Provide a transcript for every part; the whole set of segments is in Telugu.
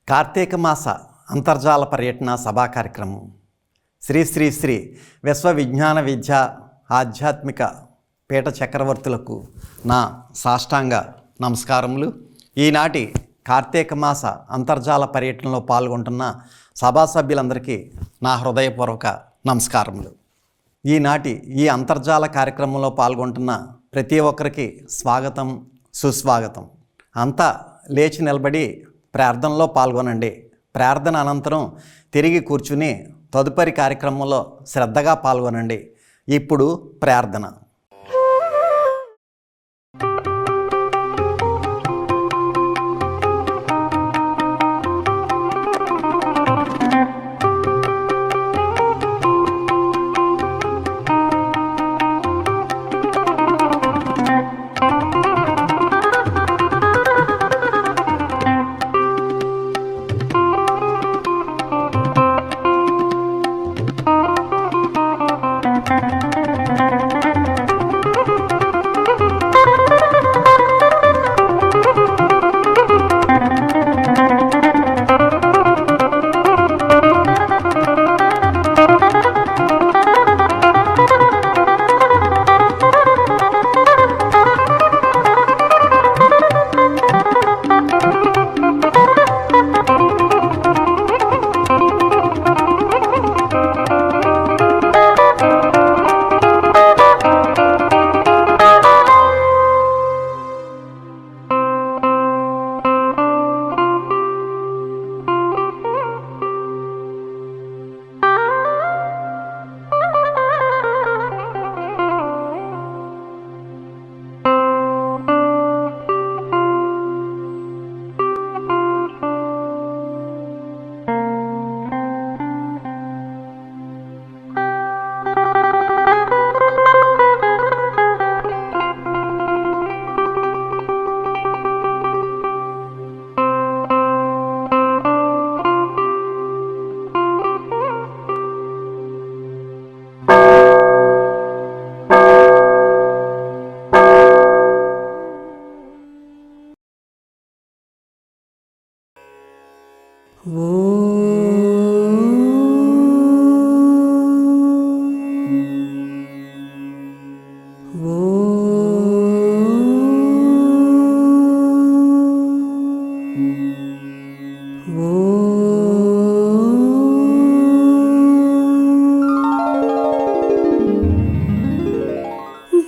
కార్తీక మాస అంతర్జాల పర్యటన సభా కార్యక్రమం శ్రీ శ్రీ శ్రీ విశ్వ విజ్ఞాన విద్య ఆధ్యాత్మిక పీఠ చక్రవర్తులకు నా సాష్టాంగ నమస్కారములు. ఈనాటి కార్తీక మాస అంతర్జాల పర్యటనలో పాల్గొంటున్న సభా సభ్యులందరికీ నా హృదయపూర్వక నమస్కారములు. ఈనాటి ఈ అంతర్జాల కార్యక్రమంలో పాల్గొంటున్న ప్రతి ఒక్కరికి స్వాగతం, సుస్వాగతం. అంతా లేచి నిలబడి ప్రార్థనలో పాల్గొనండి. ప్రార్థన అనంతరం తిరిగి కూర్చుని తదుపరి కార్యక్రమంలో శ్రద్ధగా పాల్గొనండి. ఇప్పుడు ప్రార్థన.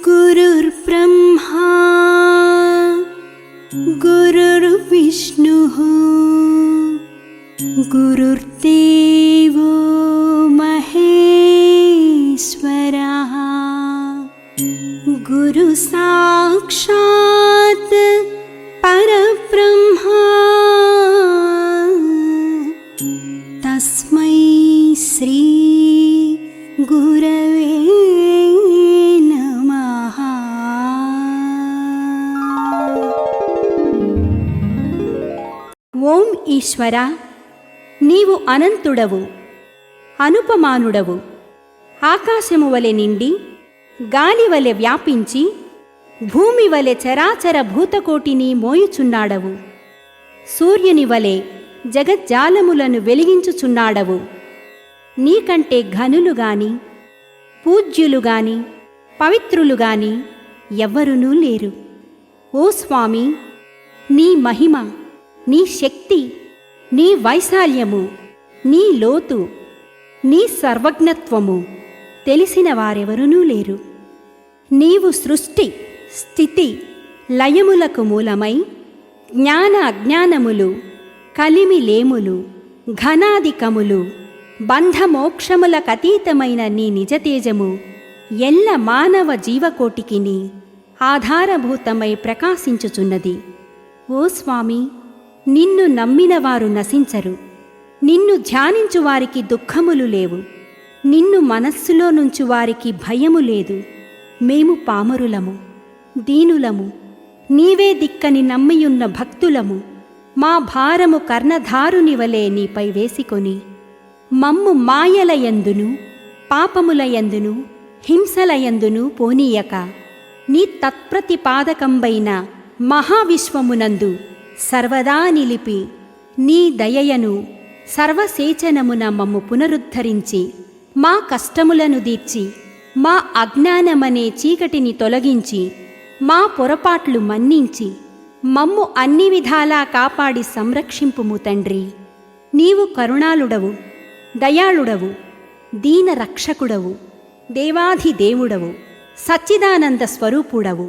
गुरुर्ब्रह्मा गुरुर्विष्णुः गुरुर्देवो महेश्वरः गुरुसाक्षात् परब्रह्मा तस्मै श्री गुरवे नमः. ఓం ఈశ్వర, నీవు అనంతుడవు, అనుపమానుడవు. ఆకాశము వలె నిండి, గాలి వలె వ్యాపించి, భూమి వలె చరాచర భూతకోటిని మోయుచున్నాడవు. సూర్యుని వలె జగజ్జాలములను వెలిగించుచున్నాడవు. నీకంటే ఘనులు గాని, పూజ్యులు గాని, పవిత్రులు గాని ఎవ్వరునూ లేరు. ఓ స్వామి, నీ మహిమ, నీ శక్తి, నీ వైశాల్యము, నీ లోతు, నీ సర్వజ్ఞత్వము తెలిసిన వారెవరునూ లేరు. నీవు సృష్టి, స్థితి, లయములకు మూలమై జ్ఞాన అజ్ఞానములు, కలిమిలేములు, ఘనాధికములు, బంధమోక్షములకతీతమైన నీ నిజతేజము ఎల్ల మానవ జీవకోటికిని ఆధారభూతమై ప్రకాశించుచున్నది. ఓ స్వామి, నిన్ను నమ్మిన వారు నశించరు. నిన్ను ధ్యానించు వారికి దుఃఖములు లేవు. నిన్ను మనస్సులో నుంచి వారికి భయము లేదు. మేము పామరులము, దీనులము, నీవే దిక్కని నమ్మియున్న భక్తులము. మా భారము కర్ణధారుని వలె నీపై వేసికొని మమ్ము మాయలయందును, పాపములయందును, హింసలయందును పోనీయక నీ తత్ప్రతిపాదకంబైన మహావిశ్వమునందు సర్వదా నిలిపి నీ దయయను సర్వసేచనమున మమ్ము పునరుద్ధరించి మా కష్టములను దీర్చి మా అజ్ఞానమనే చీకటిని తొలగించి మా పొరపాట్లు మన్నించి మమ్ము అన్ని విధాలా కాపాడి సంరక్షింపుము తండ్రి. నీవు కరుణాళుడవు, దయాళుడవు, దీన రక్షకుడవు, దేవాధిదేవుడవు, సచ్చిదానంద స్వరూపుడవు,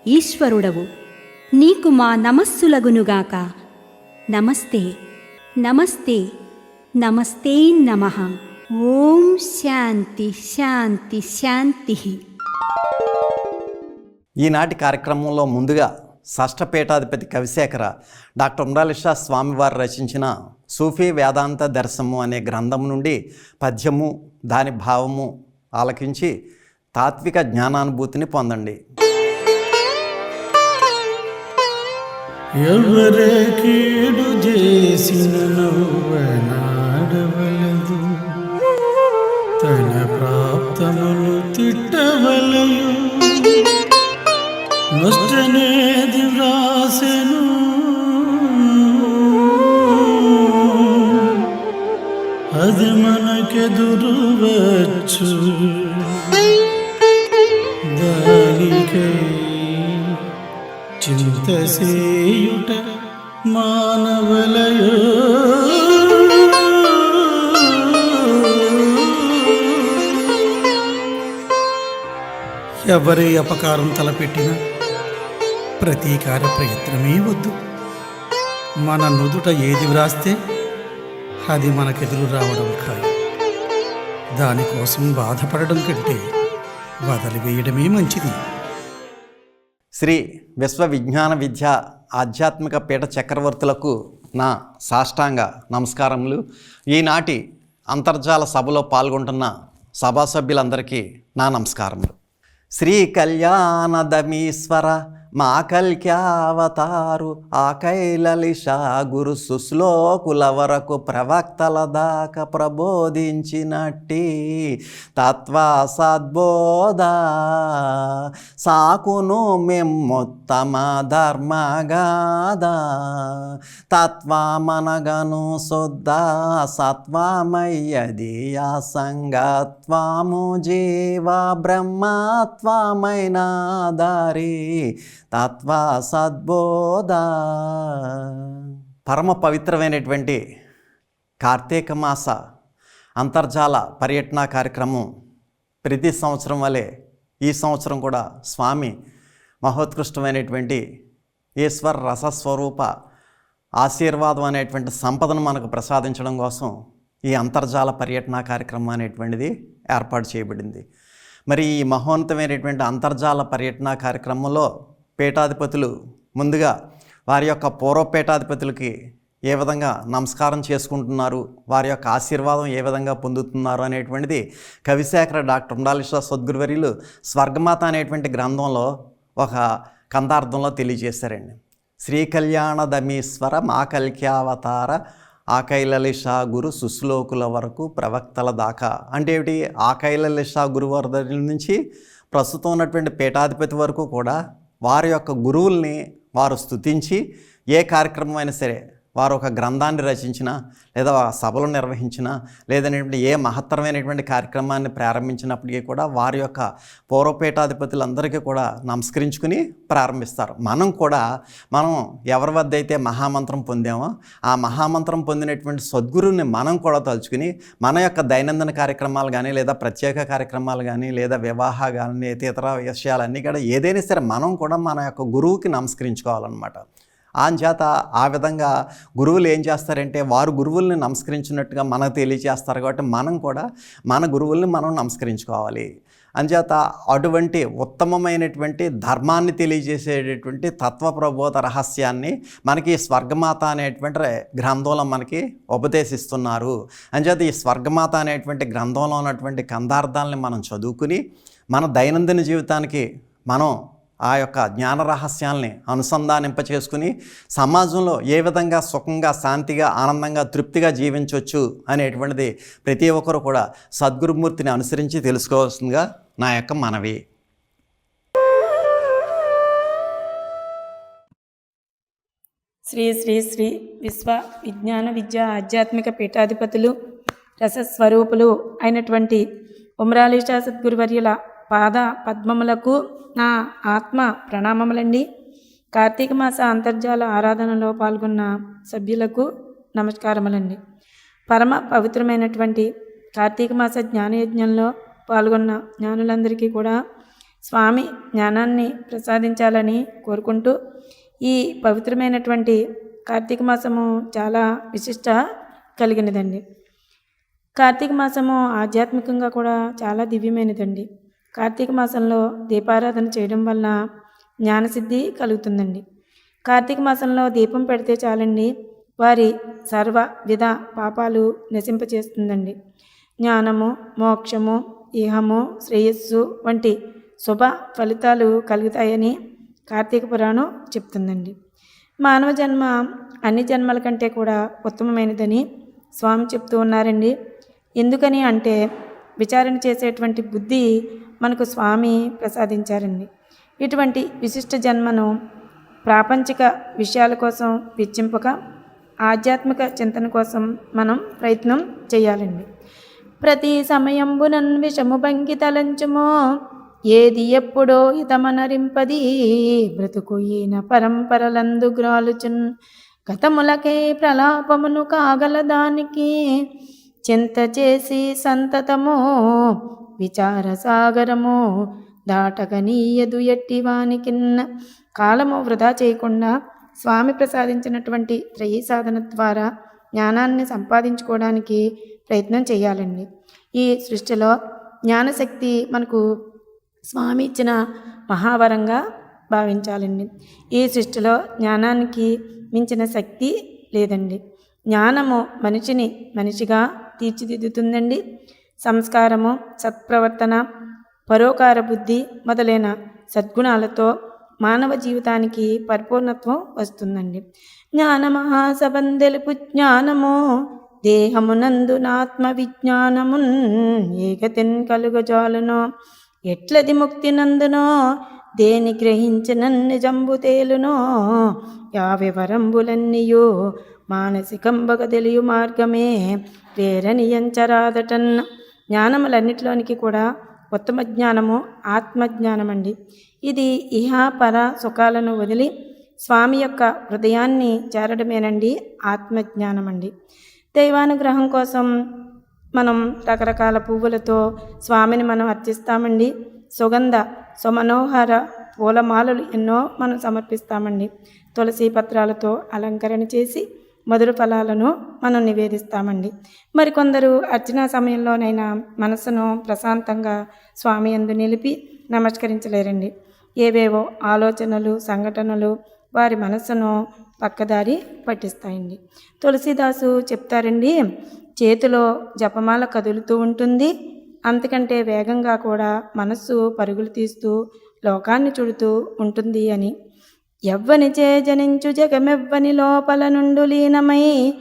ఈశ్వరుడవు. నీకు మా నమస్సులగునుగాక. నమస్తే నమస్తే నమస్తే నమః. ఓం శాంతి శాంతి శాంతి. ఈనాటి కార్యక్రమంలో ముందుగా షష్ఠపీఠాధిపతి కవిశేఖర డాక్టర్ ఉమ్రాలిషా స్వామివారు రచించిన సూఫీ వేదాంత దర్శనము అనే గ్రంథం నుండి పద్యము దాని భావము ఆలకించి తాత్విక జ్ఞానానుభూతిని పొందండి. ఎవరే కీడు చేసిన నవ్వనాడవలదు, తన ప్రాప్తమును తిట్టవలయు. నష్టనేది వ్రాసెను, అది మనకెదురువచ్చు. దానికై చింతసేయుట మానవలయో. ఎవరి అపకారం తలపెట్టినా ప్రతీకార ప్రయత్నమే వద్దు. మన నుదుట ఏది వ్రాస్తే అది మనకెదురు రావడం ఖాయం. దానికోసం బాధపడడం కంటే వదిలివేయడమే మంచిది. శ్రీ విశ్వ విజ్ఞాన విద్య ఆధ్యాత్మిక పీఠ చక్రవర్తులకు నా సాష్టాంగ నమస్కారములు. ఈనాటి అంతర్జాల సభలో పాల్గొంటున్న సభా సభ్యులందరికీ నా నమస్కారములు. శ్రీ కళ్యాణదమీశ్వర మా కల్క్యావతారు ఆ కైలలిషా గురు సుశ్లోకుల వరకు ప్రవక్తల దాకా ప్రబోధించినట్టి తత్వ సద్బోధ సాకును మెమ్మొత్తమ ధర్మగాద తత్వమనగను శుద్ధ సత్వమయ్యది ఆ సంగత్వము జీవ బ్రహ్మత్వమైన దారి తత్వ సద్బోధ. పరమ పవిత్రమైనటువంటి కార్తీక మాస అంతర్జాల పర్యటన కార్యక్రమం ప్రతి సంవత్సరం వలె ఈ సంవత్సరం కూడా స్వామి మహోత్కృష్టమైనటువంటి ఈశ్వర రసస్వరూప ఆశీర్వాదం అనేటువంటి సంపదను మనకు ప్రసాదించడం కోసం ఈ అంతర్జాల పర్యటన కార్యక్రమం అనేటువంటిది ఏర్పాటు చేయబడింది. మరి ఈ మహోన్నతమైనటువంటి అంతర్జాల పర్యటన కార్యక్రమంలో పీఠాధిపతులు ముందుగా వారి యొక్క పూర్వ పీఠాధిపతులకి ఏ విధంగా నమస్కారం చేసుకుంటున్నారు, వారి యొక్క ఆశీర్వాదం ఏ విధంగా పొందుతున్నారు అనేటువంటిది కవిశేఖర డాక్టర్ ఉమ్రాలిషా సద్గురువర్యులు స్వర్గమాత అనేటువంటి గ్రంథంలో ఒక కందార్థంలో తెలియజేశారండి. శ్రీ కళ్యాణదమీశ్వర మా కల్క్యావతార ఆకైలలిషా గురు సుశ్లోకుల వరకు ప్రవక్తల దాకా అంటే ఏమిటి? ఆకైలలిషా గురువర్ధుల నుంచి ప్రస్తుతం ఉన్నటువంటి పీఠాధిపతి వరకు కూడా వారి యొక్క గురువుల్ని వారు స్తుతించి ఏ కార్యక్రమం అయినా సరే వారు ఒక గ్రంథాన్ని రచించినా లేదా సభలు నిర్వహించినా లేదనేటువంటి ఏ మహత్తరమైనటువంటి కార్యక్రమాన్ని ప్రారంభించినప్పటికీ కూడా వారి యొక్క పూర్వపీఠాధిపతులందరికీ కూడా నమస్కరించుకుని ప్రారంభిస్తారు. మనం ఎవరి వద్ద అయితే మహామంత్రం పొందామో ఆ మహామంత్రం పొందినటువంటి సద్గురువుని మనం కూడా తలుచుకుని మన యొక్క దైనందిన కార్యక్రమాలు కానీ లేదా ప్రత్యేక కార్యక్రమాలు కానీ లేదా వివాహ కానీ ఇతర విషయాలన్నీ కూడా ఏదైనా సరే మనం కూడా మన యొక్క గురువుకి నమస్కరించుకోవాలన్నమాట. చేత ఆ విధంగా గురువులు ఏం చేస్తారంటే వారు గురువుల్ని నమస్కరించినట్టుగా మనకు తెలియజేస్తారు. కాబట్టి మనం కూడా మన గురువుల్ని మనం నమస్కరించుకోవాలి. అంచేత అటువంటి ఉత్తమమైనటువంటి ధర్మాన్ని తెలియజేసేటటువంటి తత్వప్రబోధ రహస్యాన్ని మనకి స్వర్గమాత అనేటువంటి గ్రంథంలో మనకి ఉపదేశిస్తున్నారు. అంచేత ఈ స్వర్గమాత అనేటువంటి గ్రంథంలో ఉన్నటువంటి కందార్థాలని మనం చదువుకుని మన దైనందిన జీవితానికి మనం ఆ యొక్క జ్ఞాన రహస్యాల్ని అనుసంధానింపచేసుకుని సమాజంలో ఏ విధంగా సుఖంగా శాంతిగా ఆనందంగా తృప్తిగా జీవించవచ్చు అనేటువంటిది ప్రతి ఒక్కరు కూడా సద్గురుమూర్తిని అనుసరించి తెలుసుకోవాల్సిందిగా నా యొక్క మనవి. శ్రీ శ్రీ శ్రీ విశ్వ విజ్ఞాన విద్య ఆధ్యాత్మిక పీఠాధిపతులు రసస్వరూపులు అయినటువంటి ఉమరాలీషా సద్గురువర్యుల పాద పద్మములకు నా ఆత్మ ప్రణామములండి. కార్తీక మాస అంతర్జాల ఆరాధనలో పాల్గొన్న సభ్యులకు నమస్కారములండి. పరమ పవిత్రమైనటువంటి కార్తీక మాస జ్ఞానయజ్ఞంలో పాల్గొన్న జ్ఞానులందరికీ కూడా స్వామి జ్ఞానాన్ని ప్రసాదించాలని కోరుకుంటూ, ఈ పవిత్రమైనటువంటి కార్తీక మాసము చాలా విశిష్ట కలిగినదండి. కార్తీక మాసము ఆధ్యాత్మికంగా కూడా చాలా దివ్యమైనదండి. కార్తీక మాసంలో దీపారాధన చేయడం వల్ల జ్ఞానసిద్ధి కలుగుతుందండి. కార్తీక మాసంలో దీపం పెడితే చాలండి, వారి సర్వ విధ పాపాలు నశింపచేస్తుందండి. జ్ఞానము, మోక్షము, ఇహము, శ్రేయస్సు వంటి శుభ ఫలితాలు కలుగుతాయని కార్తీక పురాణం చెప్తుందండి. మానవ జన్మ అన్ని జన్మల కంటే కూడా ఉత్తమమైనదని స్వామి చెప్తూ ఉన్నారండి. ఎందుకని అంటే విచారణ చేసేటువంటి బుద్ధి మనకు స్వామి ప్రసాదించారండి. ఇటువంటి విశిష్ట జన్మను ప్రాపంచిక విషయాల కోసం వెచ్చింపక ఆధ్యాత్మిక చింతన కోసం మనం ప్రయత్నం చేయాలండి. ప్రతి సమయంబునన్ విషము భంగి తలంచుమో, ఏది ఎప్పుడో ఇతమనరింపది బ్రతుకు ఈన పరంపరలందు గ్రాలుచున్, గతములకే ప్రలాపమును కాగలదానికి చింత చేసి సంతతము విచార సాగరము దాటగనీయదు ఎట్టివానికిన్న. కాలము వృధా చేయకుండా స్వామి ప్రసాదించినటువంటి త్రయీ సాధన ద్వారా జ్ఞానాన్ని సంపాదించుకోవడానికి ప్రయత్నం చేయాలండి. ఈ సృష్టిలో జ్ఞానశక్తి మనకు స్వామి ఇచ్చిన మహావరంగా భావించాలండి. ఈ సృష్టిలో జ్ఞానానికి మించిన శక్తి లేదండి. జ్ఞానము మనిషిని మనిషిగా తీర్చిదిద్దుతుందండి. సంస్కారము, సత్ప్రవర్తన, పరోకార బుద్ధి మొదలైన సద్గుణాలతో మానవ జీవితానికి పరిపూర్ణత్వం వస్తుందండి. జ్ఞానమహాసబందెలుపు జ్ఞానము దేహమునందునాత్మ విజ్ఞానమున్ ఏగతిన్ కలుగజాలునో, ఎట్లది ముక్తి నందునో దేని గ్రహించిన నిజంబు తేలునో, యావివరంబులన్నీయు మానసికంబగ తెలియు మార్గమే వేరనియంచరాదటన్. జ్ఞానములన్నిటిలోనికి కూడా ఉత్తమ జ్ఞానము ఆత్మజ్ఞానం అండి. ఇది ఇహ పర సుఖాలను వదిలి స్వామి యొక్క హృదయాన్ని చేరడమేనండి ఆత్మజ్ఞానం అండి. దైవానుగ్రహం కోసం మనం రకరకాల పువ్వులతో స్వామిని మనం అర్చిస్తామండి. సుగంధ సుమనోహర పూలమాలలు ఎన్నో మనం సమర్పిస్తామండి. తులసి పత్రాలతో అలంకరణ చేసి మధుర ఫలాలను మనం నివేదిస్తామండి. మరికొందరు అర్చనా సమయంలోనైనా మనసును ప్రశాంతంగా స్వామి యందు నిలిపి నమస్కరించలేరండి. ఏవేవో ఆలోచనలు, సంఘటనలు వారి మనస్సును పక్కదారి పట్టిస్తాయండి. తులసీదాసు చెప్తారండి, చేతిలో జపమాల కదులుతూ ఉంటుంది, అంతకంటే వేగంగా కూడా మనస్సు పరుగులు తీస్తూ లోకాన్ని చుడుతూ ఉంటుంది అని. ఎవ్వని చే జనించు జగమెవ్వని లోపల నుండు లీనమై,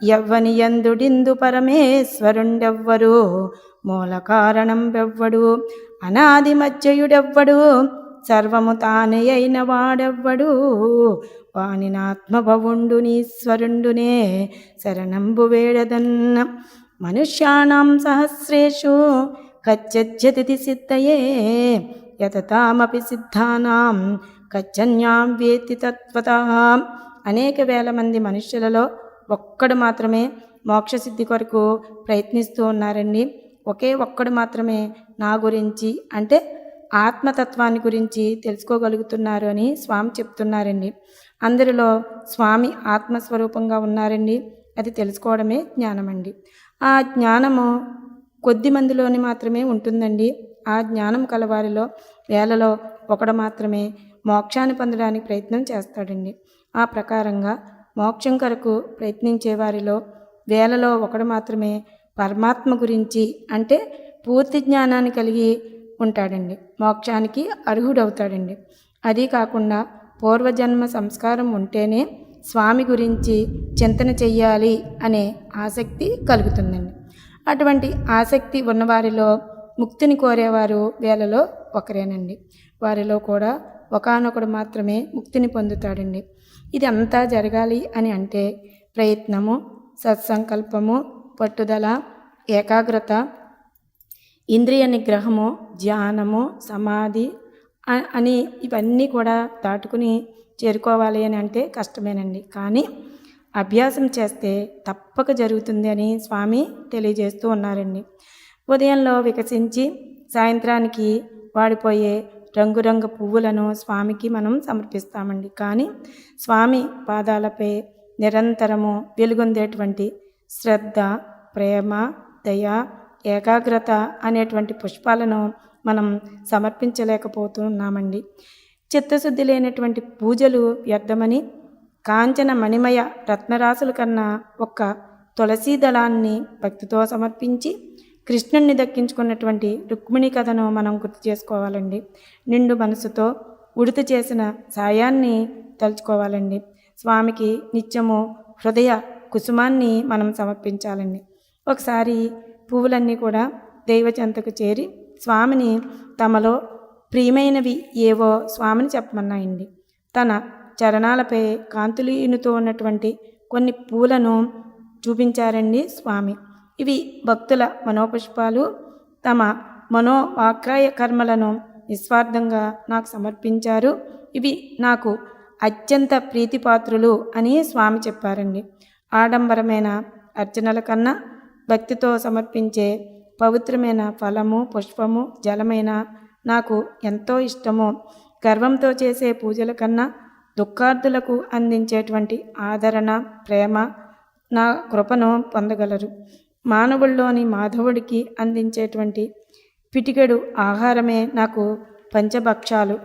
ఎవ్వని యందుడిందు పరమేశ్వరుండెవ్వరు, మూల కారణం వెవ్వడు, అనాది మధ్యయుడెవ్వడు, సర్వము తానే అయిన వాడెవ్వడు, వానినాత్మభవుండు నీశ్వరుండునే శరణంబు వేడదన్న. మనుష్యాణం సహస్రేషు కచ్చజ్జతి సిద్ధయే, యతతామపి సిద్ధానాం కచ్చన్యాం వేత్తి తత్వతః. అనేక వేల మంది మనుష్యులలో ఒక్కడు మాత్రమే మోక్షసిద్ధి కొరకు ప్రయత్నిస్తూ ఉన్నారండి. ఒకే ఒక్కడు మాత్రమే నా గురించి అంటే ఆత్మతత్వాన్ని గురించి తెలుసుకోగలుగుతున్నారు అని స్వామి చెప్తున్నారండి. అందరిలో స్వామి ఆత్మస్వరూపంగా ఉన్నారండి. అది తెలుసుకోవడమే జ్ఞానమండి. ఆ జ్ఞానము కొద్ది మందిలోని మాత్రమే ఉంటుందండి. ఆ జ్ఞానం కలవారిలో వేలలో ఒకడు మాత్రమే మోక్షాన్ని పొందడానికి ప్రయత్నం చేస్తాడండి. ఆ ప్రకారంగా మోక్షం కొరకు ప్రయత్నించే వారిలో వేలలో ఒకడు మాత్రమే పరమాత్మ గురించి అంటే పూర్తి జ్ఞానాన్ని కలిగి ఉంటాడండి. మోక్షానికి అర్హుడవుతాడండి. అది కాకుండా పూర్వజన్మ సంస్కారం ఉంటేనే స్వామి గురించి చింతన చెయ్యాలి అనే ఆసక్తి కలుగుతుందండి. అటువంటి ఆసక్తి ఉన్నవారిలో ముక్తిని కోరేవారు వేలలో ఒకరేనండి. వారిలో కూడా ఒకానొకడు మాత్రమే ముక్తిని పొందుతాడండి. ఇది అంతా జరగాలి అని అంటే ప్రయత్నము, సత్సంకల్పము, పట్టుదల, ఏకాగ్రత, ఇంద్రియ నిగ్రహము, ధ్యానము, సమాధి అని ఇవన్నీ కూడా దాటుకుని చేరుకోవాలి అని అంటే కష్టమేనండి. కానీ అభ్యాసం చేస్తే తప్పక జరుగుతుంది అని స్వామి తెలియజేస్తూ ఉన్నారండి. ఉదయంలో వికసించి సాయంత్రానికి వాడిపోయే రంగురంగు పువ్వులను స్వామికి మనం సమర్పిస్తామండి. కానీ స్వామి పాదాలపై నిరంతరము వెలుగొందేటువంటి శ్రద్ధ, ప్రేమ, దయ, ఏకాగ్రత అనేటువంటి పుష్పాలను మనం సమర్పించలేకపోతున్నామండి. చిత్తశుద్ధి లేనటువంటి పూజలు వ్యర్థమని కాంచన మణిమయ రత్నరాశుల కన్నా ఒక్క తులసీ దళాన్ని భక్తితో సమర్పించి కృష్ణుణ్ణి దక్కించుకున్నటువంటి రుక్మిణి కథను మనం గుర్తు చేసుకోవాలండి. నిండు మనసుతో ఉడిత చేసిన సాయాన్ని తలుచుకోవాలండి. స్వామికి నిత్యము హృదయ కుసుమాన్ని మనం సమర్పించాలండి. ఒకసారి పువ్వులన్నీ కూడా దైవ చెంతకు చేరి స్వామిని తమలో ప్రియమైనవి ఏవో స్వామిని చెప్పమన్నాయండి. తన చరణాలపై కాంతులు ఈనుతూ ఉన్నటువంటి కొన్ని పూలను చూపించారండి స్వామి. ఇవి భక్తుల మనోపుష్పాలు. తమ మనోవాక్కాయ కర్మలను నిస్వార్థంగా నాకు సమర్పించారు. ఇవి నాకు అత్యంత ప్రీతిపాత్రులు అని స్వామి చెప్పారండి. ఆడంబరమైన అర్చనల కన్నా భక్తితో సమర్పించే పవిత్రమైన ఫలము, పుష్పము, జలమైన నాకు ఎంతో ఇష్టము. గర్వంతో చేసే పూజల కన్నా దుఃఖార్థులకు అందించేటువంటి ఆదరణ, ప్రేమ, నా కృపను పొందగలరు. మానవుల్లోని మాధవుడికి అందించేటువంటి పిటికెడు ఆహారమే నాకు పంచభక్షాలు.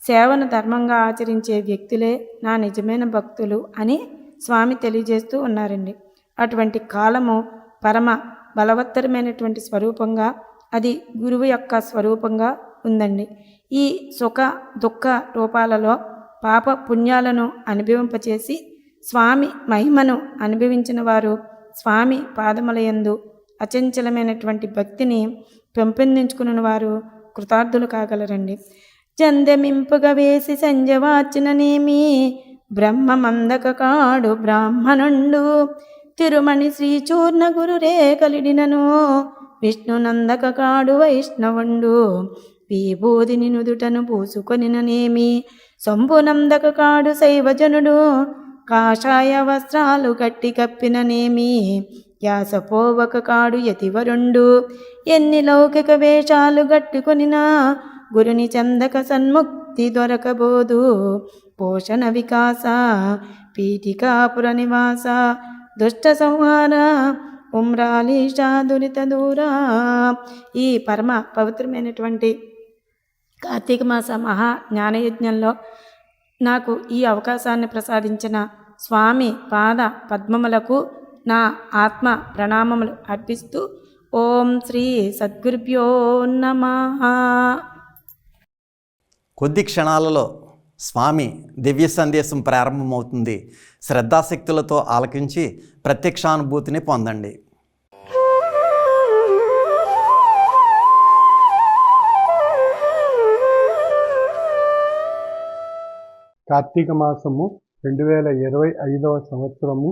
సేవను ధర్మంగా ఆచరించే వ్యక్తులే నా నిజమైన భక్తులు అని స్వామి తెలియజేస్తూ ఉన్నారండి. అటువంటి కాలము పరమ బలవత్తరమైనటువంటి స్వరూపంగా, అది గురువు యొక్క స్వరూపంగా ఉందండి. ఈ సుఖ దుఃఖ రూపాలలో పాప పుణ్యాలను అనుభవింపచేసి స్వామి మహిమను అనుభవించిన వారు స్వామి పాదములయందు అచంచలమైనటువంటి భక్తిని పెంపొందించుకున్న వారు కృతార్థులు కాగలరండి. చందమింపుగా వేసి సంజవార్చననేమి బ్రహ్మమందక కాడు బ్రాహ్మణుండు తిరుమణి శ్రీచూర్ణ గురురే కలిడినను విష్ణునందక కాడు వైష్ణవుండు విభూదిని నుదుటను పూసుకొనిననేమి శంభునందక కాడు శైవజనుడు కాషాయ వస్త్రాలు గట్టి కప్పిననేమి యాసపోవక కాడు యతివరుండు ఎన్ని లౌకిక వేషాలు గట్టుకొనినా గురుని చందక సన్ముక్తి దొరకబోదు పోషణ వికాస పీఠికాపుర నివాస దుష్ట సంహార ఉమ్రాలీషా దురిత దూరా. ఈ పరమ పవిత్రమైనటువంటి కార్తీక మాస మహా జ్ఞానయజ్ఞంలో నాకు ఈ అవకాశాన్ని ప్రసాదించిన స్వామి పాద పద్మములకు నా ఆత్మ ప్రణామములు అర్పిస్తూ ఓం శ్రీ సద్గురుభ్యో నమః. కొద్ది క్షణాలలో స్వామి దివ్య సందేశం ప్రారంభమవుతుంది. శ్రద్ధాశక్తులతో ఆలకించి ప్రత్యక్షానుభూతిని పొందండి. కార్తీక మాసము 2025 సంవత్సరము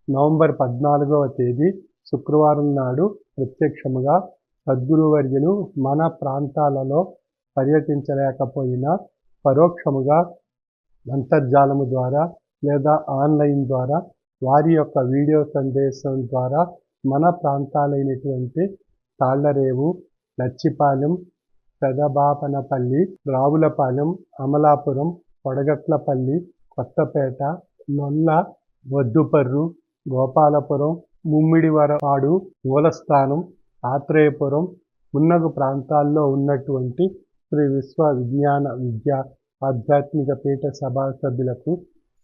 నవంబర్ 14వ తేదీ శుక్రవారం నాడు ప్రత్యక్షముగా సద్గురువర్యులు మన ప్రాంతాలలో పర్యటించలేకపోయినా పరోక్షముగా అంతర్జాలము ద్వారా లేదా ఆన్లైన్ ద్వారా వారి యొక్క వీడియో సందేశం ద్వారా మన ప్రాంతాలైనటువంటి తాళ్లరేవు, లచ్చిపాలెం, పెదబాపనపల్లి, రావులపాలెం, అమలాపురం, పొడగట్లపల్లి, కొత్తపేట, నొల్ల, వద్దుపర్రు, గోపాలపురం, ముమ్మిడివరపాడు, మూలస్థానం, ఆత్రేయపురం మున్నగు ప్రాంతాల్లో ఉన్నటువంటి శ్రీ విశ్వ విజ్ఞాన విద్యా ఆధ్యాత్మిక పీఠ సభా సభ్యులకు,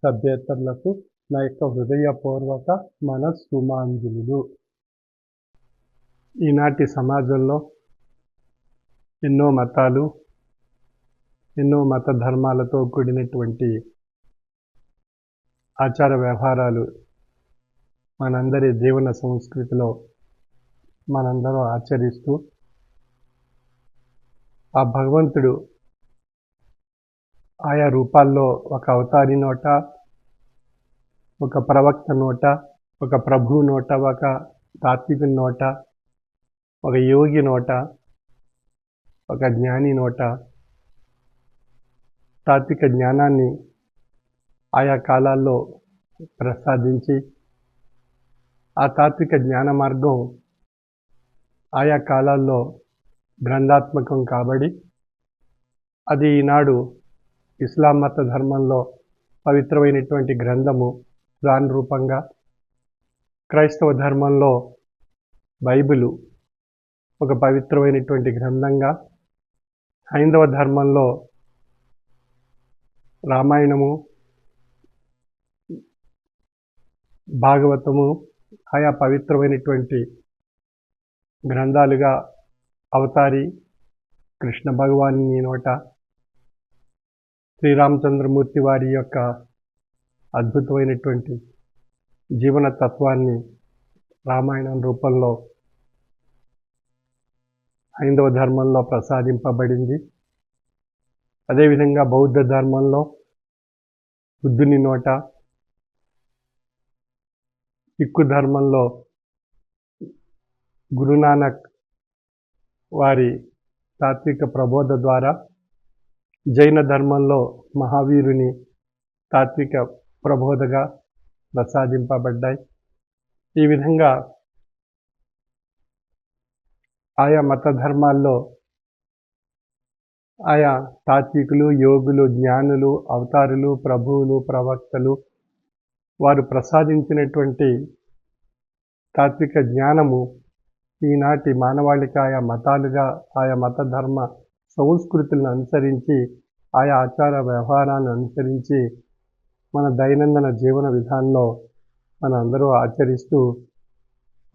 సభ్యేతరులకు నా యొక్క హృదయపూర్వక మనస్సుమాంజలులు. ఈనాటి సమాజంలో ఎన్నో మతాలు, ఎన్నో మత ధర్మాలతో కూడినటువంటి ఆచార వ్యవహారాలు మనందరి జీవన సంస్కృతిలో మనందరం ఆచరిస్తూ ఆ భగవంతుడు ఆయా రూపాల్లో ఒక అవతారి నోట, ఒక ప్రవక్త నోట, ఒక ప్రభువు నోట, ఒక తాత్వికుని నోట, ఒక యోగి నోట, ఒక జ్ఞాని నోట తాత్విక జ్ఞానాన్ని ఆయా కాలాల్లో ప్రసాదించి, ఆ తాత్విక జ్ఞాన మార్గం ఆయా కాలాల్లో గ్రంథాత్మకం కాబడి అది ఈనాడు ఇస్లాం మత ధర్మంలో పవిత్రమైనటువంటి గ్రంథము ఖురాన్ రూపంగా, క్రైస్తవ ధర్మంలో బైబిలు ఒక పవిత్రమైనటువంటి గ్రంథంగా, హైందవ ధర్మంలో రామాయణము, భాగవతము ఆయా పవిత్రమైనటువంటి గ్రంథాలుగా అవతారి కృష్ణ భగవాని నోట, శ్రీరామచంద్రమూర్తి వారి యొక్క అద్భుతమైనటువంటి జీవన తత్వాన్ని రామాయణం రూపంలో హైందవ ధర్మంలో ప్రసాదింపబడింది. అదేవిధంగా బౌద్ధ ధర్మంలో బుద్ధుని నోట, సిక్కు ధర్మంలో గురునానక్ వారి తాత్విక ప్రబోధ ద్వారా, జైన ధర్మంలో మహావీరుని తాత్విక ప్రబోధగా ప్రసాదింపబడ్డాయి. ఈ విధంగా ఆయా మత ధర్మాల్లో ఆయా తాత్వికులు, యోగులు, జ్ఞానులు, అవతారులు, ప్రభువులు, ప్రవక్తలు వారు ప్రసాదించినటువంటి తాత్విక జ్ఞానము ఈనాటి మానవాళికి ఆయా మతాలుగా, ఆయా మత ధర్మ సంస్కృతులను అనుసరించి, ఆయా ఆచార వ్యవహారాలను అనుసరించి మన దైనందిన జీవన విధానంలో మన అందరూ ఆచరిస్తూ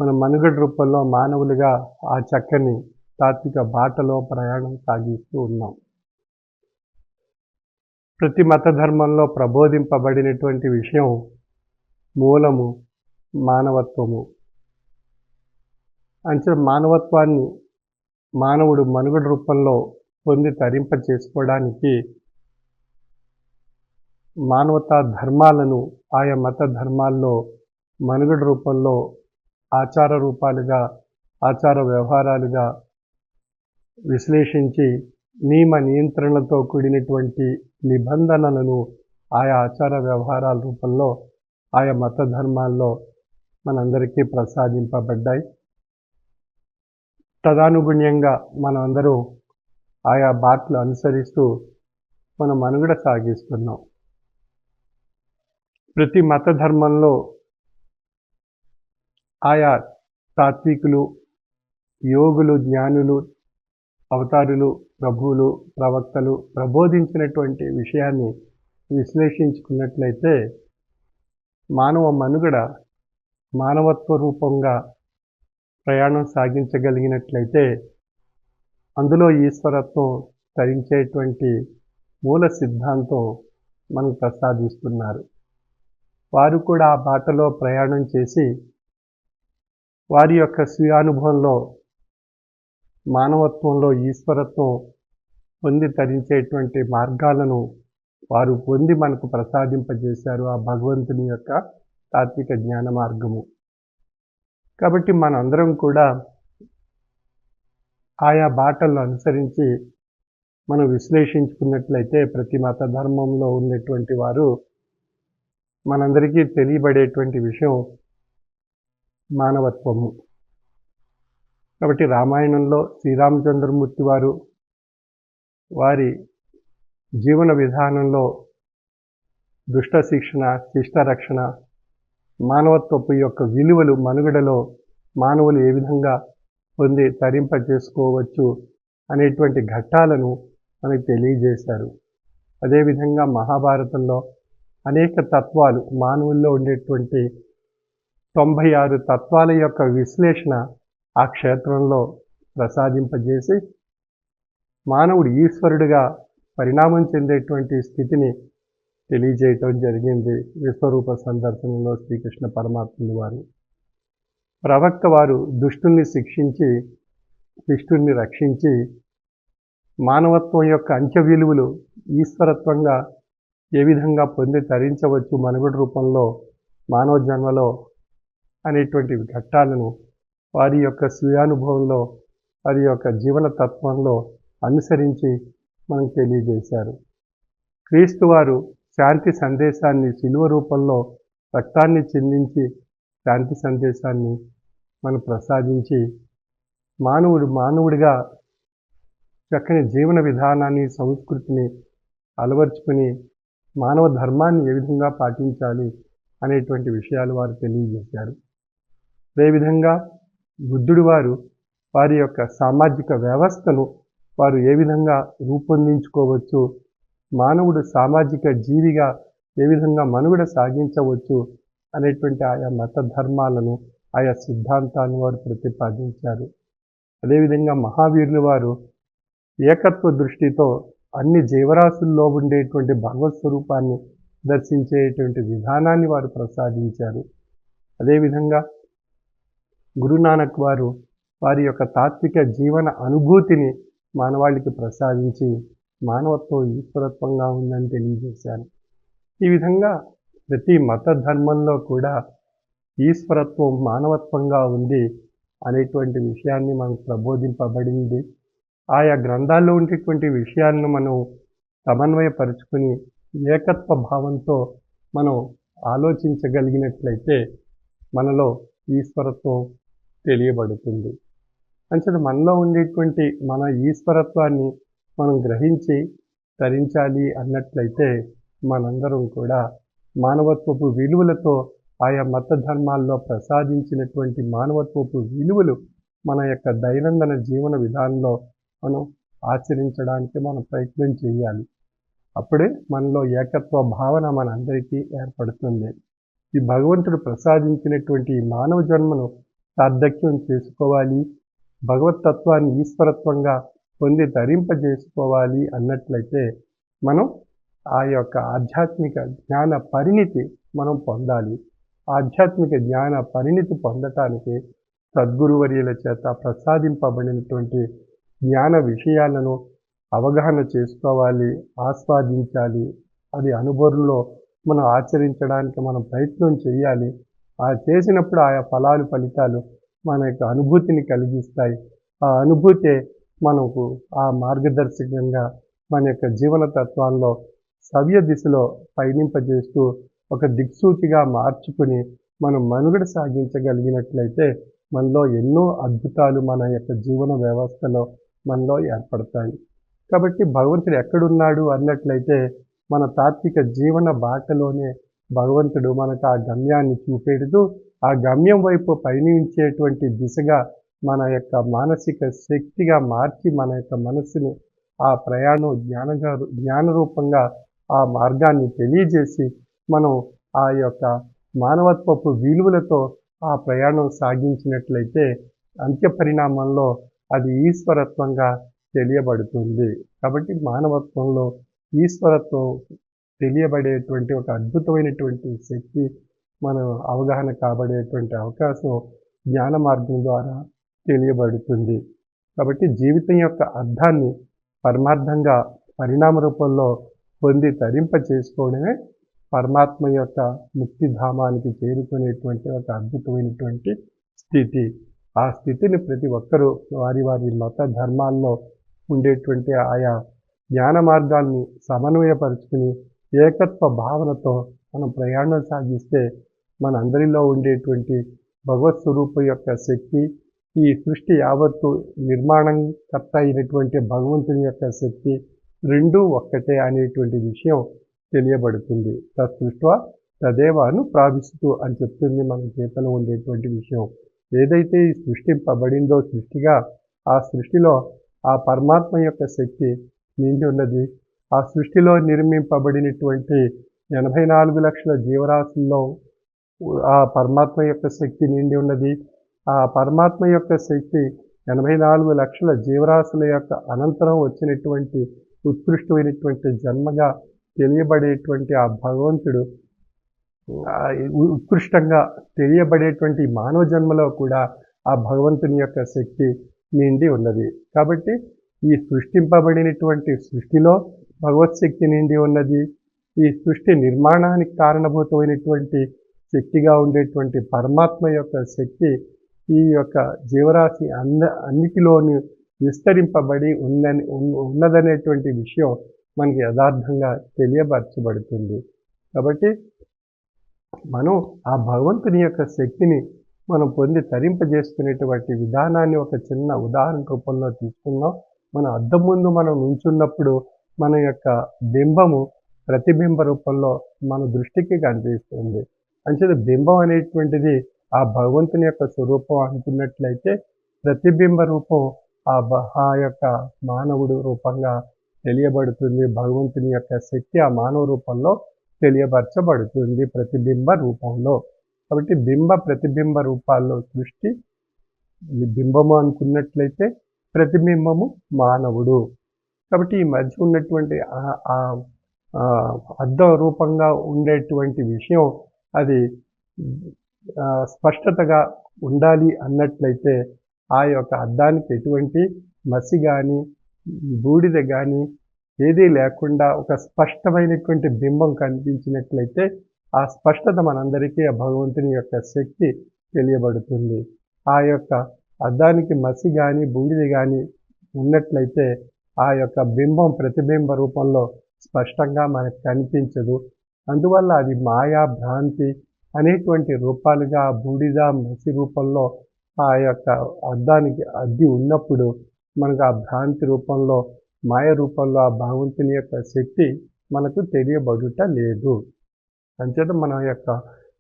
మన మనుగడ రూపంలో మానవులుగా ఆ చక్కని తాత్విక బాటలో ప్రయాణం సాగిస్తూ ఉన్నాం. ప్రతి మత ధర్మంలో ప్రబోధింపబడినటువంటి విషయం మూలము మానవత్వము. అంచే మానవత్వాన్ని మానవుడు మనుగడ రూపంలో పొంది తరింప చేసుకోవడానికి మానవతా ధర్మాలను ఆయా మత ధర్మాల్లో మనుగడ రూపంలో ఆచార రూపాలుగా, ఆచార వ్యవహారాలుగా విశ్లేషించి నియమ నియంత్రణలతో కూడినటువంటి నిబంధనలను ఆయా ఆచార వ్యవహారాల రూపంలో ఆయా మత ధర్మాల్లో మనందరికీ ప్రసాదింపబడ్డాయి. తదనుగుణ్యంగా మనం అందరూ ఆయా బాటలు అనుసరిస్తూ మన మనుగడ సాగిస్తున్నాం. ప్రతి మత ధర్మంలో ఆయా తాత్వికులు, యోగులు, జ్ఞానులు, అవతారులు, ప్రభువులు, ప్రవక్తలు ప్రబోధించినటువంటి విషయాన్ని విశ్లేషించుకున్నట్లయితే మానవ మనుగడ మానవత్వ రూపంగా ప్రయాణం సాగించగలిగినట్లయితే అందులో ఈశ్వరత్వం తరించేటువంటి మూల సిద్ధాంతం మనకు ప్రసాదిస్తున్నారు. వారు కూడా ఆ బాటలో ప్రయాణం చేసి వారి యొక్క స్వీయానుభవంలో మానవత్వంలో ఈశ్వరత్వం పొంది తరించేటువంటి మార్గాలను వారు పొంది మనకు ప్రసాదింపజేశారు, ఆ భగవంతుని యొక్క తాత్విక జ్ఞాన మార్గము. కాబట్టి మనందరం కూడా ఆయా బాటలను అనుసరించి మనం విశ్లేషించుకున్నట్లయితే ప్రతి మత ధర్మంలో ఉన్నటువంటి వారు మనందరికీ తెలియబడేటువంటి విషయం మానవత్వము. కాబట్టి రామాయణంలో శ్రీరామచంద్రమూర్తి వారు వారి జీవన విధానంలో దుష్ట శిక్షణ, శిష్ట రక్షణ, మానవత్వపు యొక్క విలువలు మనుగడలో మానవులు ఏ విధంగా పొంది తరింప చేసుకోవచ్చు అనేటువంటి ఘట్టాలను మనకు తెలియజేశారు. అదేవిధంగా మహాభారతంలో అనేక తత్వాలు, మానవుల్లో ఉండేటువంటి 96 తత్వాల యొక్క విశ్లేషణ ఆ క్షేత్రంలో ప్రసాదింపజేసి మానవుడు ఈశ్వరుడిగా పరిణామం చెందేటువంటి స్థితిని తెలియజేయటం జరిగింది. విశ్వరూప సందర్శనంలో శ్రీకృష్ణ పరమాత్ముని వారు, ప్రవక్త వారు దుష్టుల్ని శిక్షించి శిష్టుల్ని రక్షించి మానవత్వం యొక్క అంచె విలువలు ఈశ్వరత్వంగా ఏ విధంగా పొంది తరించవచ్చు మనుగడ రూపంలో మానవ జన్మలో అనేటువంటి ఘట్టాలను వారి యొక్క స్వీయానుభవంలో వారి యొక్క జీవన తత్వంలో అనుసరించి మనకు తెలియజేశారు. క్రీస్తు వారు శాంతి సందేశాన్ని శిలువ రూపంలో రక్తాన్ని చిందించి శాంతి సందేశాన్ని మనం ప్రసాదించి మానవుడిగా చక్కని జీవన విధానాన్ని సంస్కృతిని అలవర్చుకుని మానవ ధర్మాన్ని ఏ విధంగా పాటించాలి అనేటువంటి విషయాలు వారు తెలియజేశారు. అదేవిధంగా బుద్ధుడు వారు వారి యొక్క సామాజిక వ్యవస్థను వారు ఏ విధంగా రూపొందించుకోవచ్చు, మానవుడు సామాజిక జీవిగా ఏ విధంగా మనుగడ సాగించవచ్చు అనేటువంటి ఆయా మత ధర్మాలను ఆయా సిద్ధాంతాలను వారు ప్రతిపాదించారు. అదేవిధంగా మహావీరులు వారు ఏకత్వ దృష్టితో అన్ని జీవరాశుల్లో ఉండేటువంటి భగవత్ స్వరూపాన్ని దర్శించేటువంటి విధానాన్ని వారు ప్రసాదించారు. అదేవిధంగా గురునానక్ వారు వారి యొక్క తాత్విక జీవన అనుభూతిని మానవాళికి ప్రసాదించి మానవత్వం ఈశ్వరత్వంగా ఉందని తెలియజేశారు. ఈ విధంగా ప్రతి మత ధర్మంలో కూడా ఈశ్వరత్వం మానవత్వంగా ఉంది అనేటువంటి విషయాన్ని మనకు ప్రబోధింపబడింది. ఆయా గ్రంథాల్లో ఉండేటువంటి విషయాలను మనం సమన్వయపరుచుకుని ఏకత్వ భావంతో మనం ఆలోచించగలిగినట్లయితే మనలో ఈశ్వరత్వం తెలియబడుతుంది. అంచేత మనలో ఉండేటువంటి మన ఈశ్వరత్వాన్ని మనం గ్రహించి తరించాలి అన్నట్లయితే మనందరం కూడా మానవత్వపు విలువలతో ఆయా మత ధర్మాల్లో ప్రసాదించినటువంటి మానవత్వపు విలువలు మన యొక్క దైనందిన జీవన విధానంలో మనం ఆచరించడానికి మనం ప్రయత్నం చేయాలి. అప్పుడే మనలో ఏకత్వ భావన మనందరికీ ఏర్పడుతుంది. ఈ భగవంతుడు ప్రసాదించినటువంటి ఈ మానవ జన్మను సార్థక్యం చేసుకోవాలి, భగవతత్వాన్ని ఈశ్వరత్వంగా పొంది ధరింపజేసుకోవాలి అన్నట్లయితే మనం ఆ యొక్క ఆధ్యాత్మిక జ్ఞాన పరిణితి మనం పొందాలి. ఆధ్యాత్మిక జ్ఞాన పరిణితి పొందటానికి సద్గురువర్యుల చేత ప్రసాదింపబడినటువంటి జ్ఞాన విషయాలను అవగాహన చేసుకోవాలి, ఆస్వాదించాలి. అది అనుభవంలో మనం ఆచరించడానికి మనం ప్రయత్నం చేయాలి. ఆ చేసినప్పుడు ఆయా ఫలితాలు మన యొక్క అనుభూతిని కలిగిస్తాయి. ఆ అనుభూతే మనకు ఆ మార్గదర్శకంగా మన యొక్క జీవన తత్వాల్లో సవ్య దిశలో పయనింపజేస్తూ ఒక దిక్సూచిగా మార్చుకుని మనం మనుగడ సాగించగలిగినట్లయితే మనలో ఎన్నో అద్భుతాలు మన యొక్క జీవన వ్యవస్థలో మనలో ఏర్పడతాయి. కాబట్టి భగవంతుడు ఎక్కడున్నాడు అన్నట్లయితే మన తాత్విక జీవన బాటలోనే భగవంతుడు మనకు ఆ గమ్యాన్ని చూపెడుతూ ఆ గమ్యం వైపు పయనించేటువంటి దిశగా మన యొక్క మానసిక శక్తిగా మార్చి మన యొక్క మనస్సుని ఆ ప్రయాణం జ్ఞాన రూపంగా ఆ మార్గాన్ని తెలియజేసి మనం ఆ యొక్క మానవత్వపు విలువలతో ఆ ప్రయాణం సాగించినట్లయితే అంత్య పరిణామంలో అది ఈశ్వరత్వంగా తెలియబడుతుంది. కాబట్టి మానవత్వంలో ఈశ్వరత్వం తెలియబడేటువంటి ఒక అద్భుతమైనటువంటి శక్తి మనం అవగాహన కాబడేటువంటి అవకాశం జ్ఞాన మార్గం ద్వారా తెలియబడుతుంది. కాబట్టి జీవితం యొక్క అర్థాన్ని పరమార్థంగా పరిణామ రూపంలో పొంది తరింప చేసుకోవడమే పరమాత్మ యొక్క ముక్తిధామానికి చేరుకునేటువంటి ఒక అద్భుతమైనటువంటి స్థితి. ఆ స్థితిని ప్రతి ఒక్కరూ వారి వారి మత ధర్మాల్లో ఉండేటువంటి ఆయా జ్ఞాన మార్గాల్ని సమన్వయపరుచుకుని ఏకత్వ భావనతో మనం ప్రయాణం సాగిస్తే మనందరిలో ఉండేటువంటి భగవత్ స్వరూపం యొక్క శక్తి, ఈ సృష్టి యావత్తు నిర్మాణకర్త అయినటువంటి భగవంతుని యొక్క శక్తి రెండూ ఒక్కటే అనేటువంటి విషయం తెలియబడుతుంది. తత్సృష్ట్వా తదేవాను ప్రావిశతు అని చెప్తుంది మన చేతలో ఉండేటువంటి విషయం. ఏదైతే ఈ సృష్టింపబడిందో సృష్టిగా, ఆ సృష్టిలో ఆ పరమాత్మ యొక్క శక్తి నిండి ఉన్నది. ఆ సృష్టిలో నిర్మింపబడినటువంటి 84 లక్షల జీవరాశుల్లో ఆ పరమాత్మ యొక్క శక్తి నిండి ఉన్నది. ఆ పరమాత్మ యొక్క శక్తి 84 లక్షల జీవరాశుల యొక్క అనంతరం వచ్చినటువంటి ఉత్కృష్టమైనటువంటి జన్మగా తెలియబడేటువంటి ఆ భగవంతుడు ఉత్కృష్టంగా తెలియబడేటువంటి మానవ జన్మలో కూడా ఆ భగవంతుని యొక్క శక్తి నిండి ఉన్నది. కాబట్టి ఈ సృష్టింపబడినటువంటి సృష్టిలో భగవత్ శక్తి నిండి ఉన్నది. ఈ సృష్టి నిర్మాణానికి కారణభూతమైనటువంటి శక్తిగా ఉండేటువంటి పరమాత్మ యొక్క శక్తి ఈ యొక్క జీవరాశి అన్నిటిలోనూ విస్తరింపబడి ఉన్నదనేటువంటి విషయం మనకి యథార్థంగా తెలియపరచబడుతుంది. కాబట్టి మనం ఆ భగవంతుని యొక్క శక్తిని మనం పొంది తరింపజేసుకునేటువంటి విధానాన్ని ఒక చిన్న ఉదాహరణ రూపంలో తీసుకున్నాం. మన అద్దం ముందు మనం నుంచున్నప్పుడు మన యొక్క బింబము ప్రతిబింబ రూపంలో మన దృష్టికి కనిపిస్తుంది. అంచేత బింబం అనేటువంటిది ఆ భగవంతుని యొక్క స్వరూపం అనుకున్నట్లయితే ప్రతిబింబ రూపం ఆ యొక్క మానవుడు రూపంగా తెలియబడుతుంది. భగవంతుని యొక్క శక్తి ఆ మానవ రూపంలో తెలియపరచబడుతుంది ప్రతిబింబ రూపంలో. కాబట్టి బింబ ప్రతిబింబ రూపాల్లో సృష్టి బింబము అనుకున్నట్లయితే ప్రతిబింబము మానవుడు. కాబట్టి ఈ మధ్య ఉన్నటువంటి అర్థ రూపంగా ఉండేటువంటి విషయం అది స్పష్టతగా ఉండాలి అన్నట్లయితే ఆ యొక్క అద్దానికి ఎటువంటి మసి కానీ బూడిద కానీ ఏదీ లేకుండా ఒక స్పష్టమైనటువంటి బింబం కనిపించినట్లయితే ఆ స్పష్టత మనందరికీ ఆ భగవంతుని యొక్క శక్తి తెలియబడుతుంది. ఆ యొక్క అద్దానికి మసి కానీ బూడిద కానీ ఉన్నట్లయితే ఆ యొక్క బింబం ప్రతిబింబ రూపంలో స్పష్టంగా మనకు కనిపించదు. అందువల్ల అది మాయా భ్రాంతి అనేటువంటి రూపాలుగా బూడిద మసి రూపంలో ఆ యొక్క అద్దానికి అద్ది ఉన్నప్పుడు మనకు ఆ భ్రాంతి రూపంలో మాయ రూపంలో ఆ భగవంతుని యొక్క శక్తి మనకు తెలియబడుట లేదు. అంచేత మన యొక్క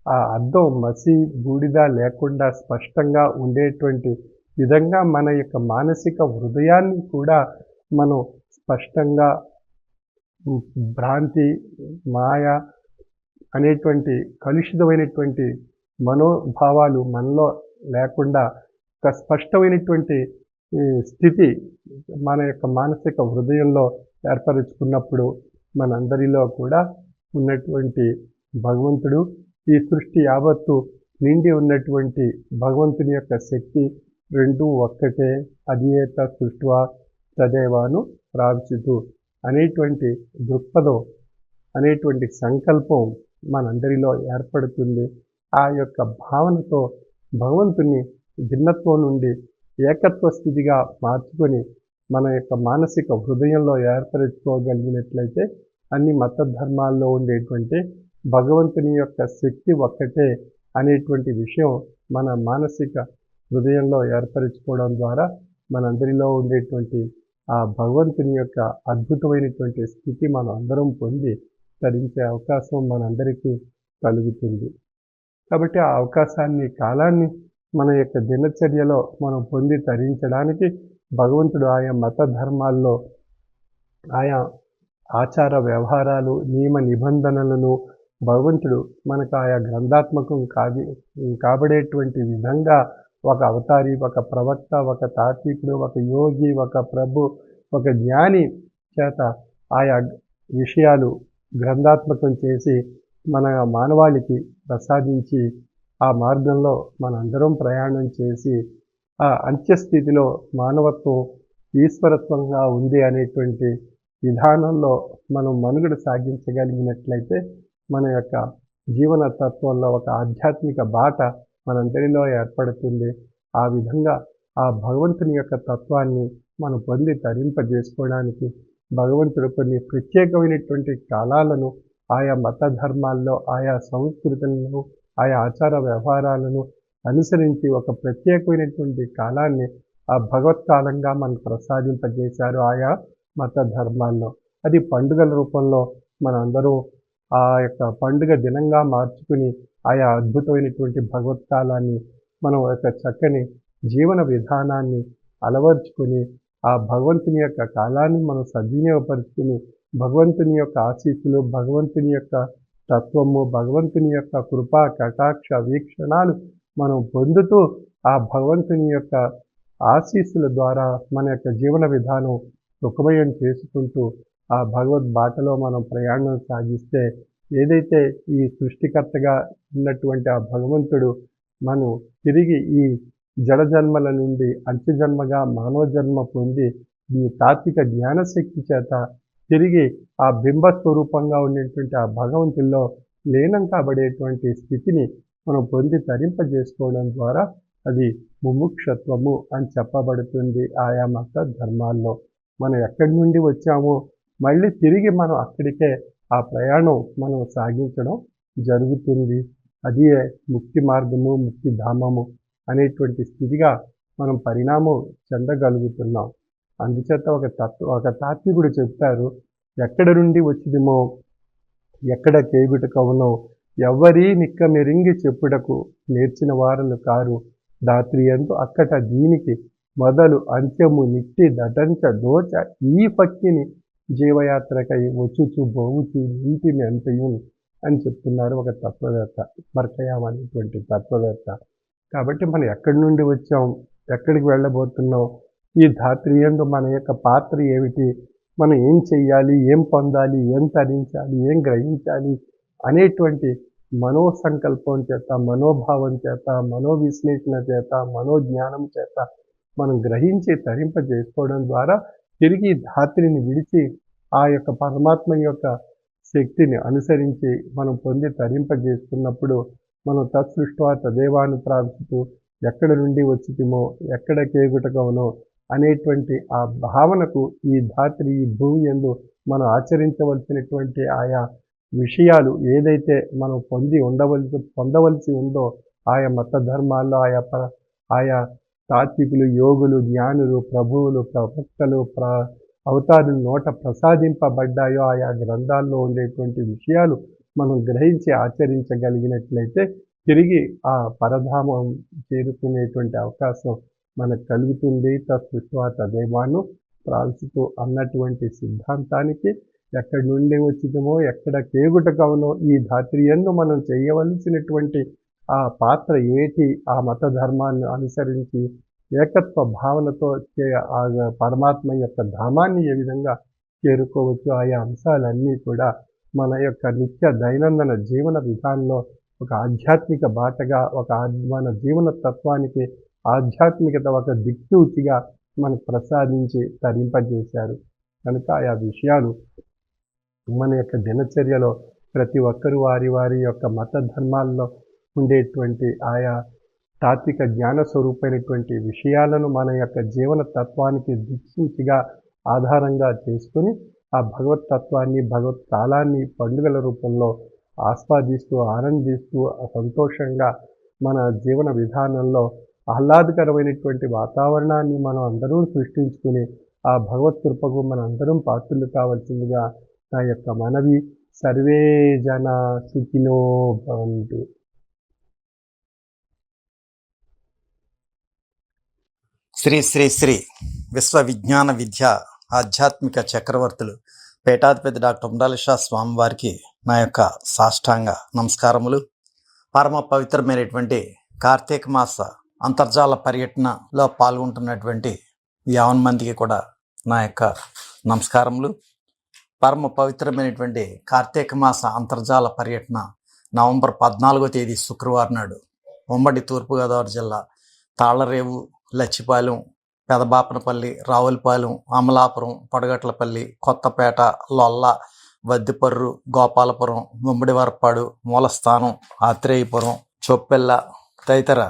ఆ అద్దం మసి బూడిద లేకుండా స్పష్టంగా ఉండేటువంటి విధంగా మన యొక్క మానసిక హృదయాన్ని కూడా మనం స్పష్టంగా భ్రాంతి మాయ అనేటువంటి కలుషితమైనటువంటి మనోభావాలు మనలో లేకుండా ఒక స్పష్టమైనటువంటి స్థితి మన యొక్క మానసిక హృదయంలో ఏర్పరచుకున్నప్పుడు మనందరిలో కూడా ఉన్నటువంటి భగవంతుడు ఈ సృష్టి యావత్తు నిండి ఉన్నటువంటి భగవంతుని యొక్క శక్తి రెండూ ఒక్కటే. అధియేత సృష్ట్వా తదేవాను ప్రాప్సితు అనేటువంటి దృక్పథం అనేటువంటి సంకల్పం మనందరిలో ఏర్పడుతుంది. ఆ యొక్క భావనతో భగవంతుని భిన్నత్వం నుండి ఏకత్వ స్థితిగా మార్చుకొని మన యొక్క మానసిక హృదయంలో ఏర్పరచుకోగలిగినట్లయితే అన్ని మత ధర్మాల్లో ఉండేటువంటి భగవంతుని యొక్క శక్తి ఒక్కటే అనేటువంటి విషయం మన మానసిక హృదయంలో ఏర్పరచుకోవడం ద్వారా మనందరిలో ఉండేటువంటి ఆ భగవంతుని యొక్క అద్భుతమైనటువంటి స్థితి మనం అందరం పొంది తరించే అవకాశం మనందరికీ కలుగుతుంది. కాబట్టి ఆ అవకాశాన్ని కాలాన్ని మన యొక్క దినచర్యలో మనం పొంది తరించడానికి భగవంతుడు ఆయా మత ధర్మాల్లో ఆయా ఆచార వ్యవహారాలు నియమ నిబంధనలను భగవంతుడు మనకు ఆయా గ్రంథాత్మకం కాబడేటువంటి విధంగా ఒక అవతారి, ఒక ప్రవక్త, ఒక తాత్వికుడు, ఒక యోగి, ఒక ప్రభు, ఒక జ్ఞాని చేత ఆయా విషయాలు గ్రంథాత్మకం చేసి మన మానవాళికి ప్రసాదించి ఆ మార్గంలో మనందరం ప్రయాణం చేసి ఆ అంత్యస్థితిలో మానవత్వం ఈశ్వరత్వంగా ఉంది అనేటువంటి విధానంలో మనం మనుగడ సాగించగలిగినట్లయితే మన యొక్క జీవన తత్వంలో ఒక ఆధ్యాత్మిక బాట మనందరిలో ఏర్పడుతుంది. ఆ విధంగా ఆ భగవంతుని యొక్క తత్వాన్ని మనం పొంది తరింపజేసుకోవడానికి భగవంతుడు కొన్ని ప్రత్యేకమైనటువంటి కాలాలను ఆయా మత ధర్మాల్లో ఆయా సంస్కృతులను ఆయా ఆచార వ్యవహారాలను అనుసరించి ఒక ప్రత్యేకమైనటువంటి కాలాన్ని ఆ భగవత్కాలంగా మనకు ప్రసాదింపజేశారు ఆయా మత ధర్మాల్లో. అది పండుగల రూపంలో మనందరూ ఆ యొక్క పండుగ దినంగా మార్చుకుని ఆయా అద్భుతమైనటువంటి భగవత్కాలాన్ని మనం ఒక చక్కని జీవన విధానాన్ని అలవర్చుకొని ఆ భగవంతుని యొక్క కాలాన్ని మనం సద్వినియోగపరుచుకుని భగవంతుని యొక్క ఆశీస్సులు, భగవంతుని యొక్క తత్వము, భగవంతుని యొక్క కృపా కటాక్ష వీక్షణాలు మనం పొందుతూ ఆ భగవంతుని యొక్క ఆశీస్సుల ద్వారా మన యొక్క జీవన విధానం సుఖమయం చేసుకుంటూ ఆ భగవద్ బాటలో మనం ప్రయాణం సాగిస్తే ఏదైతే ఈ సృష్టికర్తగా ఉన్నటువంటి ఆ భగవంతుడు మనం తిరిగి ఈ జడజన్మల నుండి అంత్యజన్మగా మానవ జన్మ పొంది ఈ తాత్విక జ్ఞానశక్తి చేత తిరిగి ఆ బింబ స్వరూపంగా ఉండేటువంటి ఆ భగవంతుల్లో లీనం కాబడేటువంటి స్థితిని మనం పొంది తరింపజేసుకోవడం ద్వారా అది ముముక్షత్వము అని చెప్పబడుతుంది ఆయా మత ధర్మాల్లో. మనం ఎక్కడి నుండి వచ్చామో మళ్ళీ తిరిగి మనం అక్కడికే ఆ ప్రయాణం మనం సాగించడం జరుగుతుంది. అదే ముక్తి మార్గము, ముక్తి ధామము అనేటువంటి స్థితిగా మనం పరిణామం చెందగలుగుతున్నాం. అందుచేత ఒక తాత్వికుడు చెప్తారు, ఎక్కడ నుండి వచ్చిదిమో ఎక్కడ కేగుటకవునో ఎవ్వరీ నిక్క మెరింగి చెప్పుటకు నేర్చిన వారలు కారు దాత్రియందు అక్కట దీనికి మొదలు అంత్యము నిట్టి దటంచ దోచ ఈ పక్కిని జీవయాత్రకై వచ్చుచు బోవుచు ఇంటిని అంతయున్ అని చెప్తున్నారు ఒక తత్వవేత్త, మర్కయాం అనేటువంటి తత్వవేత్త. కాబట్టి మనం ఎక్కడి నుండి వచ్చాం, ఎక్కడికి వెళ్ళబోతున్నాం, ఈ ధాత్రియందు మన యొక్క పాత్ర ఏమిటి, మనం ఏం చెయ్యాలి, ఏం పొందాలి, ఏం తరించాలి, ఏం గ్రహించాలి అనేటువంటి మనోసంకల్పం చేత, మనోభావం చేత, మనోవిశ్లేషణ చేత, మనోజ్ఞానం చేత మనం గ్రహించి తరింపజేసుకోవడం ద్వారా తిరిగి ధాత్రిని విడిచి ఆ యొక్క పరమాత్మ యొక్క శక్తిని అనుసరించి మనం పొంది తరింపజేసుకున్నప్పుడు మనం తత్సృష్ట్వా తదేవాను ప్రాప్తు ఎక్కడ నుండి వచ్చితిమో ఎక్కడ కేగుటకవునో అనేటువంటి ఆ భావనకు ఈ ధాత్రి, ఈ భూమి యందు మనం ఆచరించవలసినటువంటి ఆయా విషయాలు ఏదైతే మనం పొందవలసి ఉందో ఆయా మత ధర్మాల్లో ఆయా తాత్వికులు, యోగులు, జ్ఞానులు, ప్రభువులు, ప్రవక్తలు, అవతారుల నోట ప్రసాదింపబడ్డాయో ఆయా గ్రంథాల్లో ఉండేటువంటి విషయాలు మనం గ్రహించి ఆచరించగలిగినట్లయితే తిరిగి ఆ పరధామం చేరుకునేటువంటి అవకాశం మనకు కలుగుతుంది. తత్సృష్ట్వా తదేవాను ప్రాల్సితూ అన్నటువంటి సిద్ధాంతానికి ఎక్కడి నుండి వచ్చిదమో ఎక్కడ కేగుటకవునో ఈ ధాత్రియందు మనం చేయవలసినటువంటి ఆ పాత్ర ఏటి, ఆ మత ధర్మాన్ని అనుసరించి ఏకత్వ భావనతో ఆ పరమాత్మ యొక్క ధామాన్ని ఏ విధంగా చేరుకోవచ్చు, ఆయా అంశాలన్నీ కూడా మన యొక్క నిత్య దైనందిన జీవన విధానంలో ఒక ఆధ్యాత్మిక బాటగా, మన జీవన తత్వానికి ఆధ్యాత్మికత ఒక దిక్సూచిగా మనకు ప్రసాదించి తరింపజేశారు. కనుక ఆయా విషయాలు మన యొక్క దినచర్యలో ప్రతి ఒక్కరూ వారి వారి యొక్క మత ధర్మాల్లో ఉండేటువంటి ఆయా తాత్విక జ్ఞాన స్వరూపమైనటువంటి విషయాలను మన యొక్క జీవన తత్వానికి దిక్సూచిగా ఆధారంగా చేసుకుని ఆ భగవత్ తత్వాన్ని, భగవత్ కాలాన్ని పండుగల రూపంలో ఆస్వాదిస్తూ, ఆనందిస్తూ, సంతోషంగా మన జీవన విధానంలో ఆహ్లాదకరమైనటువంటి వాతావరణాన్ని మనం అందరూ సృష్టించుకుని ఆ భగవత్ కృపకు మన అందరం పాత్రులు కావాల్సిందిగా నా యొక్క మనవి. సర్వే జన సుఖినో భవంతు. శ్రీ శ్రీ శ్రీ విశ్వ విజ్ఞాన విద్య ఆధ్యాత్మిక చక్రవర్తులు పీఠాధిపతి డాక్టర్ ఉండాలి షా స్వామివారికి నా యొక్క సాష్టాంగ నమస్కారములు. పరమ పవిత్రమైనటువంటి కార్తీక మాస అంతర్జాల పర్యటనలో పాల్గొంటున్నటువంటి 50 మందికి కూడా నా యొక్క నమస్కారములు. పరమ పవిత్రమైనటువంటి కార్తీక మాస అంతర్జాల పర్యటన నవంబర్ 14వ తేదీ శుక్రవారం నాడు ఉమ్మడి తూర్పుగోదావరి జిల్లా తాళ్లరేవు, లచ్చిపాలెం, పెదబాపనపల్లి, రావులపాలెం, అమలాపురం, పొడగట్లపల్లి, కొత్తపేట, లొల్ల, వద్దిపర్రు, గోపాలపురం, ముమ్మడివారపాడు, మూలస్థానం, ఆత్రేయపురం, చొప్పెల్ల తదితర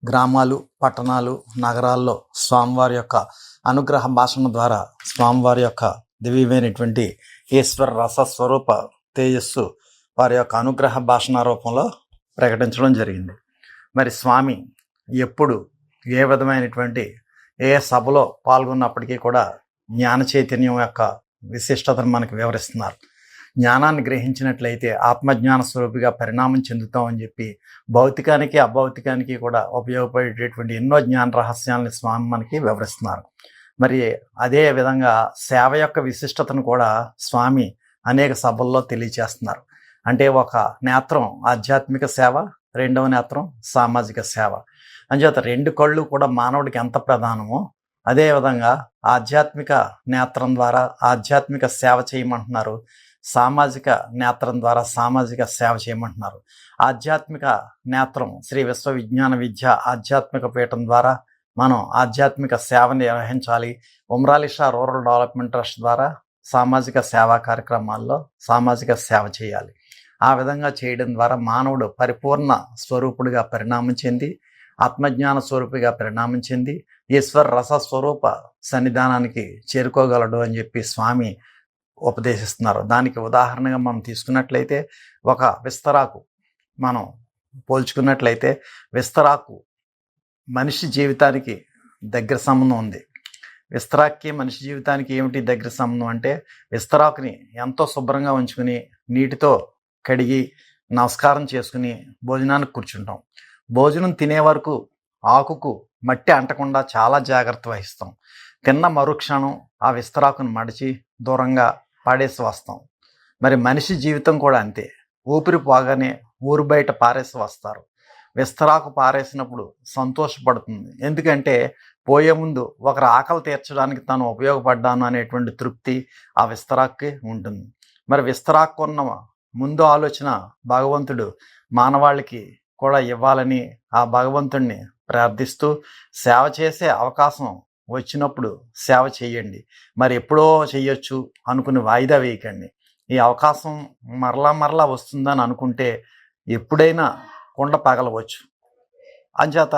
గ్రామాలు, పట్టణాలు, నగరాల్లో స్వామివారి యొక్క అనుగ్రహ భాషణ ద్వారా స్వామివారి యొక్క దివ్యమైనటువంటి ఈశ్వర రస స్వరూప తేజస్సు వారి యొక్క అనుగ్రహ భాషణ రూపంలో ప్రకటించడం జరిగింది. మరి స్వామి ఎప్పుడు ఏ విధమైనటువంటి ఏ సభలో పాల్గొన్నప్పటికీ కూడా జ్ఞాన చైతన్యం యొక్క విశిష్టతను మనకు వివరిస్తున్నారు. జ్ఞానాన్ని గ్రహించినట్లయితే ఆత్మజ్ఞాన స్వరూపిగా పరిణామం చెందుతామని చెప్పి భౌతికానికి అభౌతికానికి కూడా ఉపయోగపడేటటువంటి ఎన్నో జ్ఞాన రహస్యాలని స్వామి మనకి వివరిస్తున్నారు. మరి అదే విధంగా సేవ యొక్క విశిష్టతను కూడా స్వామి అనేక సభల్లో తెలియచేస్తున్నారు. అంటే ఒక నేత్రం ఆధ్యాత్మిక సేవ, రెండవ నేత్రం సామాజిక సేవ. అంచేత 2 కళ్ళు కూడా మానవుడికి ఎంత ప్రధానమో అదేవిధంగా ఆధ్యాత్మిక నేత్రం ద్వారా ఆధ్యాత్మిక సేవ చేయమంటున్నారు, సామాజిక నేత్రం ద్వారా సామాజిక సేవ చేయమంటున్నారు. ఆధ్యాత్మిక నేత్రం శ్రీ విశ్వ విజ్ఞాన విద్య ఆధ్యాత్మిక పీఠం ద్వారా మనం ఆధ్యాత్మిక సేవని నిర్వహించాలి. ఉమ్రాలిషా రూరల్ డెవలప్మెంట్ ట్రస్ట్ ద్వారా సామాజిక సేవా కార్యక్రమాల్లో సామాజిక సేవ చేయాలి. ఆ విధంగా చేయడం ద్వారా మానవుడు పరిపూర్ణ స్వరూపుడిగా పరిణామం చెంది ఆత్మజ్ఞాన స్వరూపిగా పరిణామం చెంది ఈశ్వర రస స్వరూప సన్నిధానానికి చేరుకోగలడు అని చెప్పి స్వామి ఉపదేశిస్తున్నారు. దానికి ఉదాహరణగా మనం తీసుకున్నట్లయితే ఒక విస్తరాకు మనం పోల్చుకున్నట్లయితే విస్తరాకు మనిషి జీవితానికి దగ్గర సంబంధం ఉంది. విస్తరాకుకి మనిషి జీవితానికి ఏమిటి దగ్గర సంబంధం అంటే, విస్తరాకుని ఎంతో శుభ్రంగా ఉంచుకుని నీటితో కడిగి నమస్కారం చేసుకుని భోజనానికి కూర్చుంటాం. భోజనం తినే వరకు ఆకుకు మట్టి అంటకుండా చాలా జాగ్రత్త వహిస్తాం. తిన్న మరుక్షణం ఆ విస్తరాకును మడిచి దూరంగా పాడేసి వస్తాం. మరి మనిషి జీవితం కూడా అంతే. ఊపిరి పోగానే ఊరు బయట పారేసి వస్తారు. విస్తరాకు పారేసినప్పుడు సంతోషపడుతుంది. ఎందుకంటే పోయే ముందు ఒకరి ఆకలి తీర్చడానికి తాను ఉపయోగపడ్డాను అనేటువంటి తృప్తి ఆ విస్తరాకుకి ఉంటుంది. మరి విస్తరాకు ఉన్న ముందు ఆలోచన భగవంతుడు మానవాళికి కూడా ఇవ్వాలని ఆ భగవంతుడిని ప్రార్థిస్తూ సేవ చేసే అవకాశం వచ్చినప్పుడు సేవ చేయండి. మరి ఎప్పుడో చెయ్యొచ్చు అనుకుని వాయిదా వేయకండి. ఈ అవకాశం మరలా వస్తుందని అనుకుంటే ఎప్పుడైనా కుండ పగలవచ్చు. అంచేత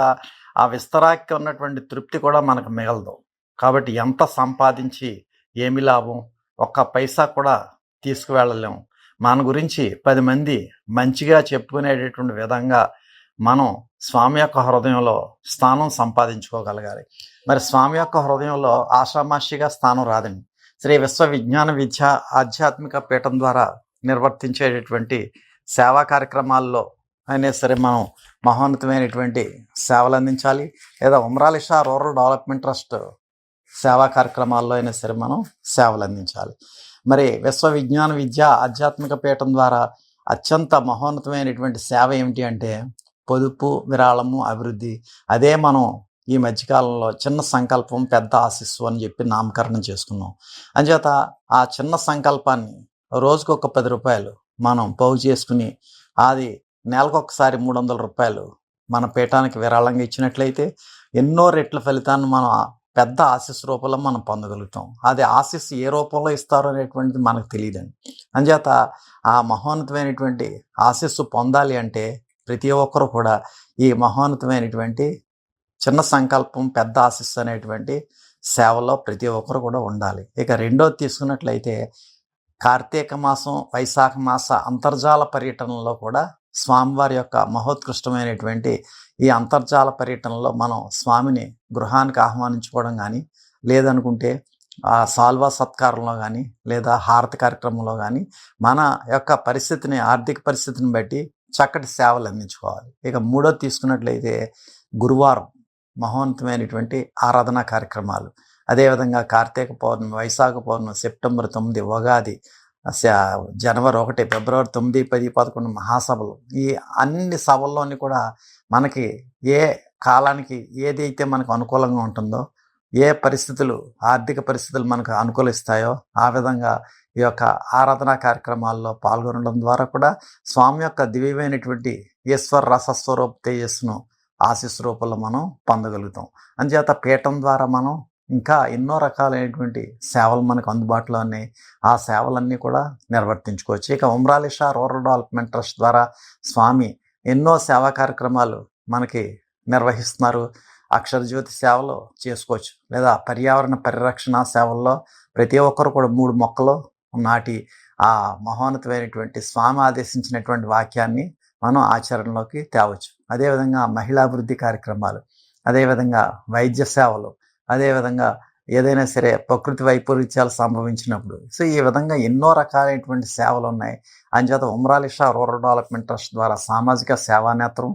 ఆ విస్తరాకి ఉన్నటువంటి తృప్తి కూడా మనకు మిగలదు. కాబట్టి ఎంత సంపాదించి ఏమి లాభం, ఒక్క పైసా కూడా తీసుకువెళ్ళలేము. మన గురించి 10 మంది మంచిగా చెప్పుకునేటటువంటి విధంగా మనం స్వామి యొక్క హృదయంలో స్థానం సంపాదించుకోగలగాలి. మరి స్వామి యొక్క హృదయంలో ఆషామాషిగా స్థానం రాదండి. శ్రీ విశ్వ విజ్ఞాన విద్య ఆధ్యాత్మిక పీఠం ద్వారా నిర్వర్తించేటటువంటి సేవా కార్యక్రమాల్లో అయినా సరే మనం మహోన్నతమైనటువంటి సేవలు అందించాలి. లేదా ఉమ్రాలిషా రూరల్ డెవలప్మెంట్ ట్రస్ట్ సేవా కార్యక్రమాల్లో అయినా సరే మనం సేవలు అందించాలి. మరి విశ్వ విజ్ఞాన విద్య ఆధ్యాత్మిక పీఠం ద్వారా అత్యంత మహోన్నతమైనటువంటి సేవ ఏమిటి అంటే పొదుపు, విరాళము, అభివృద్ధి. అదే మనం ఈ మధ్యకాలంలో చిన్న సంకల్పం పెద్ద ఆశీస్సు అని చెప్పి నామకరణం చేసుకున్నాం. అంచేత ఆ చిన్న సంకల్పాన్ని రోజుకు ఒక 10 రూపాయలు మనం పోగు చేసుకుని అది నెలకొకసారి 300 రూపాయలు మన పీఠానికి విరాళంగా ఇచ్చినట్లయితే ఎన్నో రెట్ల ఫలితాన్ని మనం పెద్ద ఆశీస్సు రూపంలో మనం పొందగలుగుతాం. అది ఆశీస్సు ఏ రూపంలో ఇస్తారో అనేటువంటిది మనకు తెలియదండి. అంచేత ఆ మహోన్నతమైనటువంటి ఆశీస్సు పొందాలి అంటే ప్రతి ఒక్కరూ కూడా ఈ మహోన్నతమైనటువంటి చిన్న సంకల్పం పెద్ద ఆశీస్సు అనేటువంటి సేవలో ప్రతి ఒక్కరు కూడా ఉండాలి. ఇక రెండోది తీసుకున్నట్లయితే కార్తీక మాసం, వైశాఖ మాస అంతర్జాల పర్యటనలో కూడా స్వామివారి యొక్క మహోత్కృష్టమైనటువంటి ఈ అంతర్జాల పర్యటనలో మనం స్వామిని గృహానికి ఆహ్వానించుకోవడం కానీ, లేదనుకుంటే ఆ సాల్వా సత్కారంలో కానీ, లేదా హారతి కార్యక్రమంలో కానీ మన యొక్క పరిస్థితిని, ఆర్థిక పరిస్థితిని బట్టి చక్కటి సేవలు అందించుకోవాలి. ఇక మూడోది తీసుకున్నట్లయితే గురువారం మహోన్నతమైనటువంటి ఆరాధనా కార్యక్రమాలు, అదేవిధంగా కార్తీక పౌర్ణమి, వైశాఖ పౌర్ణమి, సెప్టెంబర్ 9, ఉగాది, జనవరి 1, ఫిబ్రవరి 9, 10, 11 మహాసభలు. ఈ అన్ని సభల్లోని కూడా మనకి ఏ కాలానికి ఏదైతే మనకు అనుకూలంగా ఉంటుందో, ఏ పరిస్థితులు, ఆర్థిక పరిస్థితులు మనకు అనుకూలిస్తాయో ఆ విధంగా ఈ యొక్క ఆరాధనా కార్యక్రమాల్లో పాల్గొనడం ద్వారా కూడా స్వామి యొక్క దివ్యమైనటువంటి ఈశ్వర రసస్వరూప తేజస్సును ఆశీస్సు రూపంలో మనం పొందగలుగుతాం. అందుచేత పీఠం ద్వారా మనం ఇంకా ఎన్నో రకాలైనటువంటి సేవలు మనకు అందుబాటులో ఉన్నాయి. ఆ సేవలన్నీ కూడా నిర్వర్తించుకోవచ్చు. ఇక ఉమ్రాలిషా రూరల్ డెవలప్మెంట్ ట్రస్ట్ ద్వారా స్వామి ఎన్నో సేవా కార్యక్రమాలు మనకి నిర్వహిస్తున్నారు. అక్షరజ్యోతి సేవలు చేసుకోవచ్చు, లేదా పర్యావరణ పరిరక్షణ సేవల్లో ప్రతి ఒక్కరు కూడా 3 మొక్కలు నాటి ఆ మహోన్నతమైనటువంటి స్వామి ఆదేశించినటువంటి వాక్యాన్ని మనం ఆచరణలోకి తేవచ్చు. అదేవిధంగా మహిళాభివృద్ధి కార్యక్రమాలు, అదేవిధంగా వైద్య సేవలు, అదేవిధంగా ఏదైనా సరే ప్రకృతి వైపరీత్యాలు సంభవించినప్పుడు. సో ఈ విధంగా ఎన్నో రకాలైనటువంటి సేవలు ఉన్నాయి. అంచేత ఉమ్రాలిషా రూరల్ డెవలప్మెంట్ ట్రస్ట్ ద్వారా సామాజిక సేవా నేత్రం,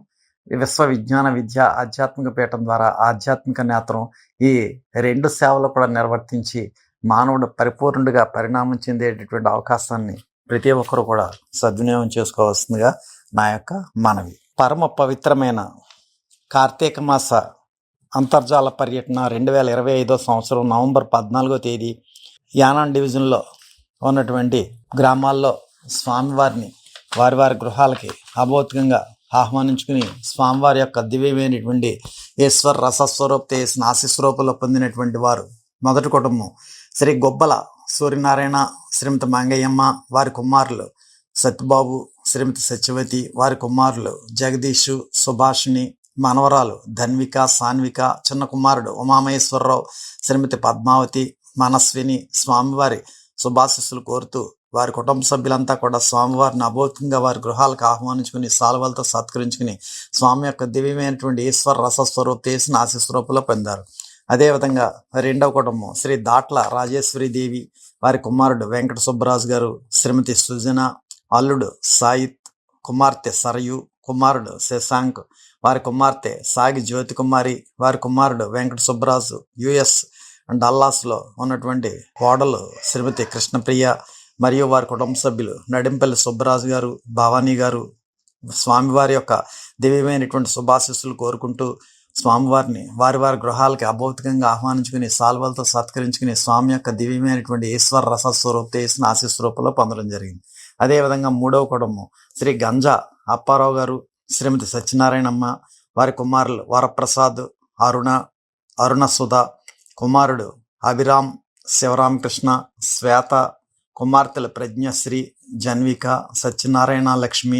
విశ్వ విజ్ఞాన విద్య ఆధ్యాత్మిక పీఠం ద్వారా ఆధ్యాత్మిక నేత్రం, ఈ 2 సేవలు కూడా నిర్వర్తించి మానవుడు పరిపూర్ణుడిగా పరిణామం చెందేటటువంటి అవకాశాన్ని ప్రతి ఒక్కరు కూడా సద్వినియోగం చేసుకోవాల్సిందిగా నా యొక్క మనవి. పరమ పవిత్రమైన కార్తీక మాస అంతర్జాల పర్యటన 2025 సంవత్సరం నవంబర్ 14వ తేదీ యానాం డివిజన్లో ఉన్నటువంటి గ్రామాల్లో స్వామివారిని వారి గృహాలకి అభౌతికంగా ఆహ్వానించుకుని స్వామివారి యొక్క దివ్యమైనటువంటి ఈశ్వర రసస్వరూప తేజస్సును ఆశీస్సు రూపంలో పొందినటువంటి వారు మొదటి కుటుంబం శ్రీ గొబ్బల సూర్యనారాయణ, శ్రీమతి మంగయ్యమ్మ, వారి కుమారులు సత్యబాబు, శ్రీమతి సత్యవతి, వారి కుమారులు జగదీషు, సుభాషిణి, మనవరాలు ధన్విక, సాన్విక, చిన్న కుమారుడు ఉమామహేశ్వరరావు, శ్రీమతి పద్మావతి, మనస్విని స్వామివారి శుభాశీస్సులు కోరుతూ వారి కుటుంబ సభ్యులంతా కూడా స్వామివారిని అభౌతికంగా వారి గృహాలకు ఆహ్వానించుకుని సాల్వలతో సత్కరించుకుని స్వామి యొక్క దివ్యమైనటువంటి ఈశ్వర రసస్వరూప చేసిన ఆశీస్వరూపంలో పొందారు. అదేవిధంగా రెండవ కుటుంబం శ్రీ దాట్ల రాజేశ్వరి దేవి, వారి కుమారుడు వెంకట సుబ్బరాజు గారు, శ్రీమతి సుజన, అల్లుడు సాయిత్, కుమార్తె సరయు, కుమారుడు శశాంక్, వారి కుమార్తె సాగి జ్యోతి కుమారి, వారి కుమారుడు వెంకట సుబ్బరాజు, యుఎస్ డల్లాస్లో ఉన్నటువంటి కోడలు శ్రీమతి కృష్ణప్రియ మరియు వారి కుటుంబ సభ్యులు నడింపల్లి సుబ్బరాజు గారు, భవానీ గారు స్వామివారి యొక్క దివ్యమైనటువంటి శుభాశీస్సులు కోరుకుంటూ స్వామివారిని వారి వారి గృహాలకి అభౌతికంగా ఆహ్వానించుకుని సాల్వలతో సత్కరించుకుని స్వామి యొక్క దివ్యమైనటువంటి ఈశ్వర రసస్వరూప చేసిన ఆశీస్వరూపంలో పొందడం జరిగింది. అదేవిధంగా మూడవ కుటుంబం శ్రీ గంజా అప్పారావు గారు, శ్రీమతి సత్యనారాయణమ్మ, వారి కుమారులు వరప్రసాద్, అరుణ సుధ, కుమారుడు అభిరామ్, శివరామకృష్ణ, శ్వేత, కుమార్తెలు ప్రజ్ఞశ్రీ, జన్విక, సత్యనారాయణ లక్ష్మి,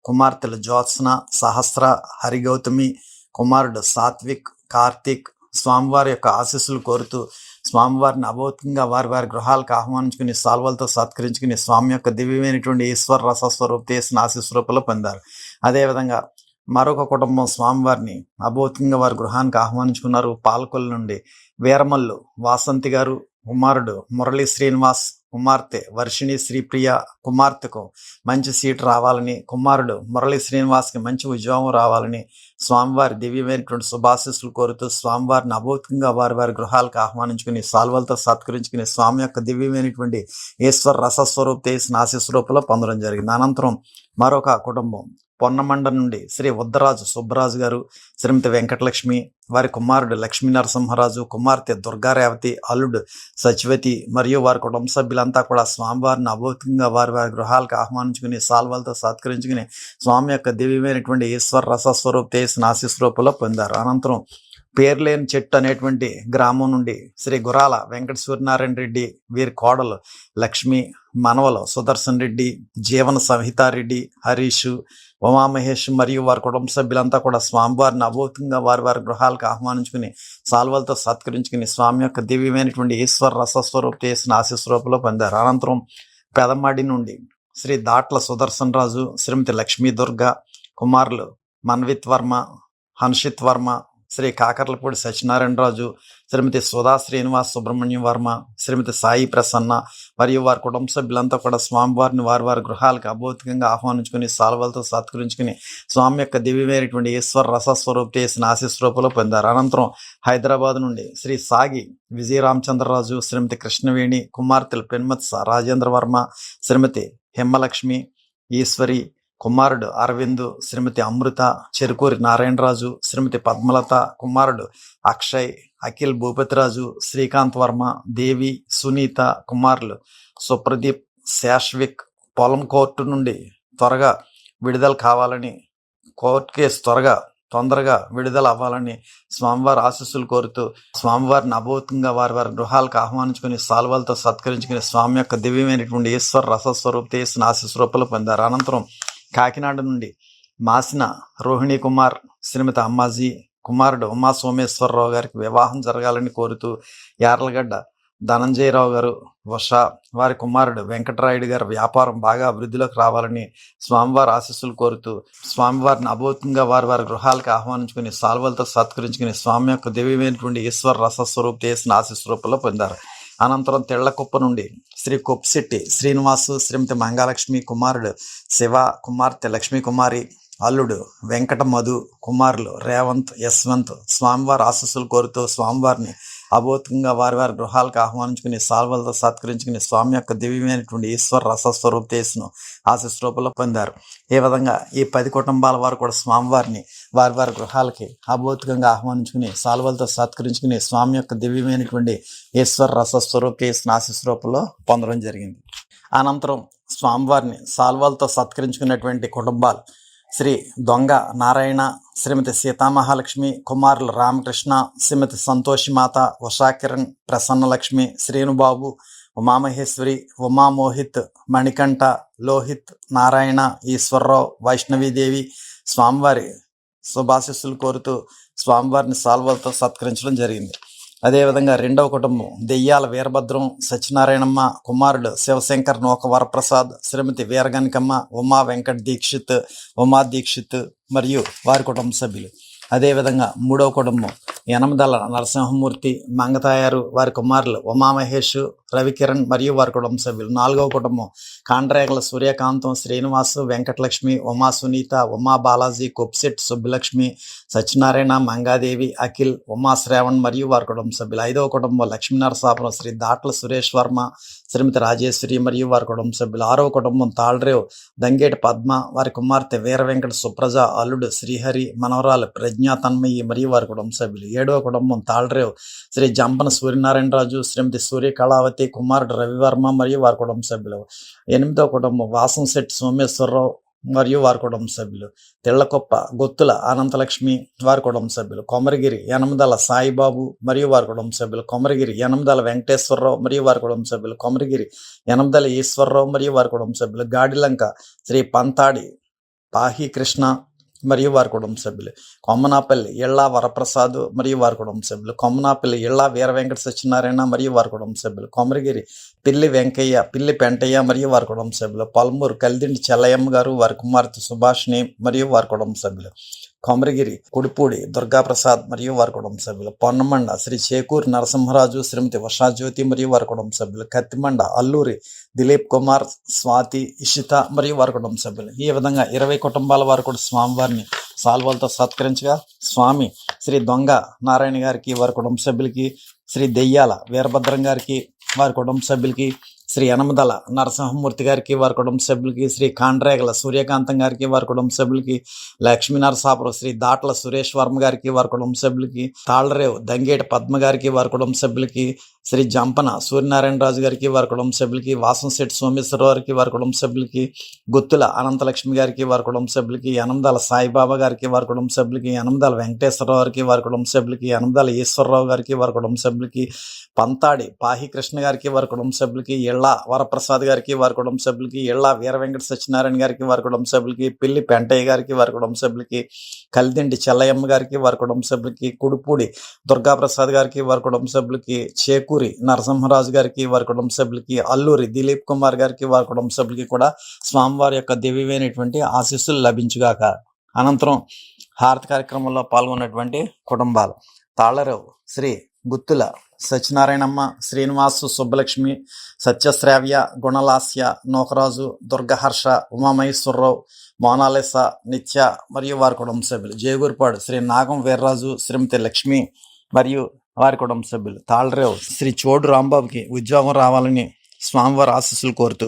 కుమార్తెలు జ్యోత్స్న, సహస్ర, హరిగౌతమి, కుమారుడు సాత్విక్, కార్తీక్ స్వామివారి యొక్క ఆశీస్సులు కోరుతూ స్వామివారిని అభౌతికంగా వారి వారి గృహాలకు ఆహ్వానించుకుని సాల్వలతో సత్కరించుకుని స్వామి యొక్క దివ్యమైనటువంటి ఈశ్వర రసస్వరూప చేసిన ఆశీస్వరూపంలో పొందారు. అదేవిధంగా మరొక కుటుంబం స్వామివారిని అభౌతికంగా వారి గృహానికి ఆహ్వానించుకున్నారు. పాలకొల్లు నుండి వీరమల్లు వాసంతి గారు, కుమారుడు మురళీ శ్రీనివాస్, కుమార్తె వర్షిణి శ్రీప్రియ, కుమార్తెకు మంచి సీటు రావాలని, కుమారుడు మురళీ శ్రీనివాస్కి మంచి ఉద్యోగం రావాలని స్వామివారి దివ్యమైనటువంటి శుభాశీస్సులు కోరుతూ స్వామివారిని అభౌతికంగా వారి వారి గృహాలకు ఆహ్వానించుకుని సాల్వలతో సత్కరించుకుని స్వామి యొక్క దివ్యమైనటువంటి ఈశ్వర రసస్వరూప చేసిన ఆశీస్వరూపంలో పొందడం జరిగింది. అనంతరం మరొక కుటుంబం పొన్నమండ నుండి శ్రీ ఉద్దరాజు సుబ్బరాజు గారు, శ్రీమతి వెంకటలక్ష్మి, వారి కుమారుడు లక్ష్మీ నరసింహరాజు, కుమార్తె దుర్గారేవతి, అల్లుడు సచివతి మరియు వారి కుటుంబ సభ్యులంతా కూడా స్వామివారిని అభౌతికంగా వారి వారి గృహాలకు ఆహ్వానించుకుని సాల్వలతో సత్కరించుకుని స్వామి యొక్క దివ్యమైనటువంటి ఈశ్వర రసస్వరూప చేసిన ఆశీస్వరూపంలో పొందారు. అనంతరం పేర్లేని చెట్టు అనేటువంటి గ్రామం నుండి శ్రీ గురాల వెంకట సూర్యనారాయణ రెడ్డి, వీరి కోడలు లక్ష్మి, మనవలు సుదర్శన్ రెడ్డి, జీవన సంహితారెడ్డి, హరీషు, ఉమామహేష్ మరియు వారి కుటుంబ సభ్యులంతా కూడా స్వామివారిని అభౌతికంగా వారి వారి గృహాలకు ఆహ్వానించుకుని సాల్వలతో సత్కరించుకుని స్వామి యొక్క దివ్యమైనటువంటి ఈశ్వర రసస్వరూప చేసిన ఆశీస్వరూపంలో పొందారు. అనంతరం పెదమాడి నుండి శ్రీ దాట్ల సుదర్శన్ రాజు, శ్రీమతి లక్ష్మీ దుర్గ, కుమారులు మన్విత్ వర్మ, హన్షిత్ వర్మ, శ్రీ కాకర్లపూడి సత్యనారాయణరాజు, శ్రీమతి సుధా శ్రీనివాస్ సుబ్రహ్మణ్యం వర్మ, శ్రీమతి సాయి ప్రసన్న మరియు వారి కుటుంబ సభ్యులంతా కూడా స్వామివారిని వారి వారి గృహాలకు అభౌతికంగా ఆహ్వానించుకుని సాల్వలతో సత్కరించుకుని స్వామి యొక్క దివ్యమైనటువంటి ఈశ్వర రసస్వరూప చేసిన ఆశీస్వరూపంలో పొందారు. అనంతరం హైదరాబాద్ నుండి శ్రీ సాగి విజయరామచంద్రరాజు, శ్రీమతి కృష్ణవేణి, కుమార్తెలు పెన్మత్స రాజేంద్ర వర్మ, శ్రీమతి హిమ్మలక్ష్మి, ఈశ్వరి, కుమారుడు అరవింద్, శ్రీమతి అమృత, చెరుకూరి నారాయణరాజు, శ్రీమతి పద్మలత, కుమారుడు అక్షయ్, అఖిల్ భూపతిరాజు, శ్రీకాంత్ వర్మ, దేవి, సునీత, కుమారులు సుప్రదీప్, శాశ్విక్. పొలం కోర్టు నుండి త్వరగా విడుదల కావాలని, కోర్టు కేసు తొందరగా విడుదల అవ్వాలని స్వామివారి ఆశీస్సులు కోరుతూ స్వామివారిని అభౌతికంగా వారి వారి గృహాలకు ఆహ్వానించుకుని సాల్వలతో సత్కరించుకుని స్వామి యొక్క దివ్యమైనటువంటి ఈశ్వర రసస్వరూప చేసిన ఆశీస్వరూపాలు పొందారు. అనంతరం కాకినాడ నుండి మాసిన రోహిణి కుమార్, శ్రీమతి అమ్మాజీ, కుమారుడు ఉమా సోమేశ్వరరావు గారికి వివాహం జరగాలని కోరుతూ యార్లగడ్డ ధనంజయరావు గారు, ఉష, వారి కుమారుడు వెంకటరాయుడు గారు వ్యాపారం బాగా అభివృద్ధిలోకి రావాలని స్వామివారి ఆశీస్సులు కోరుతూ స్వామివారిని అభౌతికంగా వారి వారి గృహాలకు ఆహ్వానించుకుని సాల్వలతో సత్కరించుకుని స్వామి యొక్క దివ్యమైనటువంటి ఈశ్వర రసస్వరూప చేసిన ఆశీస్వరూపంలో పొందారు. అనంతరం తెళ్లకుప్ప నుండి శ్రీ కొప్పిశెట్టి శ్రీనివాసు, శ్రీమతి మంగాలక్ష్మి, కుమారుడు శివ, కుమార్తె లక్ష్మీ కుమారి, అల్లుడు వెంకట మధు, కుమారులు రేవంత్, యశ్వంత్ స్వామివారి ఆశీస్సులు కోరుతూ స్వామివారిని అభౌతికంగా వారి వారి గృహాలకు ఆహ్వానించుకుని సాల్వలతో సత్కరించుకుని స్వామి యొక్క దివ్యమైనటువంటి ఈశ్వర రసస్వరూప చేసిన ఆశీస్వరూపంలో పొందారు. ఈ విధంగా ఈ 10 కుటుంబాల వారు కూడా స్వామివారిని వారి వారి గృహాలకి అభౌతికంగా ఆహ్వానించుకుని సాల్వలతో సత్కరించుకుని స్వామి యొక్క దివ్యమైనటువంటి ఈశ్వర రసస్వరూప చేసిన ఆశీస్వరూపంలో పొందడం జరిగింది. అనంతరం స్వామివారిని సాల్వలతో సత్కరించుకున్నటువంటి కుటుంబాలు శ్రీ దొంగ నారాయణ, శ్రీమతి సీతామహాలక్ష్మి, కుమారులు రామకృష్ణ, శ్రీమతి సంతోషిమాత, ఉషాకిరణ్, ప్రసన్నలక్ష్మి, శ్రీనుబాబు, ఉమామహేశ్వరి, ఉమామోహిత్, మణికంఠ, లోహిత్, నారాయణ, ఈశ్వరరావు, వైష్ణవీదేవి స్వామివారి శుభాశీస్సులు కోరుతూ స్వామివారిని సాల్వలతో సత్కరించడం జరిగింది. అదేవిధంగా రెండవ కుటుంబం దెయ్యాల వీరభద్రం, సత్యనారాయణమ్మ కుమారుడు శివశంకర్ నూక వరప్రసాద్, శ్రీమతి వీరగనికమ్మ, ఉమా వెంకట్ దీక్షిత్, ఉమా దీక్షిత్ మరియు వారి కుటుంబ సభ్యులు. అదేవిధంగా మూడవ కుటుంబం యనమదల నరసింహమూర్తి, మంగతాయారు, వారి కుమారులు ఉమామహేష్, రవికిరణ్ మరియు వారి కుటుంబ సభ్యులు. నాలుగవ కుటుంబం కాండ్రేగల సూర్యకాంతం, శ్రీనివాసు, వెంకటలక్ష్మి, ఉమా సునీత, ఉమా బాలాజీ, కొప్సెట్ సుబ్బలక్ష్మి, సత్యనారాయణ, మంగాదేవి, అఖిల్, ఉమా శ్రావణ్ మరియు వారి కుటుంబ సభ్యులు. ఐదవ కుటుంబం లక్ష్మీనరసాపురం శ్రీ దాట్ల సురేష్ వర్మ, శ్రీమతి రాజేశ్వరి మరియు వారి కుటుంబ సభ్యులు. ఆరవ కుటుంబం తాళ్రేవ్ దంగేటి పద్మ, వారి కుమార్తె వీర వెంకట సుప్రజ, అల్లుడు శ్రీహరి, మనవరాలు ప్రజ్ఞా తన్మయి మరియు వారి కుటుంబ సభ్యులు. ఏడవ కుటుంబం తాళ్రేవ్ శ్రీ జంపన సూర్యనారాయణరాజు, శ్రీమతి సూర్య కళావతి, కుమారుడు రవివర్మ మరియు వారి కుటుంబ సభ్యులు. ఎనిమిదవ కుటుంబం వాసంశెట్టి సోమేశ్వరరావు మరియు వారి కుటుంబ సభ్యులు. తెళ్లకొప్ప గొత్తుల అనంతలక్ష్మి, వారి కుటుంబ సభ్యులు. కొమరగిరి యనమదల సాయిబాబు మరియు వారి కుటుంబ సభ్యులు. కొమరగిరి యనమదల వెంకటేశ్వరరావు మరియు వారి కుటుంబ సభ్యులు. కొమరగిరి యనమదల ఈశ్వరరావు మరియు వారి కుటుంబ సభ్యులు. గాడిలంక శ్రీ పంతాడి పాహి కృష్ణ మరియు వారి కుటుంబ సభ్యులు. కొమ్మనాపల్లి ఇళ్ళా వరప్రసాద్ మరియు వారి కుటుంబ సభ్యులు. కొమ్మనాపల్లి ఇళ్ళా వీర వెంకట సత్యనారాయణ మరియు వారి కుటుంబ సభ్యులు. కొమరగిరి పిల్లి వెంకయ్య, పిల్లి పెంటయ్య మరియు వారి కుటుంబ సభ్యులు. పల్మూరు కలిదిండి చెల్లయ్యమ్మ గారు, వారి కుమార్తె సుభాషిణి మరియు వారి కుటుంబ సభ్యులు. కొమరగిరి కుడిపూడి దుర్గాప్రసాద్ మరియు వారి కుటుంబ సభ్యులు. పొన్నమండ శ్రీ చేకూరు నరసింహరాజు, శ్రీమతి ఉషాజ్యోతి మరియు వారి కుటుంబ సభ్యులు. కత్తిమండ అల్లూరి దిలీప్ కుమార్, స్వాతి, ఇషిత మరియు వారి కుటుంబ సభ్యులు. ఈ విధంగా 20 కుటుంబాల వారు కూడా స్వామివారిని సాల్వలతో సత్కరించగా స్వామి శ్రీ దొంగ నారాయణ గారికి, వారి కుటుంబ సభ్యులకి, శ్రీ దెయ్యాల వీరభద్రం గారికి, వారి కుటుంబ సభ్యులకి, శ్రీ యనమదల నరసింహమూర్తి గారికి, వారి కుటుంబ సభ్యులకి, శ్రీ కాండ్రేగల సూర్యకాంతం గారికి, వారి కుటుంబ సభ్యులకి, లక్ష్మీనరసాపురం శ్రీ దాట్ల సురేష్ వర్మ గారికి, వారి కుటుంబ సభ్యులకి, తాళ్రేవ్ దంగేటి పద్మ గారికి, వారి కుటుంబ సభ్యులకి, శ్రీ జంపన సూర్యనారాయణరాజు గారికి, వారి కుటుంబ సభ్యులకి, వాసంశెట్టి సోమేశ్వరరావు గారికి, వారి కుటుంబ సభ్యులకి, గుత్తుల అనంతలక్ష్మి గారికి, వారి కుటుంబ సభ్యులకి, యనమదల సాయిబాబా గారికి, వారి కుటుంబ సభ్యులకి, యనమదల వెంకటేశ్వరరావు గారికి, వారి కుటుంబ సభ్యులకి, యనమదల ఈశ్వరరావు గారికి, వారి కుటుంబ సభ్యులకి, పంతాడి పాహి కృష్ణ గారికి, వారి కుటుంబ సభ్యులకి, ఇళ్ళా వరప్రసాద్ గారికి, వారి కుటుంబ సభ్యులకి, ఇళ్ళా వీర వెంకట సత్యనారాయణ గారికి, వారి కుటుంబ సభ్యులకి, పిల్లి పెంటయ్య గారికి, వారి కుటుంబ సభ్యులకి, కలిదిండి చెల్లయ్యమ్మ గారికి, వారి కుటుంబ సభ్యులకి, కుడిపూడి దుర్గాప్రసాద్ గారికి, వారి కుటుంబ సభ్యులకి, చేకూరి నరసింహరాజు గారికి, వారి కుటుంబ సభ్యులకి, అల్లూరి దిలీప్ కుమార్ గారికి, వారి కుటుంబ సభ్యులకి కూడా స్వామివారి యొక్క దివ్యమైనటువంటి ఆశీస్సులు లభించుగాక. అనంతరం హారతి కార్యక్రమంలో పాల్గొన్నటువంటి కుటుంబాలు తాళ్లరావు శ్రీ గుత్తుల సత్యనారాయణమ్మ, శ్రీనివాసు, సుబ్బలక్ష్మి, సత్యశ్రావ్య, గుణలాస్య, నోకరాజు, దుర్గహర్ష, ఉమామహేశ్వరరావు, మోనాలిస, నిత్య మరియు వారి కుటుంబ సభ్యులు. జయగూరుపాడు శ్రీ నాగం వీర్రాజు, శ్రీమతి లక్ష్మి మరియు వారి కుటుంబ సభ్యులు. తాళ్లరేవు శ్రీ చోడు రాంబాబుకి ఉద్యోగం రావాలని స్వామివారి ఆశీస్సులు కోరుతూ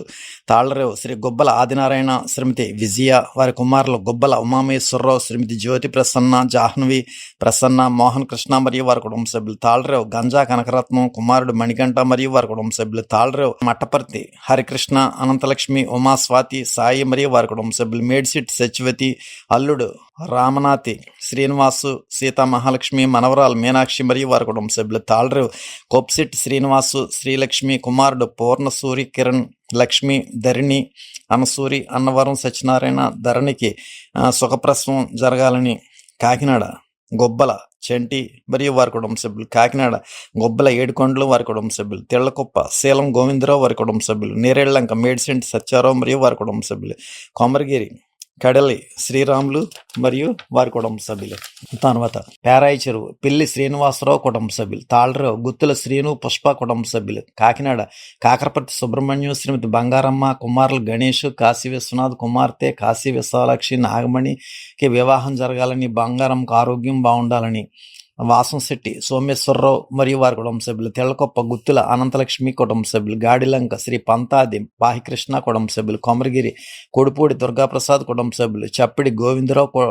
తాళ్లరేవు శ్రీ గుబ్బల ఆదినారాయణ, శ్రీమతి విజయ, వారి కుమారులు గుబ్బల ఉమామేశ్వరరావు, శ్రీమతి జ్యోతి ప్రసన్న, జాహ్నవి ప్రసన్న, మోహన్ కృష్ణ మరియు వారి కుటుంబ సభ్యులు. తాళ్లరేవు గంజా కనకరత్నం, కుమారుడు మణికంఠ మరియు వారి కుటుంబ సభ్యులు. తాళ్లరేవు మట్టపర్తి హరికృష్ణ, అనంతలక్ష్మి, ఉమా, స్వాతి, సాయి మరియు వారి కుటుంబ సభ్యులు. మేడ్సిట్ సచివతి, అల్లుడు రామనాథి, శ్రీనివాసు, సీతా మహాలక్ష్మి, మనవరాలు మీనాక్షి మరియు వారి కుటుంబ సభ్యులు. తాళ్లరేవు కొప్సిట్ శ్రీనివాసు, శ్రీలక్ష్మి, కుమారుడు పూర్ణసూరి, కిరణ్, లక్ష్మి, ధరణి, అనసూరి, అన్నవరం సత్యనారాయణ, ధరణికి సుఖప్రసవం జరగాలని కాకినాడ గొబ్బల చంటి మరియు వారి కుటుంబ సభ్యులు. కాకినాడ గొబ్బల ఏడుకొండలు వారి కుటుంబ సభ్యులు. తెళ్లకొప్ప శీలం గోవిందరావు వారి కుటుంబ సభ్యులు. నేరేళ్లంక మేడ్సెంట్ సత్యారావు మరియు వారి కుటుంబ సభ్యులు. కొమరగిరి కడలి శ్రీరాములు మరియు వారి కుటుంబ సభ్యులు. తర్వాత పేరాయి చెరువు పిల్లి శ్రీనివాసరావు కుటుంబ సభ్యులు. తాళ్లరావు గుత్తుల శ్రీను, పుష్ప కుటుంబ సభ్యులు. కాకినాడ కాకరపర్తి సుబ్రహ్మణ్యం, శ్రీమతి బంగారమ్మ, కుమారులు గణేష్, కాశీ విశ్వనాథ్, కుమార్తె కాశీ విశాలాక్షి, నాగమణికి వివాహం జరగాలని, బంగారంకు ఆరోగ్యం బాగుండాలని. వాసంశెట్టి సోమేశ్వరరావు మరియు వారి కుటుంబ సభ్యులు. తెళ్లకొప్ప గుత్తుల అనంతలక్ష్మి కుటుంబ సభ్యులు. గాడిలంక శ్రీ పంతాది పాహికృష్ణ కుటుంబ సభ్యులు. కొమరగిరి కొడిపూడి దుర్గాప్రసాద్ కుటుంబ సభ్యులు. చప్పిడి గోవిందరావు,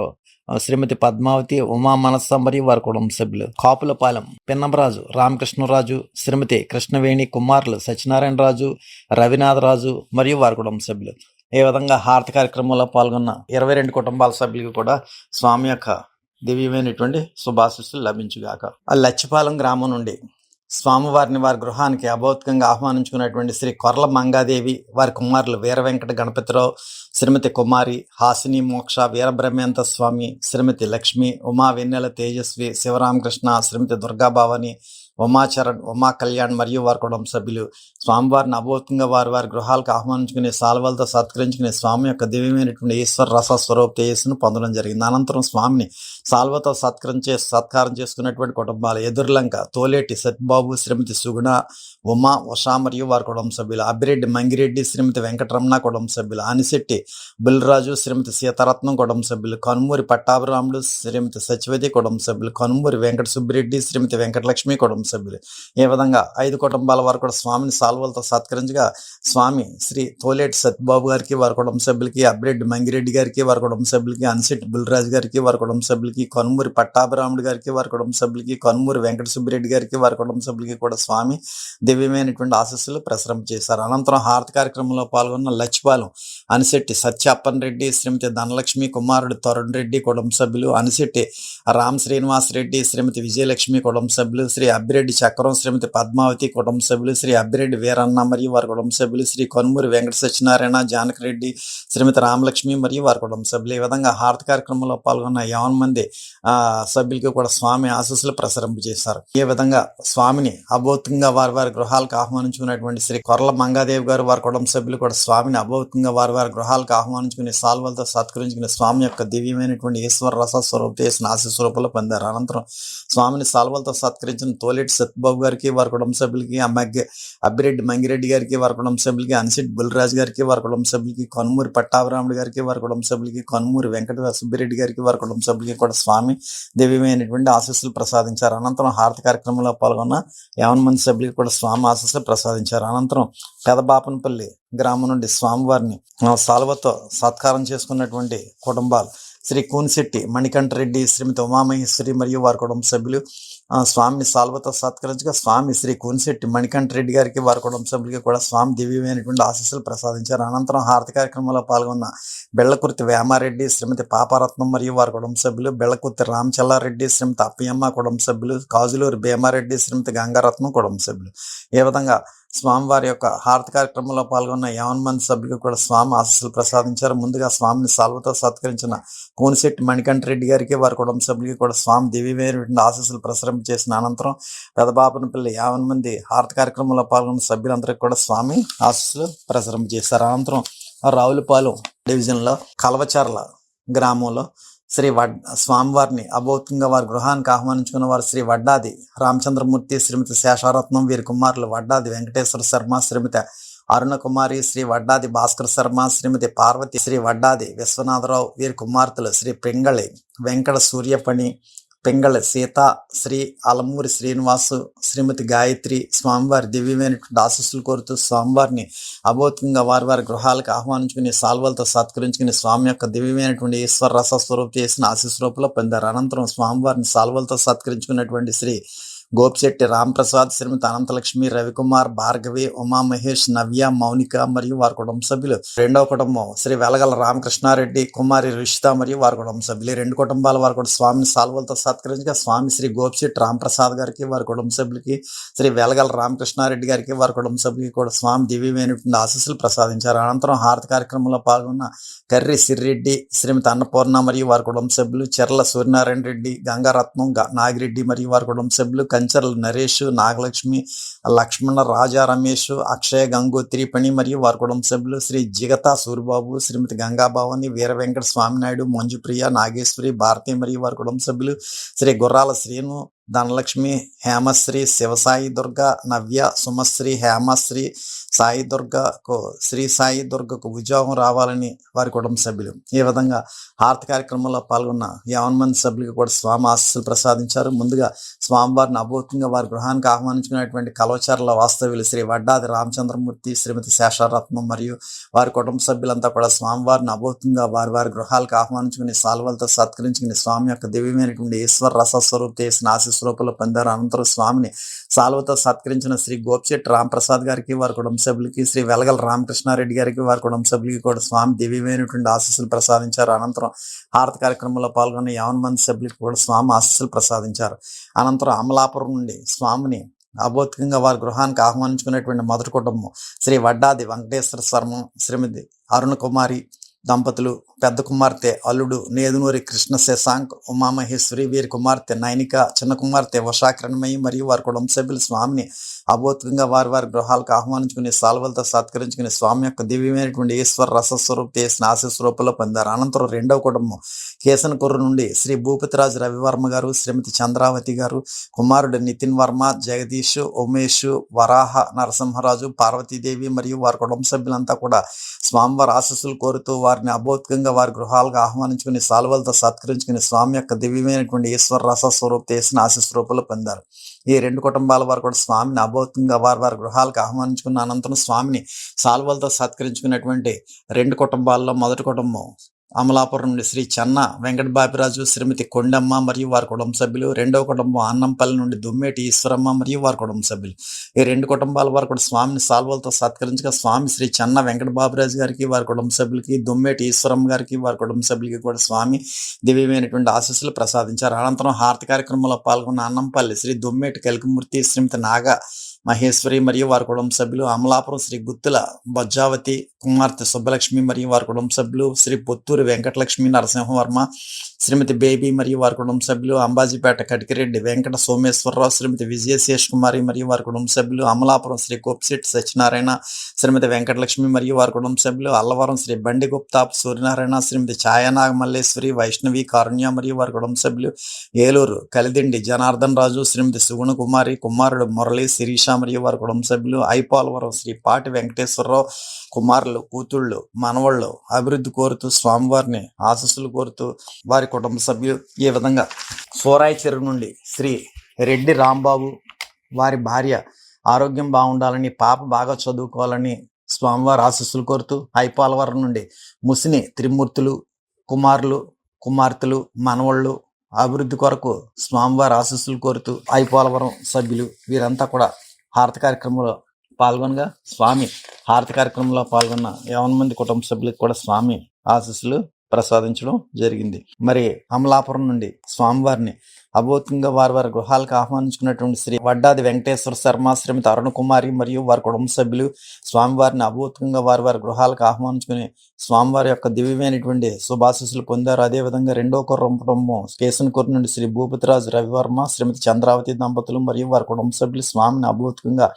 శ్రీమతి పద్మావతి, ఉమా మనస మరియు వారి కుటుంబ సభ్యులు. కాపులపాలెం పిన్నమరాజు, రామకృష్ణరాజు, శ్రీమతి కృష్ణవేణి, కుమారులు సత్యనారాయణరాజు, రవినాథరాజు మరియు వారి కుటుంబ సభ్యులు. ఈ విధంగా హారతి కార్యక్రమంలో పాల్గొన్న 22 కుటుంబాల సభ్యులకు కూడా స్వామి యొక్క దివ్యమైనటువంటి శుభాశీస్సులు లభించుగాక. ఆ లచ్చిపాలెం గ్రామం నుండి స్వామివారిని వారి గృహానికి అభౌతికంగా ఆహ్వానించుకున్నటువంటి శ్రీ కొర్ల మంగాదేవి, వారి కుమారులు వీర వెంకట గణపతిరావు, శ్రీమతి కుమారి, హాసిని మోక్ష, వీరబ్రహ్మేంత స్వామి, శ్రీమతి లక్ష్మి, ఉమా వెన్నెల తేజస్వి, శివరామకృష్ణ, శ్రీమతి దుర్గాభావని, ఉమాచరణ్, ఉమా కళ్యాణ్ మరియు వారి కుటుంబ సభ్యులు స్వామివారిని అభౌతికంగా వారి గృహాలకు ఆహ్వానించుకునే సాల్వలతో సత్కరించుకునే స్వామి యొక్క దివ్యమైనటువంటి ఈశ్వర రస స్వరూప తేజస్సును పొందడం జరిగింది. అనంతరం స్వామిని సాల్వతో సత్కారం చేసుకున్నటువంటి కుటుంబాలు ఎదుర్లంక తోలేటి సత్యబాబు, శ్రీమతి సుగుణ, ఉమా, ఉషా మరియు వారి కుటుంబ సభ్యులు, అబ్బిరెడ్డి మంగిరెడ్డి, శ్రీమతి వెంకటరమణ కుటుంబ సభ్యులు, అనిశెట్టి బుల్రాజు, శ్రీమతి సీతారత్నం కుటుంబ సభ్యులు, కనుమూరి పట్టాభిరాముడు, శ్రీమతి సత్యవతి కుటుంబ సభ్యులు, కనుమూరి వెంకట సుబ్బిరెడ్డి, శ్రీమతి వెంకటలక్ష్మి కుటుంబ సభ్యులు. ఈ విధంగా 5 కుటుంబాల వారు కూడా స్వామిని సాల్వలతో సత్కరించగా స్వామి శ్రీ తోలేటి సత్యబాబు గారికి, వారి కుటుంబ సభ్యులకి, అబ్బిరెడ్డి మంగిరెడ్డి గారికి, వారి కుటుంబ సభ్యులకి, అనిశెట్టి బుల్రాజు గారికి, వారి కుటుంబ సభ్యులకి, కనుమూరి పట్టాభిరాముడు గారికి, వారి కుటుంబ సభ్యులకి, కనుమూరి వెంకట సుబ్బిరెడ్డి గారికి, వారి కుటుంబ సభ్యులకి కూడా స్వామి దివ్యమైనటువంటి ఆశీస్సులు ప్రసరింప చేశారు. అనంతరం హారతి కార్యక్రమంలో పాల్గొన్న లచ్చిపాలెం అనిశెట్టి సత్యప్పన్ రెడ్డి, శ్రీమతి ధనలక్ష్మి కుమారుడు తరుణ్ రెడ్డి కుటుంబ సభ్యులు, అనిశెట్టి రామ్ శ్రీనివాస్ రెడ్డి, శ్రీమతి విజయలక్ష్మి కుటుంబ సభ్యులు, శ్రీ అబ్బిరెడ్డి చక్రం, శ్రీమతి పద్మావతి కుటుంబ సభ్యులు, శ్రీ అబ్బిరెడ్డి వీరన్న మరియు వారి కుటుంబ సభ్యులు, శ్రీ కనుమూరి వెంకట సత్యనారాయణ, జానకి రెడ్డి, శ్రీమతి రామలక్ష్మి మరియు వారి కుటుంబ సభ్యులు. ఈ విధంగా హారతి కార్యక్రమంలో పాల్గొన్న 50 మంది సభ్యులకి కూడా స్వామి ఆశీస్సులు ప్రసరింపజేశారు. ఈ విధంగా స్వామిని అభౌతికంగా వారి గృహాలకు ఆహ్వానించుకున్నటువంటి శ్రీ కొర్ల మంగాదేవి గారు, వారి కుటుంబ సభ్యులు కూడా స్వామిని అభౌతికంగా వారి గృహాలకు ఆహ్వానించుకుని సాల్వలతో సత్కరించుకుని స్వామి యొక్క దివ్యమైనటువంటి ఈశ్వర రస స్వరూప చేసిన ఆశీస్వరూపంలో పొందారు. అనంతరం స్వామిని సాల్వలతో సత్కరించిన తోలేటి సత్యబాబు గారికి, వారి కుటుంబ సభ్యులకి, అబ్బిరెడ్డి మంగిరెడ్డి గారికి, వారి కుటుంబ సభ్యులకి, అనిశెట్టి బుల్రాజు గారికి, వారి కుటుంబ సభ్యులకి, కనుమూరి పట్టాభిరాముడు గారికి, వారి కుటుంబ సభ్యులకి, కనుమూరి వెంకట సుబ్బిరెడ్డి గారికి, వారి కుటుంబ సభ్యులకి కూడా స్వామి దివ్యమైనటువంటి ఆశీస్సులు ప్రసాదించారు. అనంతరం హారతి కార్యక్రమంలో పాల్గొన్న 50 మంది సభ్యులకి కూడా స్వామి ఆశీస్సులు ప్రసాదించారు. అనంతరం పెదబాపనపల్లి గ్రామం నుండి స్వామివారిని సాల్వతో సత్కారం చేసుకున్నటువంటి కుటుంబాలు శ్రీ కూనిశెట్టి మణికంఠరెడ్డి, శ్రీమతి ఉమామహేశ్వరి మరియు వారి కుటుంబ సభ్యులు స్వామిని సాల్వతో సత్కరించగా స్వామి శ్రీ కూనిశెట్టి మణికంఠరెడ్డి గారికి, వారి కుటుంబ సభ్యులకి కూడా స్వామి దివ్యమైనటువంటి ఆశీస్సులు ప్రసాదించారు. అనంతరం హారతి కార్యక్రమంలో పాల్గొన్న బెళ్లకుర్తి వేమారెడ్డి, శ్రీమతి పాపారత్నం మరియు వారి కుటుంబ సభ్యులు, బెళ్లకుర్తి రామచల్లారెడ్డి, శ్రీమతి అప్పయమ్మ కుటుంబ సభ్యులు, కాజులూరు భీమారెడ్డి, శ్రీమతి గంగారత్నం కుటుంబ సభ్యులు. ఈ విధంగా స్వామివారి యొక్క హారతి కార్యక్రమంలో పాల్గొన్న 50 మంది సభ్యులకు కూడా స్వామి ఆశీస్సులు ప్రసాదించారు. ముందుగా స్వామిని సాల్వతో సత్కరించిన కూనిశెట్టి మణికంఠరెడ్డి గారికి, వారి కుటుంబ సభ్యులకి కూడా స్వామి దివ్యమైనటువంటి ఆశీస్సులు ప్రసరింప చేసిన అనంతరం పెదబాపనపల్లి 50 మంది హారతి కార్యక్రమంలో పాల్గొన్న సభ్యులందరికీ కూడా స్వామి ఆశీస్సులు ప్రసరింప చేశారు. అనంతరం రావులపాలెం డివిజన్లో కలవచర్ల గ్రామంలో శ్రీ స్వామివారిని అభౌతికంగా వారి గృహానికి ఆహ్వానించుకున్న వారు శ్రీ వడ్డాది రామచంద్రమూర్తి, శ్రీమతి శేషారత్నం, వీరి కుమారులు వడ్డాది వెంకటేశ్వర శర్మ, శ్రీమతి అరుణ కుమారి, శ్రీ వడ్డాది భాస్కర్ శర్మ, శ్రీమతి పార్వతి, శ్రీ వడ్డాది విశ్వనాథరావు, వీరి కుమార్తెలు శ్రీ పింగళి వెంకట సూర్యపణి, పింగళ సీత, శ్రీ అలమూరి శ్రీనివాసు, శ్రీమతి గాయత్రి స్వామివారి దివ్యమైనటువంటి ఆశీస్సులు కోరుతూ స్వామివారిని అభౌతికంగా వారి గృహాలకు ఆహ్వానించుకుని సాల్వలతో సత్కరించుకుని స్వామి యొక్క దివ్యమైనటువంటి ఈశ్వర రస స్వరూప చేసిన ఆశీస్వరూపంలో పొందారు. అనంతరం స్వామివారిని సాల్వలతో సత్కరించుకున్నటువంటి శ్రీ గోపిశెట్టి రాంప్రసాద్, శ్రీమతి అనంతలక్ష్మి, రవికుమార్, భార్గవి, ఉమా మహేష్, నవ్య, మౌనిక మరియు వారి కుటుంబ సభ్యులు. రెండవ కుటుంబం శ్రీ వెలగల రామకృష్ణారెడ్డి, కుమారి రుషిత మరియు వారి కుటుంబ సభ్యులు. 2 కుటుంబాల వారు కూడా స్వామిని సాల్వలతో సత్కరించగా స్వామి శ్రీ గోపిశెట్టి రాంప్రసాద్ గారికి, వారి కుటుంబ సభ్యులకి, శ్రీ వెలగల రామకృష్ణారెడ్డి గారికి, వారి కుటుంబ సభ్యులకి కూడా స్వామి దివ్యమైనటువంటి ఆశీస్సులు ప్రసాదించారు. అనంతరం హారతి కార్యక్రమంలో పాల్గొన్న కర్రి సిర్రెడ్డి, శ్రీమతి అన్నపూర్ణ మరియు వారి కుటుంబ సభ్యులు, చెర్ల సూర్యనారాయణ రెడ్డి, గంగారత్నం, నాగిరెడ్డి మరియు వారి కుటుంబ సభ్యులు, కంచర్ల నరేష్, నాగలక్ష్మి, లక్ష్మణ, రాజా రమేష్, అక్షయ, గంగోత్రిపణి మరియు వారి కుటుంబ సభ్యులు, శ్రీ జిగత సూరిబాబు, శ్రీమతి గంగాభావని, వీర వెంకట స్వామినాయుడు, మంజుప్రియ, నాగేశ్వరి, భారతి మరియు వారి కుటుంబ సభ్యులు, శ్రీ గుర్రాల శ్రీను, ధనలక్ష్మి, హేమశ్రీ, శివసాయి దుర్గ, నవ్య, సుమశ్రీ, హేమశ్రీ, సాయి దుర్గకు శ్రీ సాయి దుర్గకు ఉద్యోగం రావాలని వారి కుటుంబ సభ్యులు. ఈ విధంగా హారతి కార్యక్రమంలో పాల్గొన్న 50 మంది సభ్యులకు కూడా స్వామి ఆశీస్సులు ప్రసాదించారు. ముందుగా స్వామివారిని అభౌతికంగా వారి గృహానికి ఆహ్వానించుకున్నటువంటి కలవచర్ల వాస్తవ్యులు శ్రీ వడ్డాది రామచంద్రమూర్తి, శ్రీమతి శేషారత్నం మరియు వారి కుటుంబ సభ్యులంతా కూడా స్వామివారిని అభౌతికంగా వారి గృహాలకు ఆహ్వానించుకుని సాల్వలతో సత్కరించుకుని స్వామి యొక్క దివ్యమైనటువంటి ఈశ్వర రస స్వరూప చేసిన ఆశీస్వరూపంలో పొందారు. అనంతరం స్వామిని సాల్వతో సత్కరించిన శ్రీ గోపిశెట్టి రాంప్రసాద్ గారికి, వారి కుటుంబ సభ్యులకి, శ్రీ వెలగల రామకృష్ణారెడ్డి గారికి, వారి కుటుంబ సభ్యులకి కూడా స్వామి దివ్యమైనటువంటి ఆశీస్సులు ప్రసాదించారు. అనంతరం హారతి కార్యక్రమంలో పాల్గొన్న 50 మంది సభ్యులకు కూడా స్వామి ఆశీస్సులు ప్రసాదించారు. అనంతరం అమలాపురం నుండి స్వామిని అభౌతికంగా వారి గృహానికి ఆహ్వానించుకున్నటువంటి మొదటి కుటుంబం శ్రీ వడ్డాది వెంకటేశ్వర శర్మ శ్రీమతి అరుణ కుమారి దంపతులు, పెద్ద కుమార్తె అల్లుడు నేదునూరి కృష్ణ శశాంక్, ఉమామహేశ్వరి, వీరి కుమార్తె నైనిక, చిన్న కుమార్తె ఉషాకిరణమయ్యి మరియు వారి కుటుంబ సభ్యులు స్వామిని అభౌతికంగా వారి గృహాలకు ఆహ్వానించుకుని సాల్వలతో సత్కరించుకుని స్వామి యొక్క దివ్యమైనటువంటి ఈశ్వర రసస్వరూప చేసిన ఆశీస్వరూపంలో పొందారు. అనంతరం రెండవ కుటుంబం కేసనకొర్రు నుండి శ్రీ భూపతిరాజు రవివర్మ గారు, శ్రీమతి చంద్రావతి గారు, కుమారుడు నితిన్ వర్మ, జగదీష్, ఉమేష్, వరాహ నరసింహరాజు, పార్వతీదేవి మరియు వారి కుటుంబ సభ్యులంతా కూడా స్వామివారి ఆశీస్సులు కోరుతూ వారిని అభౌతికంగా వారి గృహాలకు ఆహ్వానించుకుని సాల్వలతో సత్కరించుకుని స్వామి యొక్క దివ్యమైనటువంటి ఈశ్వర రసస్వరూప చేసిన ఆశీస్వరూపంలో పొందారు. ఈ రెండు కుటుంబాల వారు కూడా స్వామిని అభౌతికంగా వారి గృహాలకు ఆహ్వానించుకున్న అనంతరం స్వామిని సాల్వలతో సత్కరించుకున్నటువంటి రెండు కుటుంబాల్లో మొదటి కుటుంబం అమలాపురం నుండి శ్రీ చెన్న వెంకట బాపిరాజు, శ్రీమతి కొండమ్మ మరియు వారి కుటుంబ సభ్యులు. రెండవ కుటుంబం అన్నంపల్లి నుండి దుమ్మేటి ఈశ్వరమ్మ మరియు వారి కుటుంబ సభ్యులు. ఈ రెండు కుటుంబాల వారు కూడా స్వామిని సాల్వలతో సత్కరించగా స్వామి శ్రీ చెన్న వెంకట బాపిరాజు గారికి, వారి కుటుంబ సభ్యులకి, దుమ్మేటి ఈశ్వరమ్మ గారికి, వారి కుటుంబ సభ్యులకి కూడా స్వామి దివ్యమైనటువంటి ఆశీస్సులు ప్రసాదించారు. అనంతరం హారతి కార్యక్రమంలో పాల్గొన్న అన్నంపల్లి శ్రీ దుమ్మేటి కలికిమూర్తి, శ్రీమతి నాగ మహేశ్వరి మరియు వారి కుటుంబ సభ్యులు, అమలాపురం శ్రీ గుత్తుల బొజ్జావతి కుమార్తె సుబ్బలక్ష్మి మరియు వారి కుటుంబ సభ్యులు, శ్రీ పొత్తూరు వెంకటలక్ష్మి నరసింహవర్మ, శ్రీమతి బేబీ మరియు వారి కుటుంబ సభ్యులు, అంబాజీపేట కటికిరెడ్డి వెంకట సోమేశ్వరరావు, శ్రీమతి విజయశేష్ కుమారి మరియు వారి కుటుంబ సభ్యులు, అమలాపురం శ్రీ కోప్సిట్ సత్యనారాయణ, శ్రీమతి వెంకటలక్ష్మి మరియు వారి కుటుంబ సభ్యులు, అల్లవరం శ్రీ బండి గుప్తాపు సూర్యనారాయణ, శ్రీమతి ఛాయానాగ మల్లేశ్వరి, వైష్ణవి కారుణ్య మరియు వారి కుటుంబ సభ్యులు, ఏలూరు కలిదిండి జనార్దన్ రాజు, శ్రీమతి సుగుణ కుమారి, కుమారుడు మురళి శిరీష మరియు వారి కుటుంబ సభ్యులు, ఐపోలవరం శ్రీ పాటి వెంకటేశ్వరరావు, కుమారులు, కూతుళ్ళు, మనవళ్ళు అభివృద్ధి కోరుతూ స్వామివారిని ఆశీస్సులు కోరుతూ వారి కుటుంబ సభ్యులు. ఈ విధంగా సోరాయి చెరువు నుండి శ్రీ రెడ్డి రాంబాబు, వారి భార్య ఆరోగ్యం బాగుండాలని, పాప బాగా చదువుకోవాలని స్వామివారి ఆశీస్సులు కోరుతూ, ఐపోలవరం నుండి ముసిని త్రిమూర్తులు, కుమారులు, కుమార్తెలు, మనవళ్ళు అభివృద్ధి కొరకు స్వామివారి ఆశీస్సులు కోరుతూ ఐపోలవరం సభ్యులు వీరంతా కూడా హారతి కార్యక్రమంలో పాల్గొనగా స్వామి హారతి కార్యక్రమంలో పాల్గొన్న 50 మంది కుటుంబ సభ్యులకు కూడా స్వామి ఆశీస్సులు ప్రసాదించడం జరిగింది. మరి అమలాపురం నుండి స్వామివారిని అభౌతికంగా వారి గృహాలకు ఆహ్వానించుకున్నటువంటి శ్రీ వడ్డాది వెంకటేశ్వర శర్మ, శ్రీమతి అరుణ కుమారి మరియు వారి కుటుంబ సభ్యులు స్వామివారిని అభౌతికంగా వారి గృహాలకు ఆహ్వానించుకుని స్వామివారి యొక్క దివ్యమైనటువంటి శుభాశీస్సులు పొందారు. అదేవిధంగా రెండో కుటుంబం కేసనకొర్రు నుండి శ్రీ భూపతిరాజు రవివర్మ, శ్రీమతి చంద్రావతి దంపతులు మరియు వారి కుటుంబ సభ్యులు స్వామిని అభౌతికంగా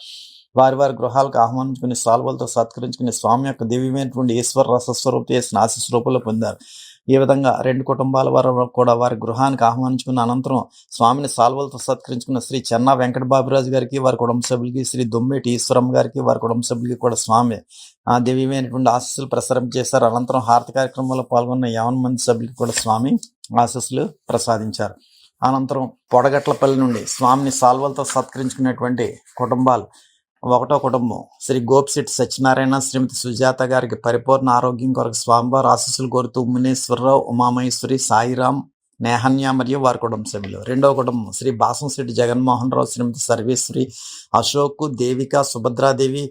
వారి గృహాలకు ఆహ్వానించుకుని సాల్వలతో సత్కరించుకుని స్వామి యొక్క దివ్యమైనటువంటి ఈశ్వర రసస్వరూప చేసిన ఆశీస్వరూపంలో పొందారు. ఈ విధంగా రెండు కుటుంబాల వారు కూడా వారి గృహానికి ఆహ్వానించుకున్న అనంతరం స్వామిని సాల్వలతో సత్కరించుకున్న శ్రీ చెన్నా వెంకట బాబురాజు గారికి, వారి కుటుంబ సభ్యులకి, శ్రీ దుమ్మేటి ఈశ్వరమ్మ గారికి, వారి కుటుంబ సభ్యులకి కూడా స్వామి దివ్యమైనటువంటి ఆశీస్సులు ప్రసారం చేశారు. అనంతరం హారతి కార్యక్రమంలో పాల్గొన్న 50 మంది సభ్యులకి కూడా స్వామి ఆశీస్సులు ప్రసాదించారు. అనంతరం పొడగట్లపల్లి నుండి స్వామిని సాల్వలతో సత్కరించుకునేటువంటి కుటుంబాలు ఒకటో కుటుంబం శ్రీ గోప్సిట్ సత్యనారాయణ, శ్రీమతి సుజాత గారికి పరిపూర్ణ ఆరోగ్యం కొరకు స్వామివారి ఆశీస్సులు కోరుతూ మునేశ్వరరావు, ఉమామహేశ్వరి, సాయిరాం, నేహన్య మరియు వారి కుటుంబ సభ్యులు. రెండవ కుటుంబం శ్రీ బాసంశెట్టి జగన్మోహన్ రావు, శ్రీమతి సర్వేశ్వరి, అశోక్, దేవిక, సుభద్రాదేవి,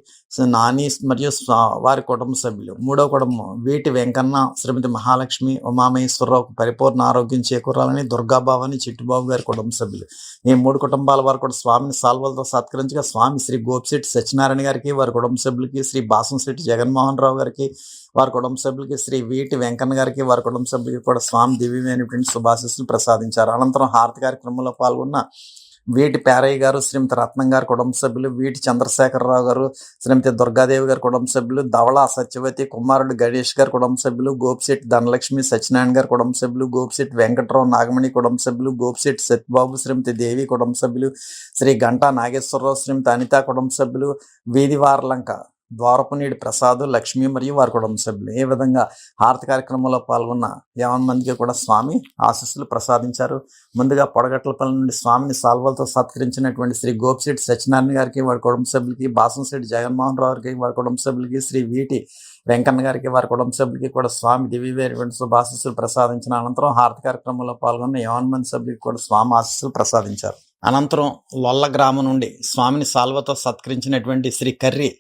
నాని మరియు వారి కుటుంబ సభ్యులు. మూడవ కుటుంబం వీటి వెంకన్న, శ్రీమతి మహాలక్ష్మి, ఉమామహేశ్వరరావు పరిపూర్ణ ఆరోగ్యం చేకూరాలని దుర్గాబావని, చిట్టుబాబు గారి కుటుంబ సభ్యులు. ఈ మూడు కుటుంబాల వారు కూడా స్వామిని సాల్వలతో సత్కరించగా స్వామి శ్రీ గోపిశెట్టి సత్యనారాయణ గారికి, వారి కుటుంబ సభ్యులకి, శ్రీ బాసంశెట్టి జగన్మోహన్ రావు గారికి, వారి కుటుంబ సభ్యులకి, శ్రీ వీటి వెంకన్న గారికి, వారి కుటుంబ సభ్యులకి కూడా స్వామి దివ్యమైనటువంటి శుభాశీస్సులు ప్రసాదించారు. అనంతరం హారతి కార్యక్రమంలో పాల్గొన్న వీటి పేరయ్య గారు, శ్రీమతి రత్నం గారి కుటుంబ సభ్యులు, వీటి చంద్రశేఖరరావు గారు, శ్రీమతి దుర్గాదేవి గారి కుటుంబ సభ్యులు, ధవళ సత్యవతి, కుమారుడు గణేష్ గారి కుటుంబ సభ్యులు, గోపిశెట్టి ధనలక్ష్మి సత్యనారాయణ గారి కుటుంబ సభ్యులు, గోపిశెట్టి వెంకటరావు నాగమణి కుటుంబ సభ్యులు, గోపిశెట్టి సత్యబాబు, శ్రీమతి దేవి కుటుంబ సభ్యులు, శ్రీ గంటా నాగేశ్వరరావు, శ్రీమతి అనిత కుటుంబ సభ్యులు, వీధివార్లంక ద్వారపునీడి ప్రసాద్, లక్ష్మి మరియు వారి కుటుంబ సభ్యులు. ఈ విధంగా హారతి కార్యక్రమంలో పాల్గొన్న 50 మందికి కూడా స్వామి ఆశీస్సులు ప్రసాదించారు. ముందుగా పొడగట్లపల్లి నుండి స్వామిని సాల్వలతో సత్కరించినటువంటి శ్రీ గోపిశెట్టి సత్యనారాయణ గారికి, వారి కుటుంబ సభ్యులకి, బాసంశెట్టి జగన్మోహన్ రావు గారికి, వారి కుటుంబ సభ్యులకి, శ్రీ వీటి వెంకన్న గారికి, వారి కుటుంబ సభ్యులకి కూడా స్వామి దివ్యమైనటువంటి శుభాశీస్సులు ప్రసాదించిన అనంతరం హారతి కార్యక్రమంలో పాల్గొన్న 50 మంది సభ్యులకి కూడా స్వామి ఆశీస్సులు ప్రసాదించారు. అనంతరం లొల్ల గ్రామం నుండి స్వామిని సాల్వతో సత్కరించినటువంటి శ్రీ కర్రి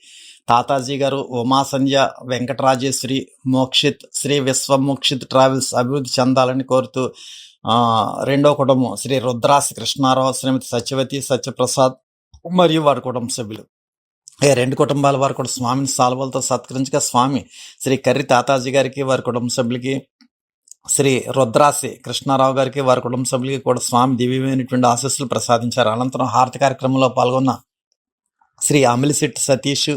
తాతాజీ గారు, ఉమా సంధ్య, వెంకటరాజేశ్వరి, మోక్షిత్, శ్రీ విశ్వమోక్షిత్ ట్రావెల్స్ అభివృద్ధి చెందాలని కోరుతూ రెండో కుటుంబం శ్రీ రుద్రాసి కృష్ణారావు, శ్రీమతి సత్యవతి, సత్యప్రసాద్, మరియు వారి కుటుంబ సభ్యులు, ఈ రెండు కుటుంబాల వారు కూడా స్వామిని సాల్వలతో సత్కరించగా స్వామి శ్రీ కర్రి తాతాజీ గారికి వారి కుటుంబ సభ్యులకి, శ్రీ రుద్రాసి కృష్ణారావు గారికి వారి కుటుంబ సభ్యులకి కూడా స్వామి దివ్యమైనటువంటి ఆశీస్సులు ప్రసాదించారు. అనంతరం హారతి కార్యక్రమంలో పాల్గొన్న శ్రీ అమిలిశెట్టి సతీష్,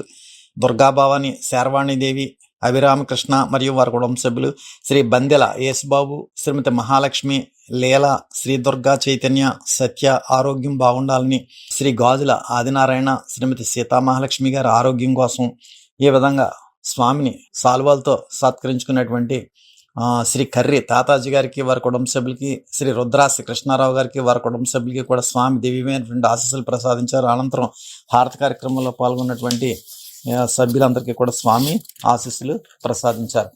దుర్గాభవాని, శర్వాణిదేవి, అభిరామకృష్ణ మరియు వారి కుటుంబ సభ్యులు, శ్రీ బందెల యేసుబాబు, శ్రీమతి మహాలక్ష్మి, లీల, శ్రీ దుర్గా చైతన్య, సత్య ఆరోగ్యం బాగుండాలని, శ్రీ గాజుల ఆదినారాయణ, శ్రీమతి సీతామహాలక్ష్మి గారి ఆరోగ్యం కోసం ఈ విధంగా స్వామిని సాల్వాలతో సత్కరించుకున్నటువంటి శ్రీ కర్రి తాతాజీ గారికి వారి కుటుంబ సభ్యులకి, శ్రీ రుద్రాసి కృష్ణారావు గారికి వారి కుటుంబ సభ్యులకి కూడా స్వామి దివ్యమైనటువంటి ఆశీస్సులు ప్రసాదించారు. అనంతరం హారతి కార్యక్రమంలో పాల్గొన్నటువంటి సభ్యులందరికీ కూడా స్వామి ఆశీస్సులు ప్రసాదించారు.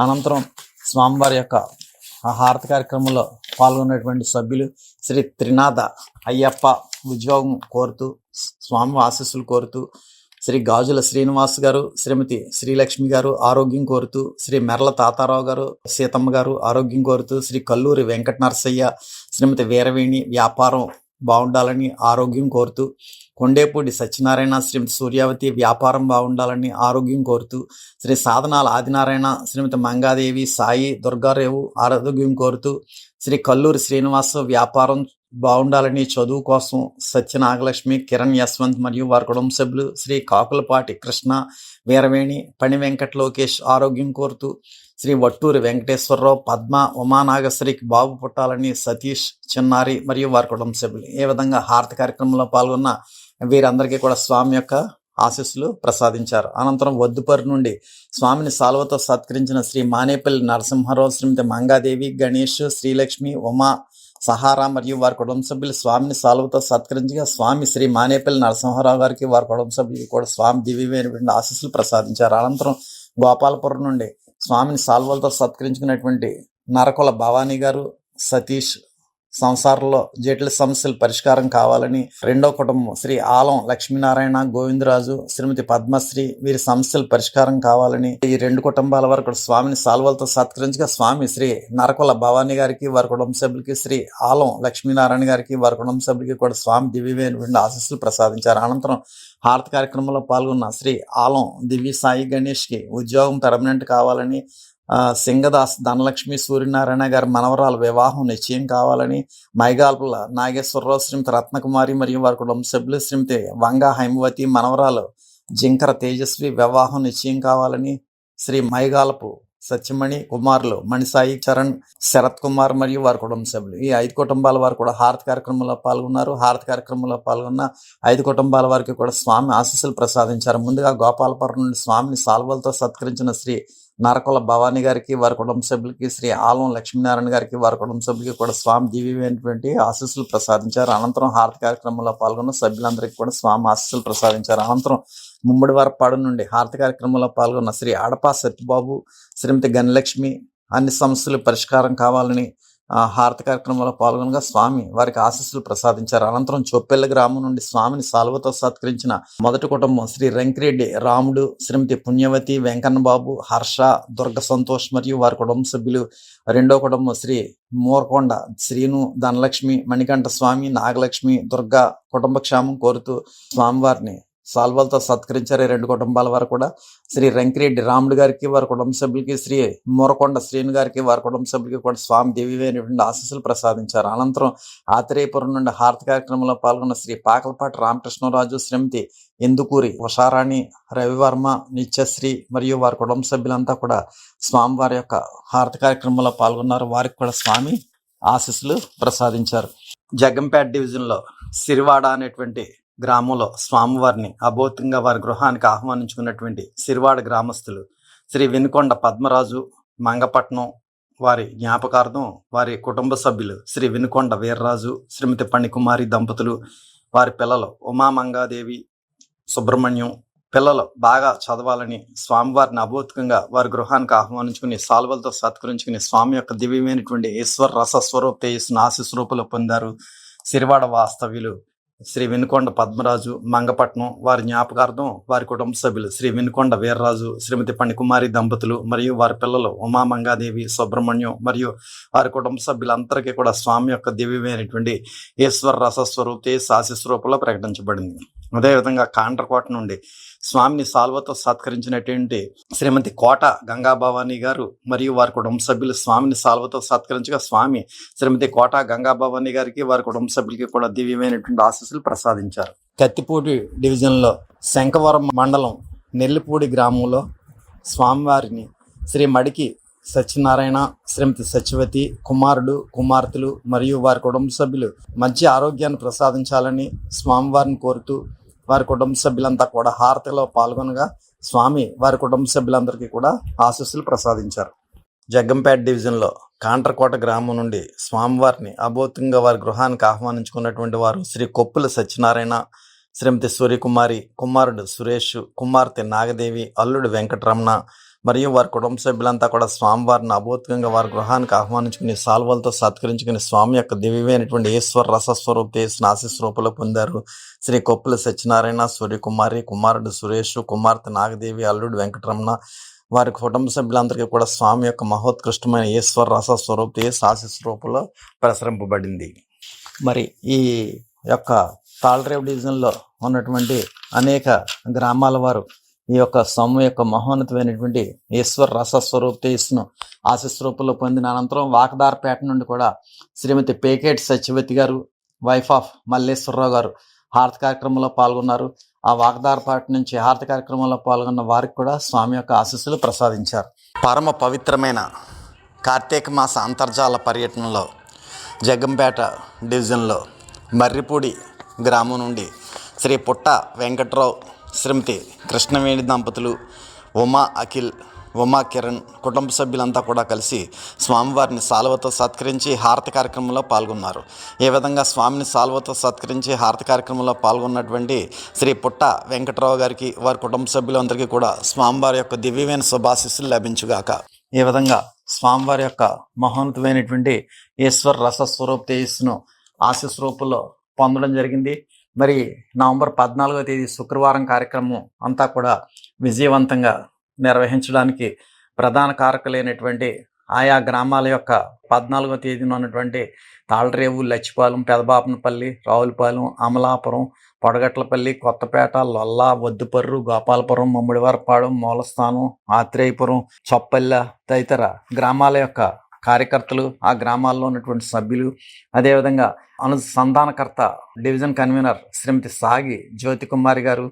అనంతరం స్వామివారి యొక్క హారతి కార్యక్రమంలో పాల్గొన్నటువంటి సభ్యులు శ్రీ త్రినాథ అయ్యప్ప ఉద్యోగం కోరుతూ, స్వామి ఆశీస్సులు కోరుతూ, శ్రీ గాజుల శ్రీనివాస్ గారు, శ్రీమతి శ్రీలక్ష్మి గారు ఆరోగ్యం కోరుతూ, శ్రీ మెర్ల తాతారావు గారు, సీతమ్మ గారు ఆరోగ్యం కోరుతూ, శ్రీ కల్లూరి వెంకట నరసయ్య, శ్రీమతి వీరవేణి వ్యాపారం బాగుండాలని ఆరోగ్యం కోరుతూ, కొండేపూడి సత్యనారాయణ, శ్రీమతి సూర్యావతి వ్యాపారం బాగుండాలని ఆరోగ్యం కోరుతూ, శ్రీ సాధనాల ఆదినారాయణ, శ్రీమతి మంగాదేవి, సాయి, దుర్గారేవు ఆరోగ్యం కోరుతూ, శ్రీ కల్లూరి శ్రీనివాస్ వ్యాపారం బాగుండాలని చదువు కోసం, సత్యనాగలక్ష్మి, కిరణ్ యశ్వంత్ మరియు వారి కుటుంబ సభ్యులు, శ్రీ కాకులపాటి కృష్ణ, వీరవేణి, పణి వెంకట లోకేష్ ఆరోగ్యం కోరుతూ, శ్రీ వట్టూరి వెంకటేశ్వరరావు, పద్మ, ఉమానాగశ్రీకి బాబు పుట్టాలని సతీష్, చిన్నారి మరియు వారి కుటుంబ సభ్యులు ఈ విధంగా హారతి కార్యక్రమంలో పాల్గొన్న వీరందరికీ కూడా స్వామి యొక్క ఆశీస్సులు ప్రసాదించారు. అనంతరం వద్దుపరి నుండి స్వామిని సాల్వతో సత్కరించిన శ్రీ మానేపల్లి నరసింహారావు, శ్రీమతి మంగాదేవి, గణేష్, శ్రీలక్ష్మి, ఉమా, సహారా మరియు వారి కుటుంబ సభ్యులు స్వామిని సాల్వతో సత్కరించగా స్వామి శ్రీ మానేపల్లి నరసింహారావు గారికి వారి కుటుంబ సభ్యులకి కూడా స్వామి దివ్యమైనటువంటి ఆశీస్సులు ప్రసాదించారు. అనంతరం గోపాలపురం నుండి స్వామిని సాల్వలతో సత్కరించుకున్నటువంటి నరకుల భవానీ గారు, సతీష్ సంసారంలో జటిల సమస్యలు పరిష్కారం కావాలని, రెండో కుటుంబం శ్రీ ఆలం లక్ష్మీనారాయణ, గోవిందరాజు, శ్రీమతి పద్మశ్రీ వీరి సమస్యలు పరిష్కారం కావాలని ఈ రెండు కుటుంబాల వరకు స్వామిని సాల్వలతో సత్కరించగా స్వామి శ్రీ నరకుల భవానీ గారికి వారి కుటుంబ సభ్యులకి, శ్రీ ఆలం లక్ష్మీనారాయణ గారికి వారి కుటుంబ సభ్యులకి కూడా స్వామి దివ్యమైనటువంటి ఆశీస్సులు ప్రసాదించారు. అనంతరం హారతి కార్యక్రమంలో పాల్గొన్న శ్రీ ఆలం దివ్య సాయి గణేష్కి ఉద్యోగం పర్మనెంట్ కావాలని, సింగదాస్ ధనలక్ష్మి సూర్యనారాయణ గారి మనవరాలు వివాహం నిశ్చయం కావాలని, మైగాల్పుల నాగేశ్వరరావు, శ్రీమతి రత్నకుమారి మరియు వారి కుటుంబ సభ్యులు, శ్రీమతి వంగా హైమవతి మనవరాలు జింకర తేజస్వి వివాహం నిశ్చయం కావాలని, శ్రీ మైగాలపు సత్యమణి కుమారులు మణిసాయి, చరణ్, శరత్ కుమార్ మరియు వారి కుటుంబ సభ్యులు ఈ 5 కుటుంబాల వారు కూడా హారతి కార్యక్రమంలో పాల్గొన్నారు. హారతి కార్యక్రమంలో పాల్గొన్న 5 కుటుంబాల వారికి కూడా స్వామి ఆశీస్సులు ప్రసాదించారు. ముందుగా గోపాలపురం నుండి స్వామిని సాల్వలతో సత్కరించిన శ్రీ నరకుల భవానీ గారికి వారి కుటుంబ సభ్యులకి, శ్రీ ఆలం లక్ష్మీనారాయణ గారికి వారి కుటుంబ సభ్యులకి కూడా స్వామి దివ్యమైనటువంటి ఆశీస్సులు ప్రసాదించారు. అనంతరం హారతి కార్యక్రమంలో పాల్గొన్న సభ్యులందరికీ కూడా స్వామి ఆశీస్సులు ప్రసాదించారు. అనంతరం ముమ్మడివారపాడు నుండి హారతి కార్యక్రమంలో పాల్గొన్న శ్రీ అడపా సత్యబాబు, శ్రీమతి గణలక్ష్మి అన్ని సమస్యలు పరిష్కారం కావాలని హారతి కార్యక్రమంలో పాల్గొనగా స్వామి వారికి ఆశీస్సులు ప్రసాదించారు. అనంతరం చొప్పెల్ల గ్రామం నుండి స్వామిని సాల్వతో సత్కరించిన మొదటి కుటుంబం శ్రీ రంకిరెడ్డి రాముడు, శ్రీమతి పుణ్యవతి, వెంకన్నబాబు, హర్ష, దుర్గ సంతోష్ మరియు వారి కుటుంబ సభ్యులు. రెండో కుటుంబం శ్రీ మోర్కొండ శ్రీను, ధనలక్ష్మి, మణికంఠ స్వామి, నాగలక్ష్మి, దుర్గా కుటుంబ క్షేమం కోరుతూ స్వామివారిని సాల్వలతో సత్కరించారు. ఈ 2 కుటుంబాల వారు కూడా శ్రీ రంకిరెడ్డి రాముడు గారికి వారి కుటుంబ సభ్యులకి, శ్రీ మోరకొండ శ్రీను గారికి వారి కుటుంబ సభ్యులకి కూడా స్వామి దివ్యమైనటువంటి ఆశీస్సులు ప్రసాదించారు. అనంతరం ఆత్రేయపురం నుండి హారతి కార్యక్రమంలో పాల్గొన్న శ్రీ పాకలపాటి రామకృష్ణరాజు, శ్రీమతి ఎందుకూరి ఉషారాణి, రవివర్మ, నిత్యశ్రీ మరియు వారి కుటుంబ సభ్యులంతా కూడా స్వామివారి యొక్క హారతి కార్యక్రమంలో పాల్గొన్నారు. వారికి కూడా స్వామి ఆశీస్సులు ప్రసాదించారు. జగ్గంపేట డివిజన్లో సిరివాడ అనేటువంటి గ్రామంలో స్వామివారిని అభౌతికంగా వారి గృహానికి ఆహ్వానించుకున్నటువంటి సిరివాడ గ్రామస్తులు శ్రీ వినుకొండ పద్మరాజు, మంగపట్నం వారి జ్ఞాపకార్థం వారి కుటుంబ సభ్యులు శ్రీ వినుకొండ వీర్రాజు, శ్రీమతి పణికుమారి దంపతులు, వారి పిల్లలు ఉమామంగాదేవి, సుబ్రహ్మణ్యం పిల్లలు బాగా చదవాలని స్వామివారిని అభౌతికంగా వారి గృహానికి ఆహ్వానించుకుని సాల్వలతో సత్కరించుకుని స్వామి యొక్క దివ్యమైనటువంటి ఈశ్వర రసస్వరూప తేజస్సును ఆశీస్సు రూపంలో పొందారు. సిరివాడ వాస్తవ్యులు శ్రీ వినుకొండ పద్మరాజు మంగపట్నం వారి జ్ఞాపకార్థం వారి కుటుంబ సభ్యులు శ్రీ వినుకొండ వీర్రాజు శ్రీమతి పణికుమారి దంపతులు మరియు వారి పిల్లలు ఉమామంగాదేవి సుబ్రహ్మణ్యం మరియు వారి కుటుంబ సభ్యులందరికీ కూడా స్వామి యొక్క దివ్యమైనటువంటి ఈశ్వర రసస్వరూపే ఆశీస్వరూపంలో ప్రకటించబడింది. అదేవిధంగా కాండ్రకోట నుండి స్వామిని సాల్వతో సత్కరించినటువంటి శ్రీమతి కోట గంగాభవాని గారు మరియు వారి కుటుంబ సభ్యులు స్వామిని సాల్వతో సత్కరించగా స్వామి శ్రీమతి కోట గంగాభవాని గారికి వారి కుటుంబ సభ్యులకి కూడా దివ్యమైనటువంటి ఆశీస్సులు ప్రసాదించారు. కత్తిపూడి డివిజన్లో శంఖవరం మండలం నెల్లిపూడి గ్రామంలో స్వామివారిని శ్రీ మడికి సత్యనారాయణ శ్రీమతి సత్యవతి కుమారుడు కుమార్తెలు మరియు వారి కుటుంబ సభ్యులు మంచి ఆరోగ్యాన్ని ప్రసాదించాలని స్వామివారిని కోరుతూ వారి కుటుంబ సభ్యులంతా కూడా హారతిలో పాల్గొనగా స్వామి వారి కుటుంబ సభ్యులందరికీ కూడా ఆశీస్సులు ప్రసాదించారు. జగ్గంపేట డివిజన్లో కాండ్రకోట గ్రామం నుండి స్వామివారిని అభౌతికంగా వారి గృహానికి ఆహ్వానించుకున్నటువంటి వారు శ్రీ కొప్పుల సత్యనారాయణ శ్రీమతి సూర్యకుమారి కుమారుడు సురేష్ కుమార్తె నాగదేవి అల్లుడు వెంకటరమణ మరియు వారి కుటుంబ సభ్యులంతా కూడా స్వామివారిని అభౌతికంగా వారి గృహానికి ఆహ్వానించుకుని సాల్వలతో సత్కరించుకుని స్వామి యొక్క దివ్యమైనటువంటి ఈశ్వర రసస్వరూప ఆశీస్వరూపంలో పొందారు. శ్రీ కొప్పుల సత్యనారాయణ సూర్యకుమారి కుమారుడు సురేష్ కుమార్తె నాగదేవి అల్లుడు వెంకటరమణ వారి కుటుంబ సభ్యులందరికీ కూడా స్వామి యొక్క మహోత్కృష్టమైన ఈశ్వర రసస్వరూప ఆశీస్వరూపంలో ప్రసరింపబడింది. మరి ఈ యొక్క తాళరేవు డివిజన్లో ఉన్నటువంటి అనేక గ్రామాల వారు ఈ యొక్క స్వామి యొక్క మహోన్నతమైనటువంటి ఈశ్వర రసస్వరూపేశ్ను ఆశీస్వరూపంలో పొందిన అనంతరం వాకదారపేట నుండి కూడా శ్రీమతి పేకేటి సత్యవతి గారు వైఫ్ ఆఫ్ మల్లేశ్వరరావు గారు హారతి కార్యక్రమంలో పాల్గొన్నారు. ఆ వాకదారపేట నుంచి హారతి కార్యక్రమంలో పాల్గొన్న వారికి కూడా స్వామి యొక్క ఆశీస్సులు ప్రసాదించారు. పరమ పవిత్రమైన కార్తీక మాస అంతర్జాల పర్యటనలో జగ్గంపేట డివిజన్లో మర్రిపూడి గ్రామం నుండి శ్రీ పుట్ట వెంకట్రావు శ్రీమతి కృష్ణవేణి దంపతులు ఉమా అఖిల్ ఉమా కిరణ్ కుటుంబ సభ్యులంతా కూడా కలిసి స్వామివారిని సాల్వతో సత్కరించి హారతి కార్యక్రమంలో పాల్గొన్నారు. ఈ విధంగా స్వామిని సాల్వతో సత్కరించి హారతి కార్యక్రమంలో పాల్గొన్నటువంటి శ్రీ పుట్ట వెంకట్రావు గారికి వారి కుటుంబ సభ్యులందరికీ కూడా స్వామివారి యొక్క దివ్యమైన శుభాశీస్సులు లభించుగాక. ఈ విధంగా స్వామివారి యొక్క మహోన్నతమైనటువంటి ఈశ్వర రసస్వరూప తేజస్సును ఆశీస్వరూపంలో పొందడం జరిగింది. మరి నవంబర్ 14వ తేదీ శుక్రవారం కార్యక్రమం అంతా కూడా విజయవంతంగా నిర్వహించడానికి ప్రధాన కారకులైనటువంటి ఆయా గ్రామాల యొక్క 14వ తేదీన ఉన్నటువంటి తాళరేవు లచ్చిపాలెం పెదబాపనపల్లి రావులపాలెం అమలాపురం పొడగట్లపల్లి కొత్తపేట లొల్లా వద్దుపర్రు గోపాలపురం మమ్మిడివారపాడు మూలస్థానం ఆత్రేయపురం చొప్పల్లె తదితర గ్రామాల యొక్క కార్యకర్తలు ఆ గ్రామాల్లో ఉన్నటువంటి సభ్యులు అదేవిధంగా అనుసంధానకర్త డివిజన్ కన్వీనర్ శ్రీమతి సాగి జ్యోతి కుమారి గారు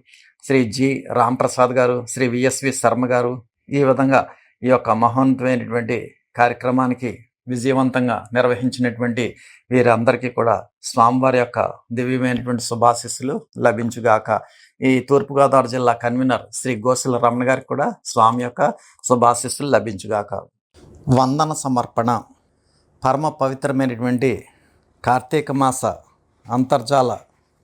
శ్రీ జి రాంప్రసాద్ గారు శ్రీ విఎస్వి శర్మ గారు ఈ విధంగా ఈ యొక్క మహోన్నతమైనటువంటి కార్యక్రమానికి విజయవంతంగా నిర్వహించినటువంటి వీరందరికీ కూడా స్వామివారి యొక్క దివ్యమైనటువంటి శుభాశీస్సులు లభించుగాక. ఈ తూర్పుగోదావరి జిల్లా కన్వీనర్ శ్రీ గోసుల రమణ గారికి కూడా స్వామి యొక్క శుభాశీస్సులు లభించుగాక. వందన సమర్పణ. పరమ పవిత్రమైనటువంటి కార్తీక మాస అంతర్జాల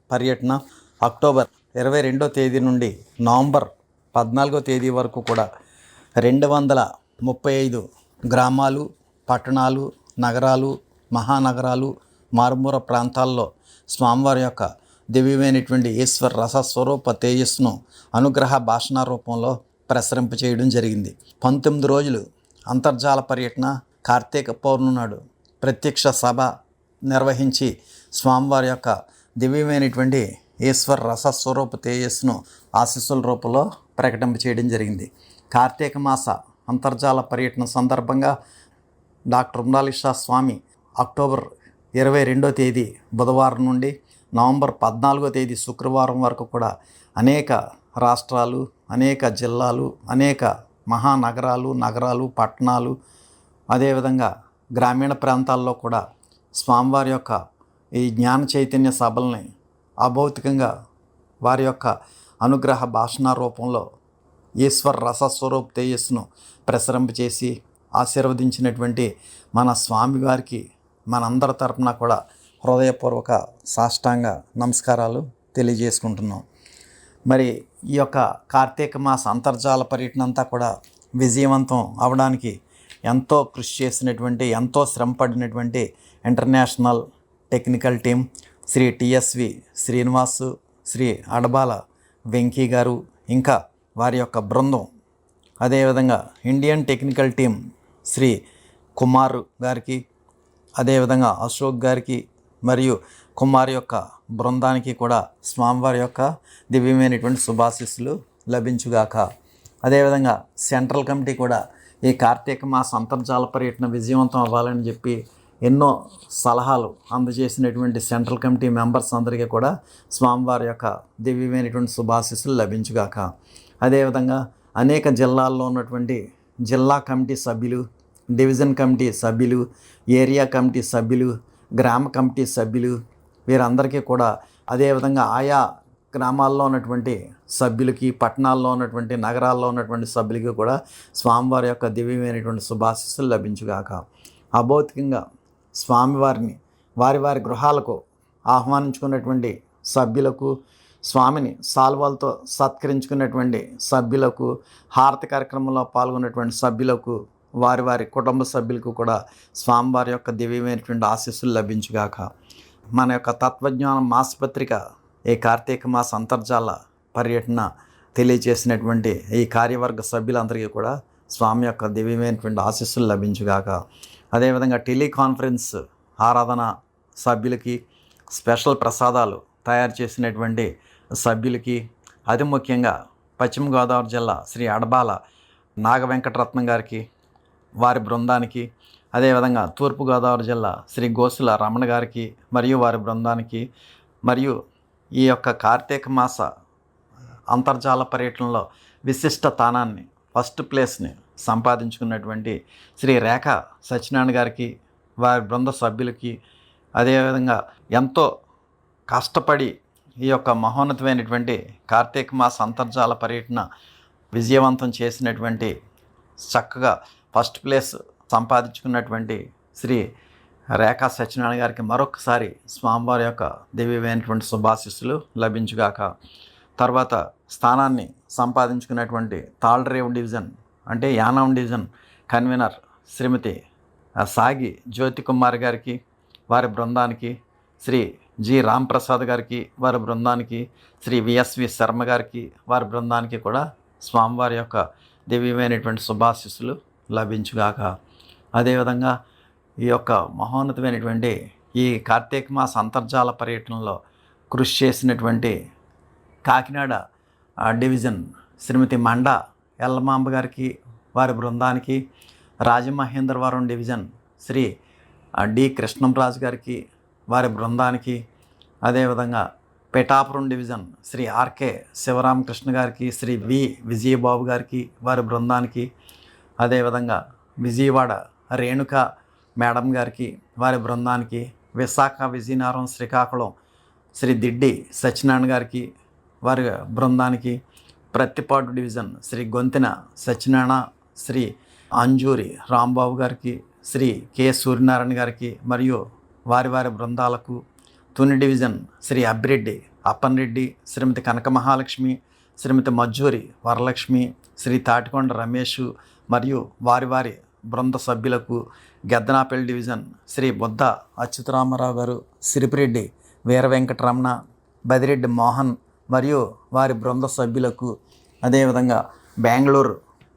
పర్యటన అక్టోబర్ 22వ తేదీ నుండి నవంబర్ 14వ తేదీ వరకు కూడా 235 గ్రామాలు పట్టణాలు నగరాలు మహానగరాలు మారుమూల ప్రాంతాల్లో స్వామివారి యొక్క దివ్యమైనటువంటి ఈశ్వర రసస్వరూప తేజస్సును అనుగ్రహ భాషణ రూపంలో ప్రసరింప చేయడం జరిగింది. 19 రోజులు అంతర్జాల పర్యటన కార్తీక పౌర్ణమి నాడు ప్రత్యక్ష సభ నిర్వహించి స్వామివారి యొక్క దివ్యమైనటువంటి ఈశ్వర రసస్వరూప తేజస్సును ఆశీస్సుల రూపంలో ప్రకటింప చేయడం జరిగింది. కార్తీక మాస అంతర్జాల పర్యటన సందర్భంగా డాక్టర్ ఉమ్రాలిషా స్వామి అక్టోబర్ 22వ తేదీ బుధవారం నుండి నవంబర్ 14వ తేదీ శుక్రవారం వరకు కూడా అనేక రాష్ట్రాలు అనేక జిల్లాలు అనేక మహానగరాలు నగరాలు పట్టణాలు అదేవిధంగా గ్రామీణ ప్రాంతాల్లో కూడా స్వామివారి యొక్క ఈ జ్ఞాన చైతన్య సభల్ని అభౌతికంగా వారి యొక్క అనుగ్రహ భాషణ రూపంలో ఈశ్వర రసస్వరూప తేజస్సును ప్రసరింపచేసి ఆశీర్వదించినటువంటి మన స్వామివారికి మనందరి తరపున కూడా హృదయపూర్వక సాష్టాంగ నమస్కారాలు తెలియజేసుకుంటున్నాం. మరి ఈ యొక్క కార్తీక మాస అంతర్జాల పర్యటన అంతా కూడా విజయవంతం అవడానికి ఎంతో కృషి చేసినటువంటి ఎంతో శ్రమపడినటువంటి international technical team Shri T S V Srinivasu, Shri Adabala Venky గారు, ఇంకా వారి యొక్క బృందం, అదేవిధంగా Indian technical team Shri Kumar గారికి, అదేవిధంగా అశోక్ గారికి మరియు కుమార్ యొక్క బృందానికి కూడా స్వామివారి యొక్క దివ్యమైనటువంటి శుభాశీస్సులు లభించుగాక. అదేవిధంగా సెంట్రల్ కమిటీ కూడా ఈ కార్తీక మాస అంతర్జాల పర్యటన విజయవంతం అవ్వాలని చెప్పి ఎన్నో సలహాలు అందజేసినటువంటి సెంట్రల్ కమిటీ మెంబర్స్ అందరికీ కూడా స్వామివారి యొక్క దివ్యమైనటువంటి శుభాశీస్సులు లభించుగాక. అదేవిధంగా అనేక జిల్లాల్లో ఉన్నటువంటి జిల్లా కమిటీ సభ్యులు, డివిజన్ కమిటీ సభ్యులు, ఏరియా కమిటీ సభ్యులు, గ్రామ కమిటీ సభ్యులు, వీరందరికీ కూడా, అదేవిధంగా ఆయా గ్రామాల్లో ఉన్నటువంటి సభ్యులకి, పట్టణాల్లో ఉన్నటువంటి, నగరాల్లో ఉన్నటువంటి సభ్యులకి కూడా స్వామివారి యొక్క దివ్యమైనటువంటి శుభాశీస్సులు లభించుగాక. అభౌతికంగా స్వామివారిని వారి వారి గృహాలకు ఆహ్వానించుకున్నటువంటి సభ్యులకు, స్వామిని సాల్వాలతో సత్కరించుకున్నటువంటి సభ్యులకు, హారతి కార్యక్రమంలో పాల్గొన్నటువంటి సభ్యులకు, వారి వారి కుటుంబ సభ్యులకు కూడా స్వామివారి యొక్క దివ్యమైనటువంటి ఆశీస్సులు లభించుగాక. మన యొక్క తత్వజ్ఞానం మాసపత్రిక ఈ కార్తీక మాస అంతర్జాల పర్యటన తెలియజేసినటువంటి ఈ కార్యవర్గ సభ్యులందరికీ కూడా స్వామి యొక్క దివ్యమైనటువంటి ఆశీస్సులు లభించుగాక. అదేవిధంగా టెలికాన్ఫరెన్స్ ఆరాధన సభ్యులకి, స్పెషల్ ప్రసాదాలు తయారు చేసినటువంటి సభ్యులకి, అతి ముఖ్యంగా పశ్చిమ గోదావరి జిల్లా శ్రీ అడబాల నాగ వెంకటరత్నం గారికి, వారి బృందానికి, అదేవిధంగా తూర్పుగోదావరి జిల్లా శ్రీ గోసుల రమణ గారికి మరియు వారి బృందానికి, మరియు ఈ యొక్క కార్తీక మాస అంతర్జాల పర్యటనలో విశిష్ట స్థానాన్ని, ఫస్ట్ ప్లేస్ని సంపాదించుకున్నటువంటి శ్రీ రేఖ సత్యనారాయణ గారికి, వారి బృంద సభ్యులకి, అదేవిధంగా ఎంతో కష్టపడి ఈ యొక్క మహోన్నతమైనటువంటి కార్తీక మాస అంతర్జాల పర్యటన విజయవంతం చేసినటువంటి, చక్కగా ఫస్ట్ ప్లేస్ సంపాదించుకున్నటువంటి శ్రీ రేఖా సత్యనారాయణ గారికి మరొకసారి స్వామివారి యొక్క దివ్యమైనటువంటి శుభాశీస్సులు లభించుగాక. తర్వాత స్థానాన్ని సంపాదించుకున్నటువంటి తాళ్రేవు డివిజన్ అంటే యానాం డివిజన్ కన్వీనర్ శ్రీమతి సాగి జ్యోతి కుమార్ గారికి, వారి బృందానికి, శ్రీ జి రాంప్రసాద్ గారికి, వారి బృందానికి, శ్రీ విఎస్వి శర్మ గారికి, వారి బృందానికి కూడా స్వామివారి యొక్క దివ్యమైనటువంటి శుభాశీస్సులు లభించుగాక. అదేవిధంగా ఈ యొక్క మహోన్నతమైనటువంటి ఈ కార్తీక మాస అంతర్జాల పర్యటనలో కృషి చేసినటువంటి కాకినాడ డివిజన్ శ్రీమతి మండ ఎల్లమాంబ గారికి, వారి బృందానికి, రాజమహేంద్రవరం డివిజన్ శ్రీ డి కృష్ణంరాజు గారికి, వారి బృందానికి, అదేవిధంగా పిఠాపురం డివిజన్ శ్రీ ఆర్కే శివరామకృష్ణ గారికి, శ్రీ వి విజయబాబు గారికి, వారి బృందానికి, అదేవిధంగా విజయవాడ రేణుక మేడం గారికి, వారి బృందానికి, విశాఖ విజయనగరం శ్రీకాకుళం శ్రీ దిడ్డి సత్యనారాయణ గారికి, వారి బృందానికి, ప్రత్తిపాటు డివిజన్ శ్రీ గొంతిన సత్యనారాయణ, శ్రీ అంజూరి రాంబాబు గారికి, శ్రీ కె సూర్యనారాయణ గారికి మరియు వారి వారి బృందాలకు, తుని డివిజన్ శ్రీ అబ్బిరెడ్డి అప్పన్రెడ్డి, శ్రీమతి కనక మహాలక్ష్మి, శ్రీమతి మజ్జూరి వరలక్ష్మి, శ్రీ తాటికొండ రమేష్ మరియు వారి వారి బృంద సభ్యులకు, గెద్దనాపల్లి డివిజన్ శ్రీ బుద్ధ అచ్యుతరామారావు గారు, సిరిపిరెడ్డి వీర వెంకటరమణ, బదిరెడ్డి మోహన్ మరియు వారి బృంద సభ్యులకు, అదేవిధంగా బెంగళూరు,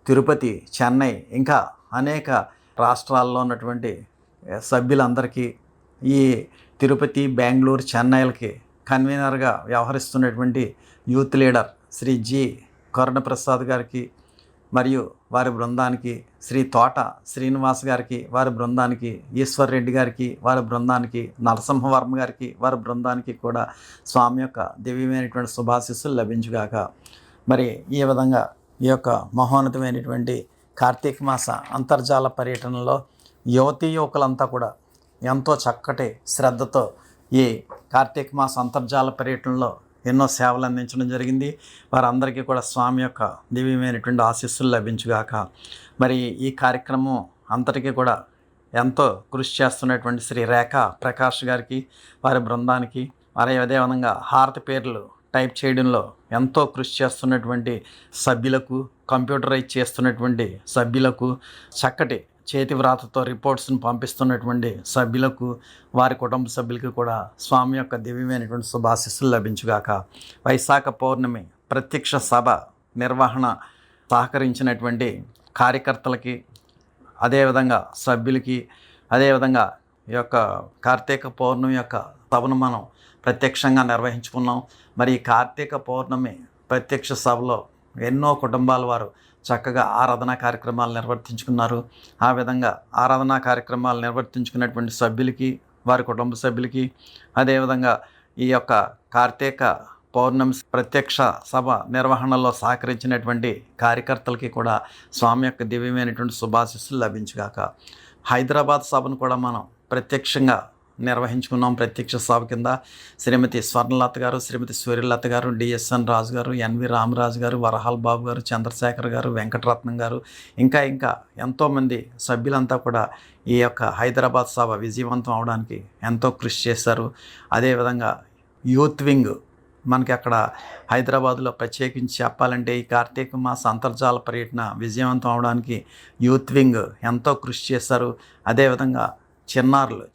తిరుపతి, చెన్నై, ఇంకా అనేక రాష్ట్రాల్లో ఉన్నటువంటి సభ్యులందరికీ, ఈ తిరుపతి, బెంగళూరు, చెన్నైలకి కన్వీనర్గా వ్యవహరిస్తున్నటువంటి యూత్ లీడర్ శ్రీ జి కరుణప్రసాద్ గారికి మరియు వారి బృందానికి, శ్రీ తోట శ్రీనివాస్ గారికి, వారి బృందానికి, ఈశ్వర్ రెడ్డి గారికి, వారి బృందానికి, నరసింహవర్మ గారికి, వారి బృందానికి కూడా స్వామి యొక్క దివ్యమైనటువంటి శుభాశీస్సులు లభించుగాక. మరి ఈ విధంగా ఈ యొక్క మహోన్నతమైనటువంటి కార్తీక మాస అంతర్జాల పర్యటనలో యువతీ యువకులంతా కూడా ఎంతో చక్కటి శ్రద్ధతో ఈ కార్తీక మాస అంతర్జాల పర్యటనలో ఎన్నో సేవలు అందించడం జరిగింది. వారందరికీ కూడా స్వామి యొక్క దివ్యమైనటువంటి ఆశీస్సులు లభించుగాక. మరి ఈ కార్యక్రమం అంతటికీ కూడా ఎంతో కృషి చేస్తున్నటువంటి శ్రీ రేఖా ప్రకాష్ గారికి, వారి బృందానికి, మరి అదేవిధంగా హారతి పేర్లు టైప్ చేయడంలో ఎంతో కృషి చేస్తున్నటువంటి సభ్యులకు, కంప్యూటరైజ్ చేస్తున్నటువంటి సభ్యులకు, చక్కటి చేతి వ్రాతతో రిపోర్ట్స్ని పంపిస్తున్నటువంటి సభ్యులకు, వారి కుటుంబ సభ్యులకి కూడా స్వామి యొక్క దివ్యమైనటువంటి శుభాశీస్సులు లభించుగాక. వైశాఖ పౌర్ణమి ప్రత్యక్ష సభ నిర్వహణ సహకరించినటువంటి కార్యకర్తలకి, అదేవిధంగా సభ్యులకి, అదేవిధంగా ఈ యొక్క కార్తీక పౌర్ణమి యొక్క సభను మనం ప్రత్యక్షంగా నిర్వహించుకున్నాం. మరి ఈ కార్తీక పౌర్ణమి ప్రత్యక్ష సభలో ఎన్నో కుటుంబాల వారు చక్కగా ఆరాధనా కార్యక్రమాలు నిర్వర్తించుకున్నారు. ఆ విధంగా ఆరాధనా కార్యక్రమాలు నిర్వర్తించుకున్నటువంటి సభ్యులకి, వారి కుటుంబ సభ్యులకి, అదేవిధంగా ఈ యొక్క కార్తీక పౌర్ణమి ప్రత్యక్ష సభ నిర్వహణలో సహకరించినటువంటి కార్యకర్తలకి కూడా స్వామి యొక్క దివ్యమైనటువంటి శుభాశీస్సులు లభించుగాక. హైదరాబాద్ సభను కూడా మనం ప్రత్యక్షంగా నిర్వహించుకున్నాం. ప్రత్యక్ష సభ కింద శ్రీమతి స్వర్ణలత గారు, శ్రీమతి సూర్యలత గారు, డిఎస్ఎన్ రాజు గారు, ఎన్వి రామరాజు గారు, వరహాల్ బాబు గారు, చంద్రశేఖర్ గారు, వెంకటరత్నం గారు, ఇంకా ఎంతోమంది సభ్యులంతా కూడా ఈ యొక్క హైదరాబాద్ సభ విజయవంతం అవడానికి ఎంతో కృషి చేశారు. అదేవిధంగా యూత్ వింగ్ మనకి అక్కడ హైదరాబాద్లో ప్రత్యేకించి చెప్పాలంటే ఈ కార్తీక మాస అంతర్జాల పర్యటన విజయవంతం అవడానికి యూత్ వింగ్ ఎంతో కృషి చేశారు. అదేవిధంగా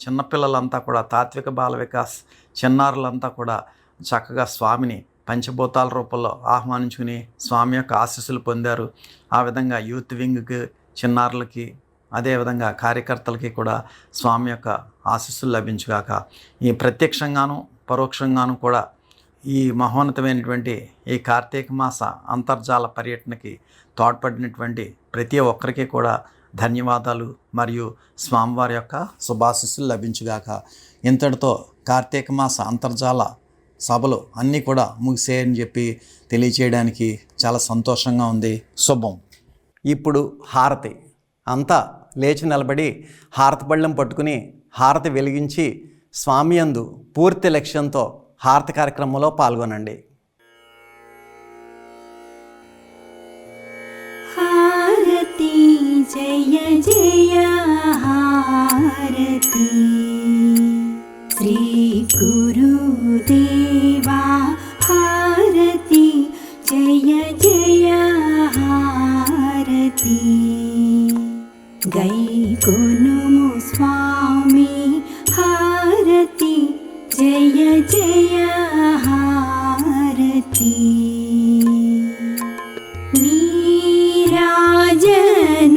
చిన్నపిల్లలంతా కూడా తాత్విక బాల వికాస్ చిన్నారులంతా కూడా చక్కగా స్వామిని పంచభూతాల రూపంలో ఆహ్వానించుకుని స్వామి యొక్క ఆశీస్సులు పొందారు. ఆ విధంగా యూత్ వింగ్కి, చిన్నారులకి, అదేవిధంగా కార్యకర్తలకి కూడా స్వామి యొక్క ఆశీస్సులు లభించుగాక. ఈ ప్రత్యక్షంగాను పరోక్షంగాను కూడా ఈ మహోన్నతమైనటువంటి ఈ కార్తీక మాస అంతర్జాల పర్యటనకి తోడ్పడినటువంటి ప్రతి ఒక్కరికి కూడా ధన్యవాదాలు మరియు స్వామివారి యొక్క శుభాశీస్సులు లభించుగాక. ఇంతటితో కార్తీక మాస అంతర్జాల సభలు అన్నీ కూడా ముగిసేయని చెప్పి తెలియచేయడానికి చాలా సంతోషంగా ఉంది. శుభం. ఇప్పుడు హారతి. అంతా లేచి నిలబడి హారతి పళ్ళెం పట్టుకుని హారతి వెలిగించి స్వామి యందు పూర్తి లక్ష్యంతో హారతి కార్యక్రమంలో పాల్గొనండి. హారతి జయ జయ హారతి శ్రీ గురుదేవా హారతి జయ జయ హారతి గైకొనుము స్వామి హారతి జయ జయ హారతి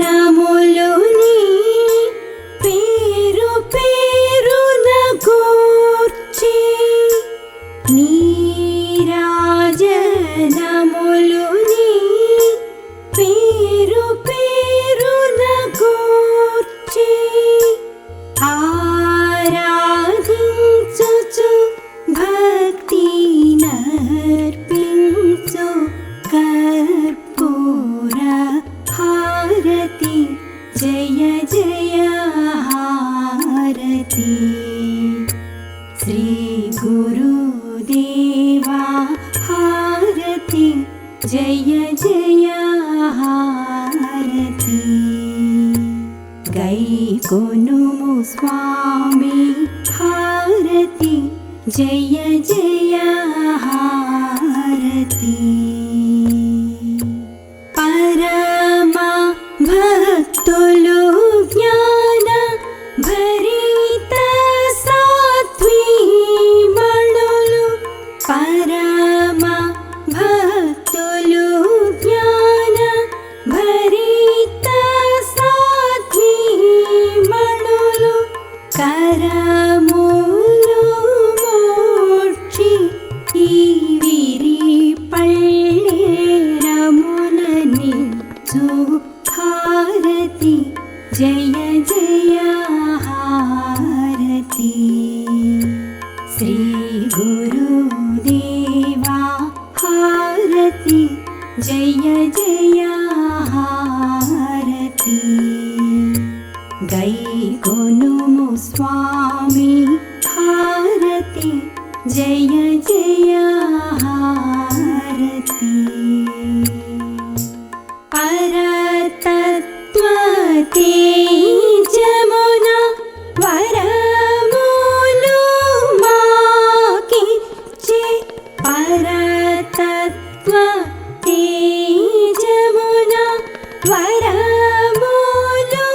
నీరాజనములుని పేరు పేరున కూర్చి నీరాజనములుని పేరు పేరున కూర్చి ఆరాధించుచు భక్తి నర్పించు కర్పూర హారతి జయ జయ హారతి శ్రీ గురుదేవా హారతి జయ జయ హారతి గైకొనుము స్వామి హారతి జయ జయ హారతి పరమ భక్తులు జ్ఞాన భరిత సాత్వీమణులు పరమ భక్తులు జ్ఞాన భరిత సాత్వీమణులు కరములు మోక్షి ఈ విరి పళ్ళేరములని హారతి జయ జయ హారతి శ్రీ గురుదేవా హారతి జయ జయ హారతి గైకొనుము స్వామి హారతి జయ జయ హారతి పరతత్వ తేజమున వరములు మాకిచ్చే పరతత్వ తేజమున వరములు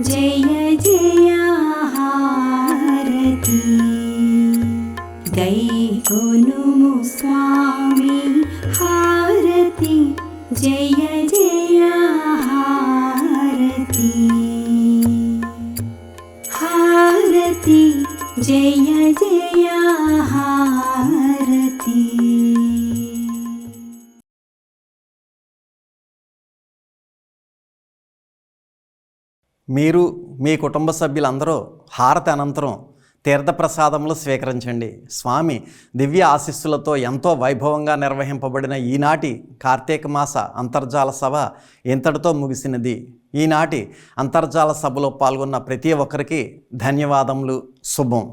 जय जय हारती गैकोनुमो स्वामी हारती जय जय हारती हारती जय जय हारती। మీరు మీ కుటుంబ సభ్యులందరూ హారతి అనంతరం తీర్థప్రసాదములు స్వీకరించండి. స్వామి దివ్య ఆశీస్సులతో ఎంతో వైభవంగా నిర్వహింపబడిన ఈనాటి కార్తీక మాస అంతర్జాల సభ ఇంతటితో ముగిసినది. ఈనాటి అంతర్జాల సభలో పాల్గొన్న ప్రతి ఒక్కరికి ధన్యవాదములు. శుభం.